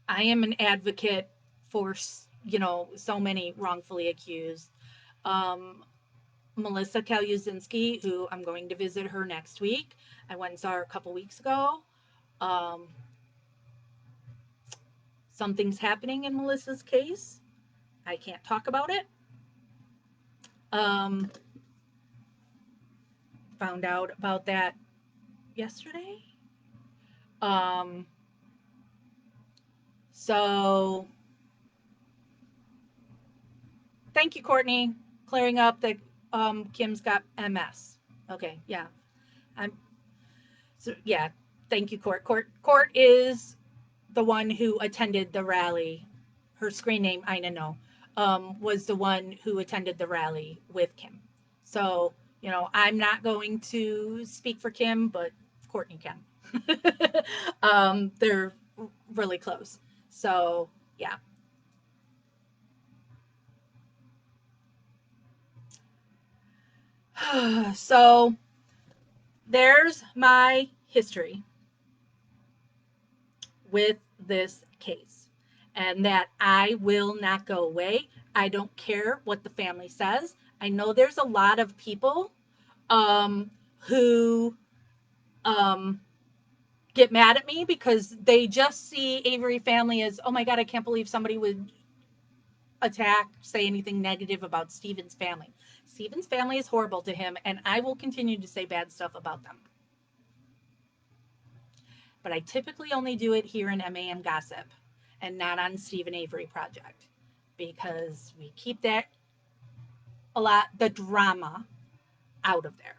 am an advocate for, you know, so many wrongfully accused. Um, Melissa Kaluzinski, who I'm going to visit her next week. I went and saw her a couple weeks ago. Um, Something's happening in Melissa's case. I can't talk about it. Um, Found out about that yesterday. Um, so thank you, Courtney, clearing up that Kim's got MS. Okay, yeah. I'm so yeah. Thank you, Court. Court is the one who attended the rally. Her screen name, I know, was the one who attended the rally with Kim. So, you know, I'm not going to speak for Kim, but Courtney can. They're really close. So, yeah. So, there's my history with this case, and that I will not go away. I don't care what the family says. I know there's a lot of people who um, get mad at me because they just see Avery family as, oh my God, I can't believe somebody would attack, say anything negative about Stephen's family. Stephen's family is horrible to him, and I will continue to say bad stuff about them. But I typically only do it here in MAM Gossip and not on Stephen Avery Project because we keep that a lot, the drama out of there.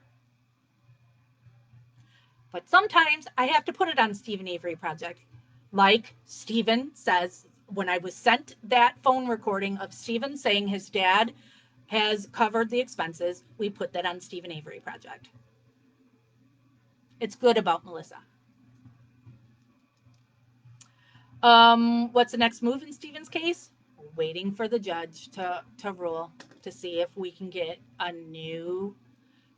But sometimes I have to put it on Stephen Avery Project. Like Stephen says, when I was sent that phone recording of Stephen saying his dad has covered the expenses, we put that on Stephen Avery Project. It's good about Melissa. What's the next move in Stephen's case? Waiting for the judge to rule to see if we can get a new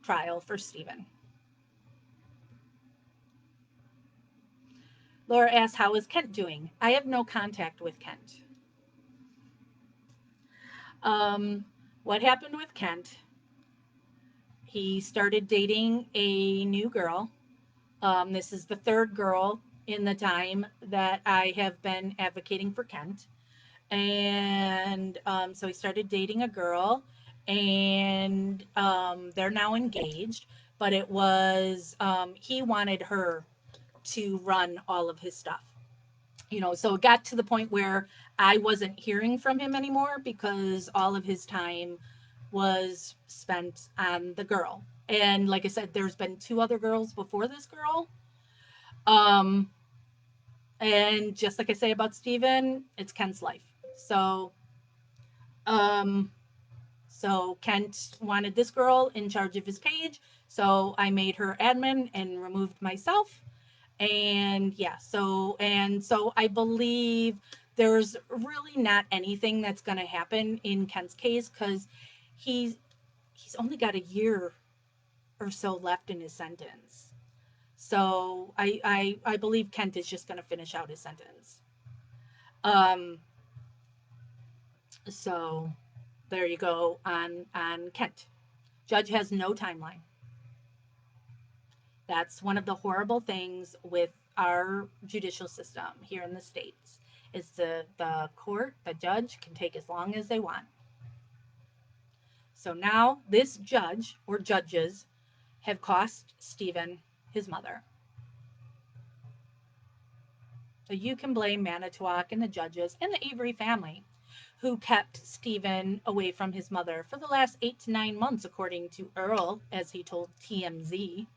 trial for Stephen. Laura asks, how is Kent doing? I have no contact with Kent. What happened with Kent? He started dating a new girl. This is the third girl in the time that I have been advocating for Kent. And so he started dating a girl, and they're now engaged. But it was, he wanted her to run all of his stuff. You know, so it got to the point where I wasn't hearing from him anymore because all of his time was spent on the girl. And like I said, there's been two other girls before this girl. Um, and just like I say about Steven, it's Kent's life. So, um, so Kent wanted this girl in charge of his page. So I made her admin and removed myself. And yeah, so I believe there's really not anything that's going to happen in Kent's case because he's he's only got a year or so left in his sentence. So I believe Kent is just going to finish out his sentence. Um, so there you go on Kent. Judge has no timeline. That's one of the horrible things with our judicial system here in the states. Is the court, the judge can take as long as they want. So now this judge or judges have cost Stephen his mother. So you can blame Manitowoc and the judges and the Avery family who kept Stephen away from his mother for the last 8 to 9 months, according to Earl, as he told TMZ.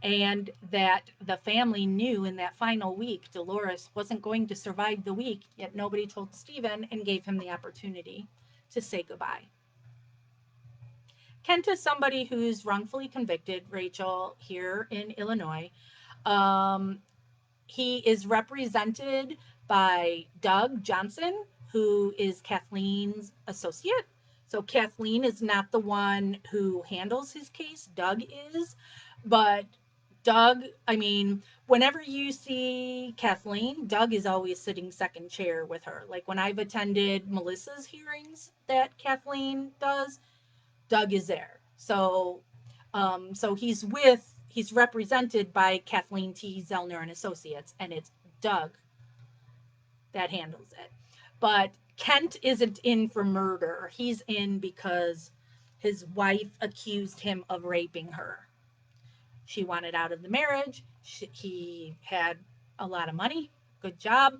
And that the family knew in that final week Dolores wasn't going to survive the week, yet nobody told Stephen and gave him the opportunity to say goodbye. Kent is somebody who's wrongfully convicted, Rachel, here in Illinois. Um, he is represented by Doug Johnson, who is Kathleen's associate. So Kathleen is not the one who handles his case, Doug is. But Doug, I mean, whenever you see Kathleen, Doug is always sitting second chair with her. Like when I've attended Melissa's hearings that Kathleen does, Doug is there. So he's represented by Kathleen T. Zellner and Associates, and it's Doug that handles it. But Kent isn't in for murder. He's in because his wife accused him of raping her. She wanted out of the marriage. He had a lot of money, good job.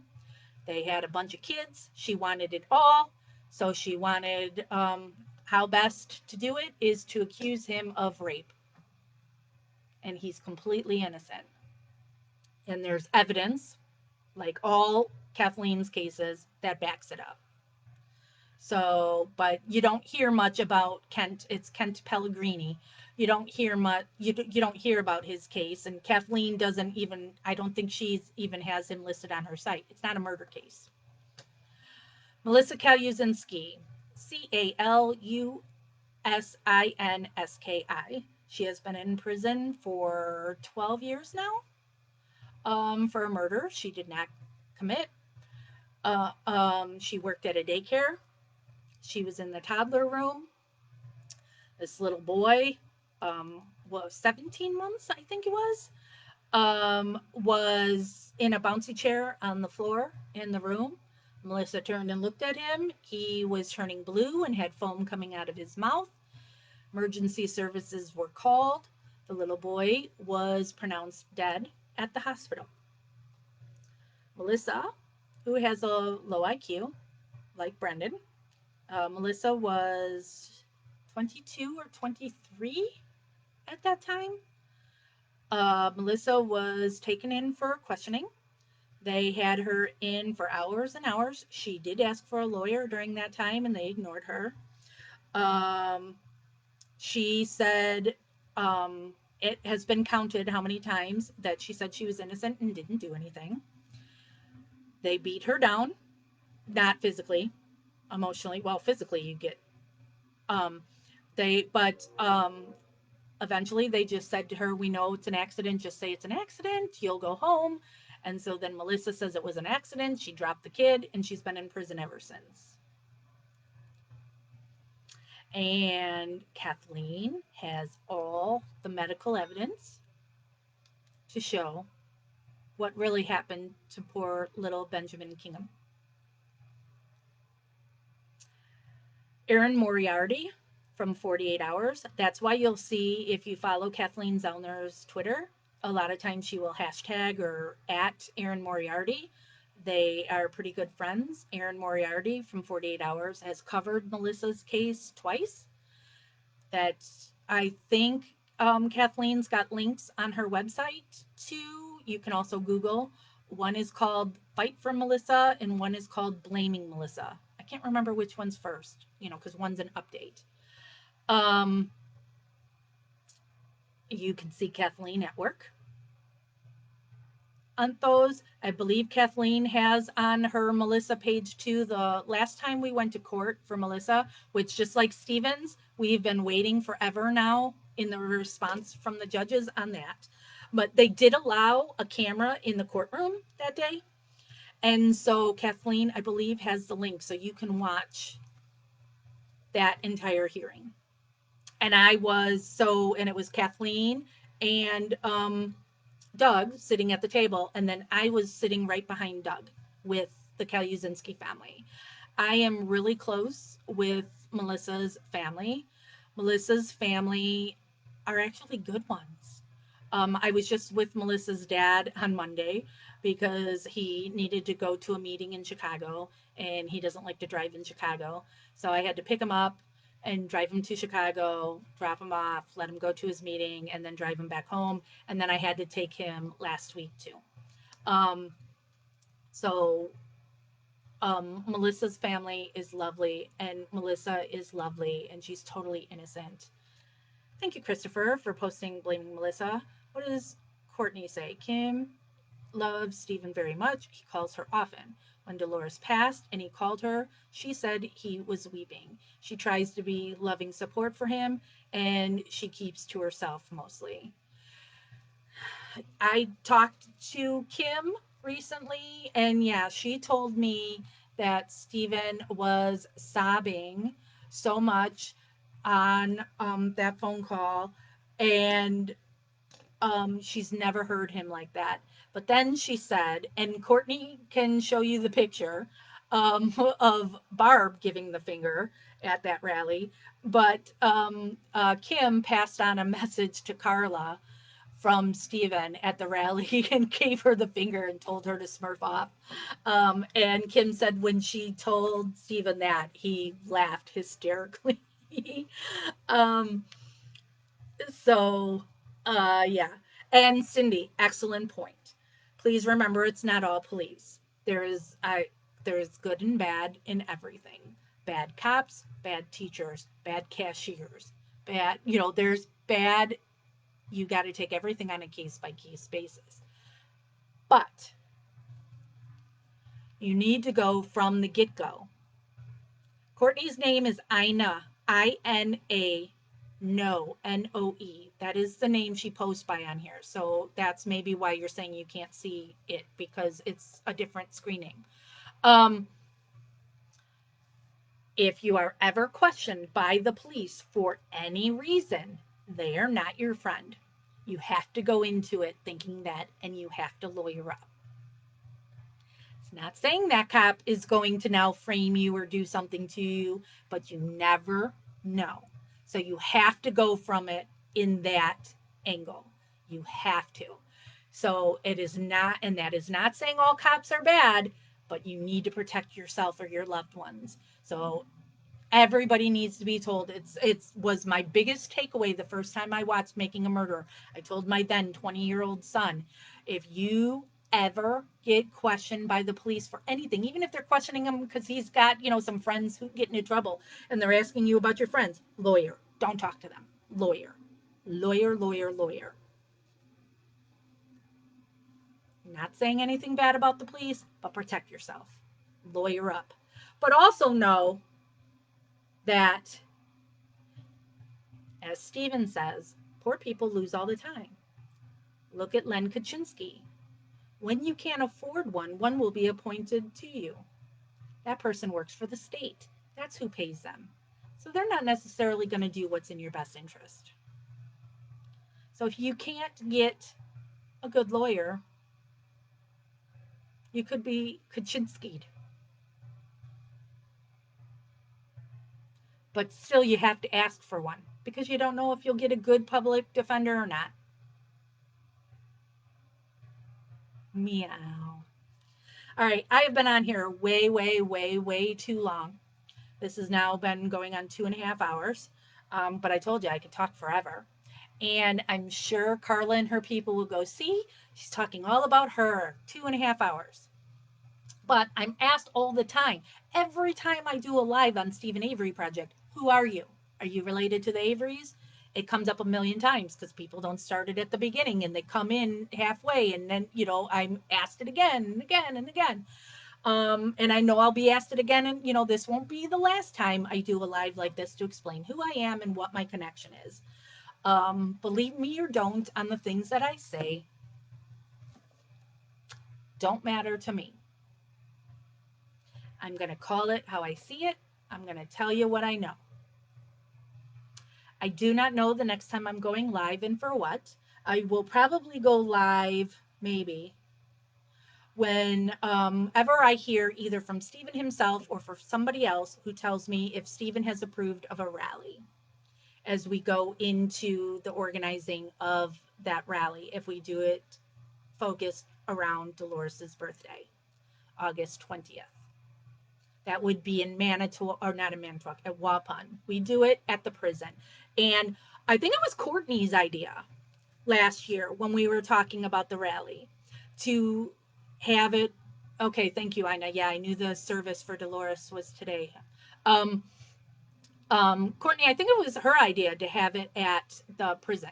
They had a bunch of kids. She wanted it all. So she wanted how best to do it is to accuse him of rape. And he's completely innocent. And there's evidence, like all Kathleen's cases, that backs it up. So, but you don't hear much about Kent. It's Kent Pellegrini. You don't hear much. You don't hear about his case, and Kathleen doesn't even. I don't think she's even has him listed on her site. It's not a murder case. Melissa Kalusinski, Calusinski. She has been in prison for 12 years now for a murder she did not commit. She worked at a daycare. She was in the toddler room. This little boy, was 17 months, I think it was in a bouncy chair on the floor in the room. Melissa turned and looked at him. He was turning blue and had foam coming out of his mouth. Emergency services were called. The little boy was pronounced dead at the hospital. Melissa, who has a low IQ, like Brendan, Melissa was 22 or 23 at that time. Melissa was taken in for questioning. They had her in for hours and hours. She did ask for a lawyer during that time, and they ignored her. Um, she said it has been counted how many times that she said she was innocent and didn't do anything. They beat her down, not physically, emotionally. Well, physically, you get. Um, but eventually they just said to her, "We know it's an accident. Just say it's an accident. You'll go home." And so then Melissa says it was an accident. She dropped the kid, and she's been in prison ever since. And Kathleen has all the medical evidence to show what really happened to poor little Benjamin Kingham. Erin Moriarty from 48 Hours. That's why you'll see, if you follow Kathleen Zellner's Twitter, a lot of times she will hashtag or at Erin Moriarty. They are pretty good friends. Erin Moriarty from 48 Hours has covered Melissa's case twice. That I think Kathleen's got links on her website too. You can also Google. One is called Fight for Melissa, and one is called Blaming Melissa. I can't remember which one's first, because one's an update. Um, you can see Kathleen at work on those. I believe Kathleen has on her Melissa page too. The last time we went to court for Melissa, which just like Stevens, we've been waiting forever now in the response from the judges on that. But they did allow a camera in the courtroom that day. And so Kathleen, I believe, has the link so you can watch that entire hearing. And and it was Kathleen and Doug sitting at the table, and then I was sitting right behind Doug with the Kaluzinski family. I am really close with Melissa's family. Melissa's family are actually good ones. I was just with Melissa's dad on Monday because he needed to go to a meeting in Chicago and he doesn't like to drive in Chicago. So I had to pick him up and drive him to Chicago, drop him off, let him go to his meeting, and then drive him back home. And then I had to take him last week too. Um, so Melissa's family is lovely, and Melissa is lovely, and she's totally innocent. Thank you, Christopher, for posting blaming Melissa. What does Courtney say? Kim loves Stephen very much. He calls her often. When Dolores passed and he called her, she said he was weeping. She tries to be loving support for him, and she keeps to herself mostly. I talked to Kim recently, and yeah, she told me that Stephen was sobbing so much on that phone call, and she's never heard him like that. But then she said, and Courtney can show you the picture of Barb giving the finger at that rally. But Kim passed on a message to Carla from Steven at the rally and gave her the finger and told her to smurf off. And Kim said when she told Steven that, he laughed hysterically. um, so, yeah. And Cindy, excellent point. Please remember it's not all police. There's good and bad in everything. Bad cops, bad teachers, bad cashiers, there's bad. You got to take everything on a case by case basis. But you need to go from the get go. Courtney's name is Ina, Ina, no, Noe. That is the name she posts by on here. So that's maybe why you're saying you can't see it because it's a different screening. Um, if you are ever questioned by the police for any reason, they are not your friend. You have to go into it thinking that, and you have to lawyer up. It's not saying that cop is going to now frame you or do something to you, but you never know. So you have to go from it in that angle. You have to. So it is not, and that is not saying all cops are bad, but you need to protect yourself or your loved ones. So everybody needs to be told. It was my biggest takeaway the first time I watched Making a Murderer. I told my then 20-year-old son, if you ever get questioned by the police for anything, even if they're questioning him because he's got some friends who get into trouble and they're asking you about your friends, lawyer, don't talk to them. Lawyer, lawyer, lawyer, lawyer. Not saying anything bad about the police, but protect yourself. Lawyer up. But also know that, as Steven says, poor people lose all the time. Look at Len Kaczynski. When you can't afford one will be appointed to you. That person works for the state. That's who pays them. So they're not necessarily going to do what's in your best interest. So if you can't get a good lawyer, you could be Kaczynski'd. But still, you have to ask for one because you don't know if you'll get a good public defender or not. Meow. All right, I have been on here way, way, way, way too long. This has now been going on 2.5 hours. But I told you I could talk forever. And I'm sure Carla and her people will go, see, she's talking all about her. 2.5 hours. But I'm asked all the time, every time I do a live on Stephen Avery Project, who are you? Are you related to the Averys? It comes up a million times because people don't start it at the beginning and they come in halfway, and then, I'm asked it again and again and again. And I know I'll be asked it again, and this won't be the last time I do a live like this to explain who I am and what my connection is. Believe me or don't, on the things that I say don't matter to me. I'm going to call it how I see it. I'm going to tell you what I know. I do not know the next time I'm going live and for what. I will probably go live maybe when ever I hear either from Stephen himself or from somebody else who tells me if Stephen has approved of a rally as we go into the organizing of that rally, if we do it focused around Dolores's birthday, August 20th. That would be in Manitowoc, or not in Manitowoc, at Waupun. We do it at the prison. And I think it was Courtney's idea last year when we were talking about the rally to have it. Okay, thank you, Ina. Yeah, I knew the service for Dolores was today. Um, Courtney, I think it was her idea to have it at the prison.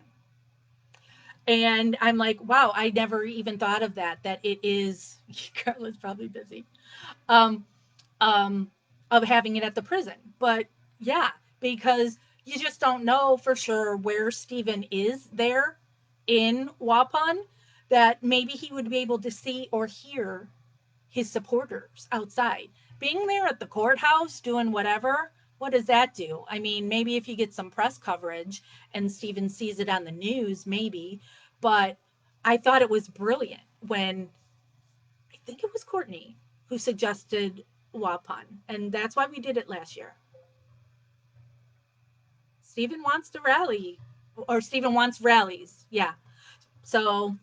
And I'm like, wow, I never even thought of that, that it is, Carla's probably busy. Um, um, of having it at the prison. But yeah, because you just don't know for sure where Stephen is there in Waupun, that maybe he would be able to see or hear his supporters outside. Being there at the courthouse doing whatever, what does that do? I mean, maybe if you get some press coverage and Stephen sees it on the news, maybe. But I thought it was brilliant when I think it was Courtney who suggested Waupun, and that's why we did it last year. Stephen wants to rally, or Stephen wants rallies. Yeah. So,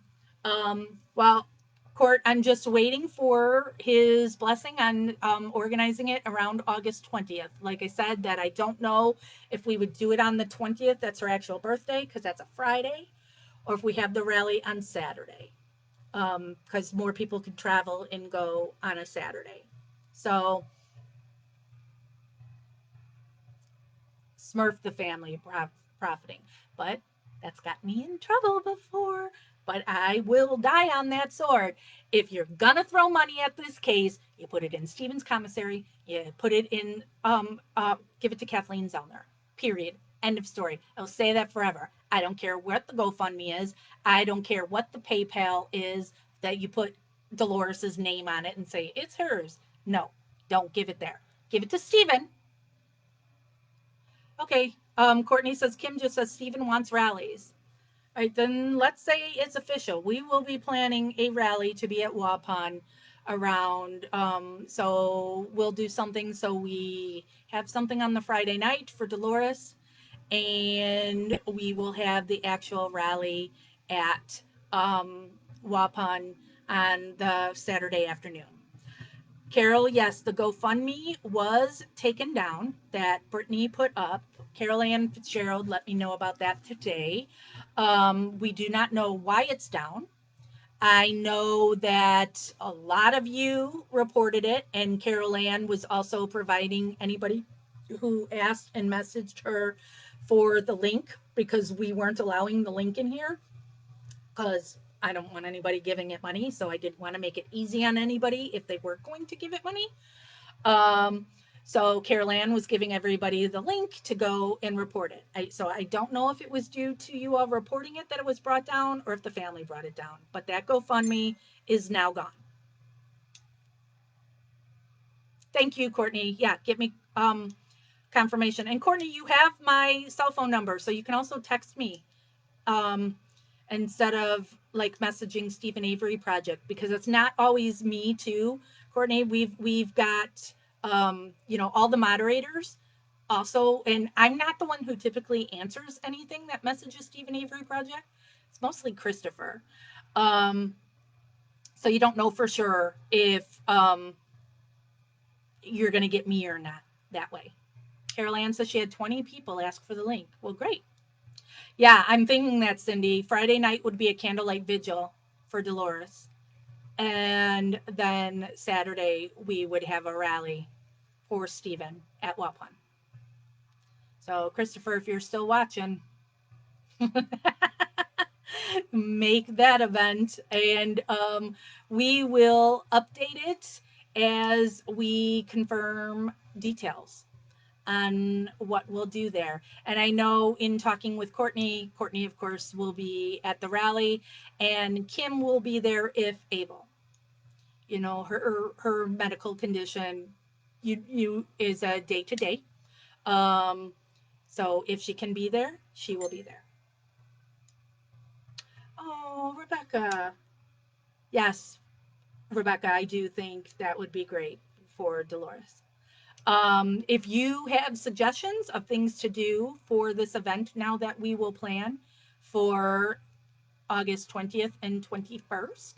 well, Court, I'm just waiting for his blessing on organizing it around August 20th. Like I said, that I don't know if we would do it on the 20th. That's her actual birthday because that's a Friday, or if we have the rally on Saturday, because more people could travel and go on a Saturday. So Smurf the family profiting. But that's got me in trouble before. But I will die on that sword. If you're gonna throw money at this case, you put it in Stephen's commissary. You put it in, give it to Kathleen Zellner. Period. End of story. I'll say that forever. I don't care what the GoFundMe is. I don't care what the PayPal is that you put Dolores's name on it and say it's hers. No, don't give it there. Give it to Stephen. Okay. Courtney says Kim just says Stephen wants rallies. All right, then let's say it's official. We will be planning a rally to be at Waupun around. So we'll do something. So we have something on the Friday night for Dolores, and we will have the actual rally at Waupun on the Saturday afternoon. Carol, yes, the GoFundMe was taken down that Brittany put up. Carol Ann Fitzgerald let me know about that today. We do not know why it's down. I know that a lot of you reported it, and Carol Ann was also providing anybody who asked and messaged her for the link because we weren't allowing the link in here because I don't want anybody giving it money. So I didn't want to make it easy on anybody if they were going to give it money. Um, so Carol Ann was giving everybody the link to go and report it. So I don't know if it was due to you all reporting it that it was brought down or if the family brought it down. But that GoFundMe is now gone. Thank you, Courtney. Yeah, give me confirmation. And Courtney, you have my cell phone number, so you can also text me. Um, instead of like messaging Stephen Avery Project, because it's not always me too. Courtney, we've got all the moderators also, and I'm not the one who typically answers anything that messages Stephen Avery Project. It's mostly Christopher. Um, so you don't know for sure if you're going to get me or not that way. Carol Ann says she had 20 people ask for the link. Well, great. Yeah, I'm thinking that, Cindy. Friday night would be a candlelight vigil for Dolores. And then Saturday, we would have a rally for Stephen at Waupun. So, Christopher, if you're still watching, make that event, and we will update it as we confirm details on what we'll do there. And I know in talking with Courtney, Courtney, of course, will be at the rally, and Kim will be there if able. You know, her medical condition you is a day to day. Um, so if she can be there, she will be there. Oh, Rebecca. Yes, Rebecca, I do think that would be great for Dolores. If you have suggestions of things to do for this event now that we will plan for August 20th and 21st,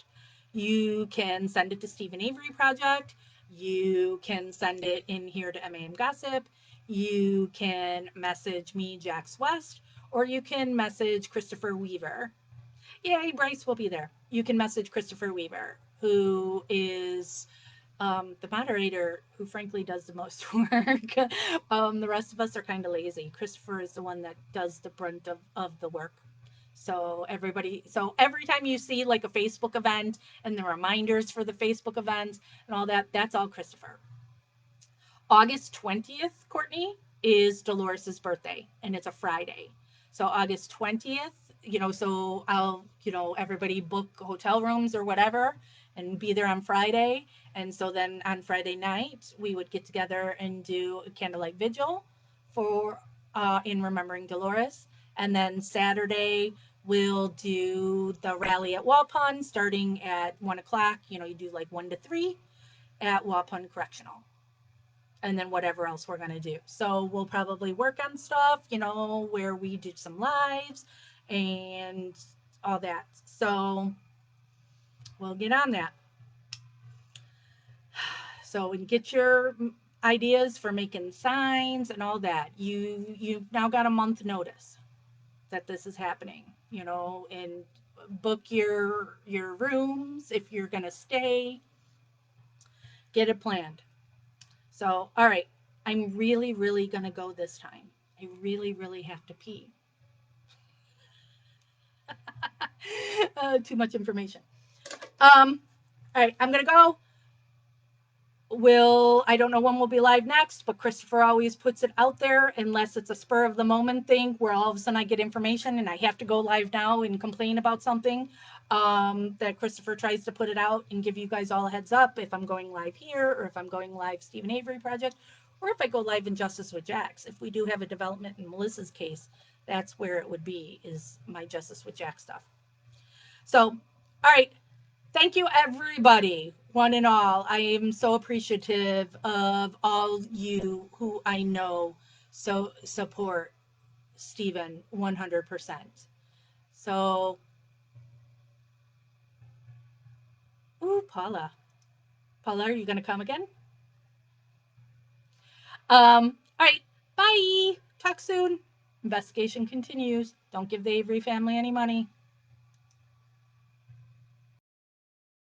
you can send it to Stephen Avery Project. You can send it in here to MAM Gossip. You can message me, Jax West, or you can message Christopher Weaver. Yay, Bryce will be there. You can message Christopher Weaver, who is the moderator, who frankly does the most work. The rest of us are kind of lazy. Christopher is the one that does the brunt of the work. So every time you see like a Facebook event and the reminders for the Facebook events and all that, that's all Christopher. August 20th, Courtney, is Dolores's birthday, and it's a Friday. So August 20th, so I'll, everybody book hotel rooms or whatever and be there on Friday. And so then on Friday night, we would get together and do a candlelight vigil for in remembering Dolores. And then Saturday, we'll do the rally at Waupun starting at 1 o'clock. You do like 1 to 3 at Waupun Correctional, and then whatever else we're going to do. So we'll probably work on stuff, where we do some lives and all that. So we'll get on that. So we can get your ideas for making signs and all that. You've now got a month notice that this is happening, and book your rooms if you're going to stay. Get it planned. So, all right, I'm really, really going to go this time. I really, really have to pee. Too much information. All right, I'm going to go. I don't know when we'll be live next, but Christopher always puts it out there unless it's a spur of the moment thing where all of a sudden I get information and I have to go live now and complain about something. That Christopher tries to put it out and give you guys all a heads up if I'm going live here or if I'm going live Stephen Avery Project or if I go live in Justice with Jax. If we do have a development in Melissa's case, that's where it would be, is my Justice with Jax stuff. So, all right. Thank you, everybody, one and all. I am so appreciative of all you who I know so support Stephen 100%. So, ooh, Paula. Paula, are you going to come again? All right. Bye. Talk soon. Investigation continues. Don't give the Avery family any money.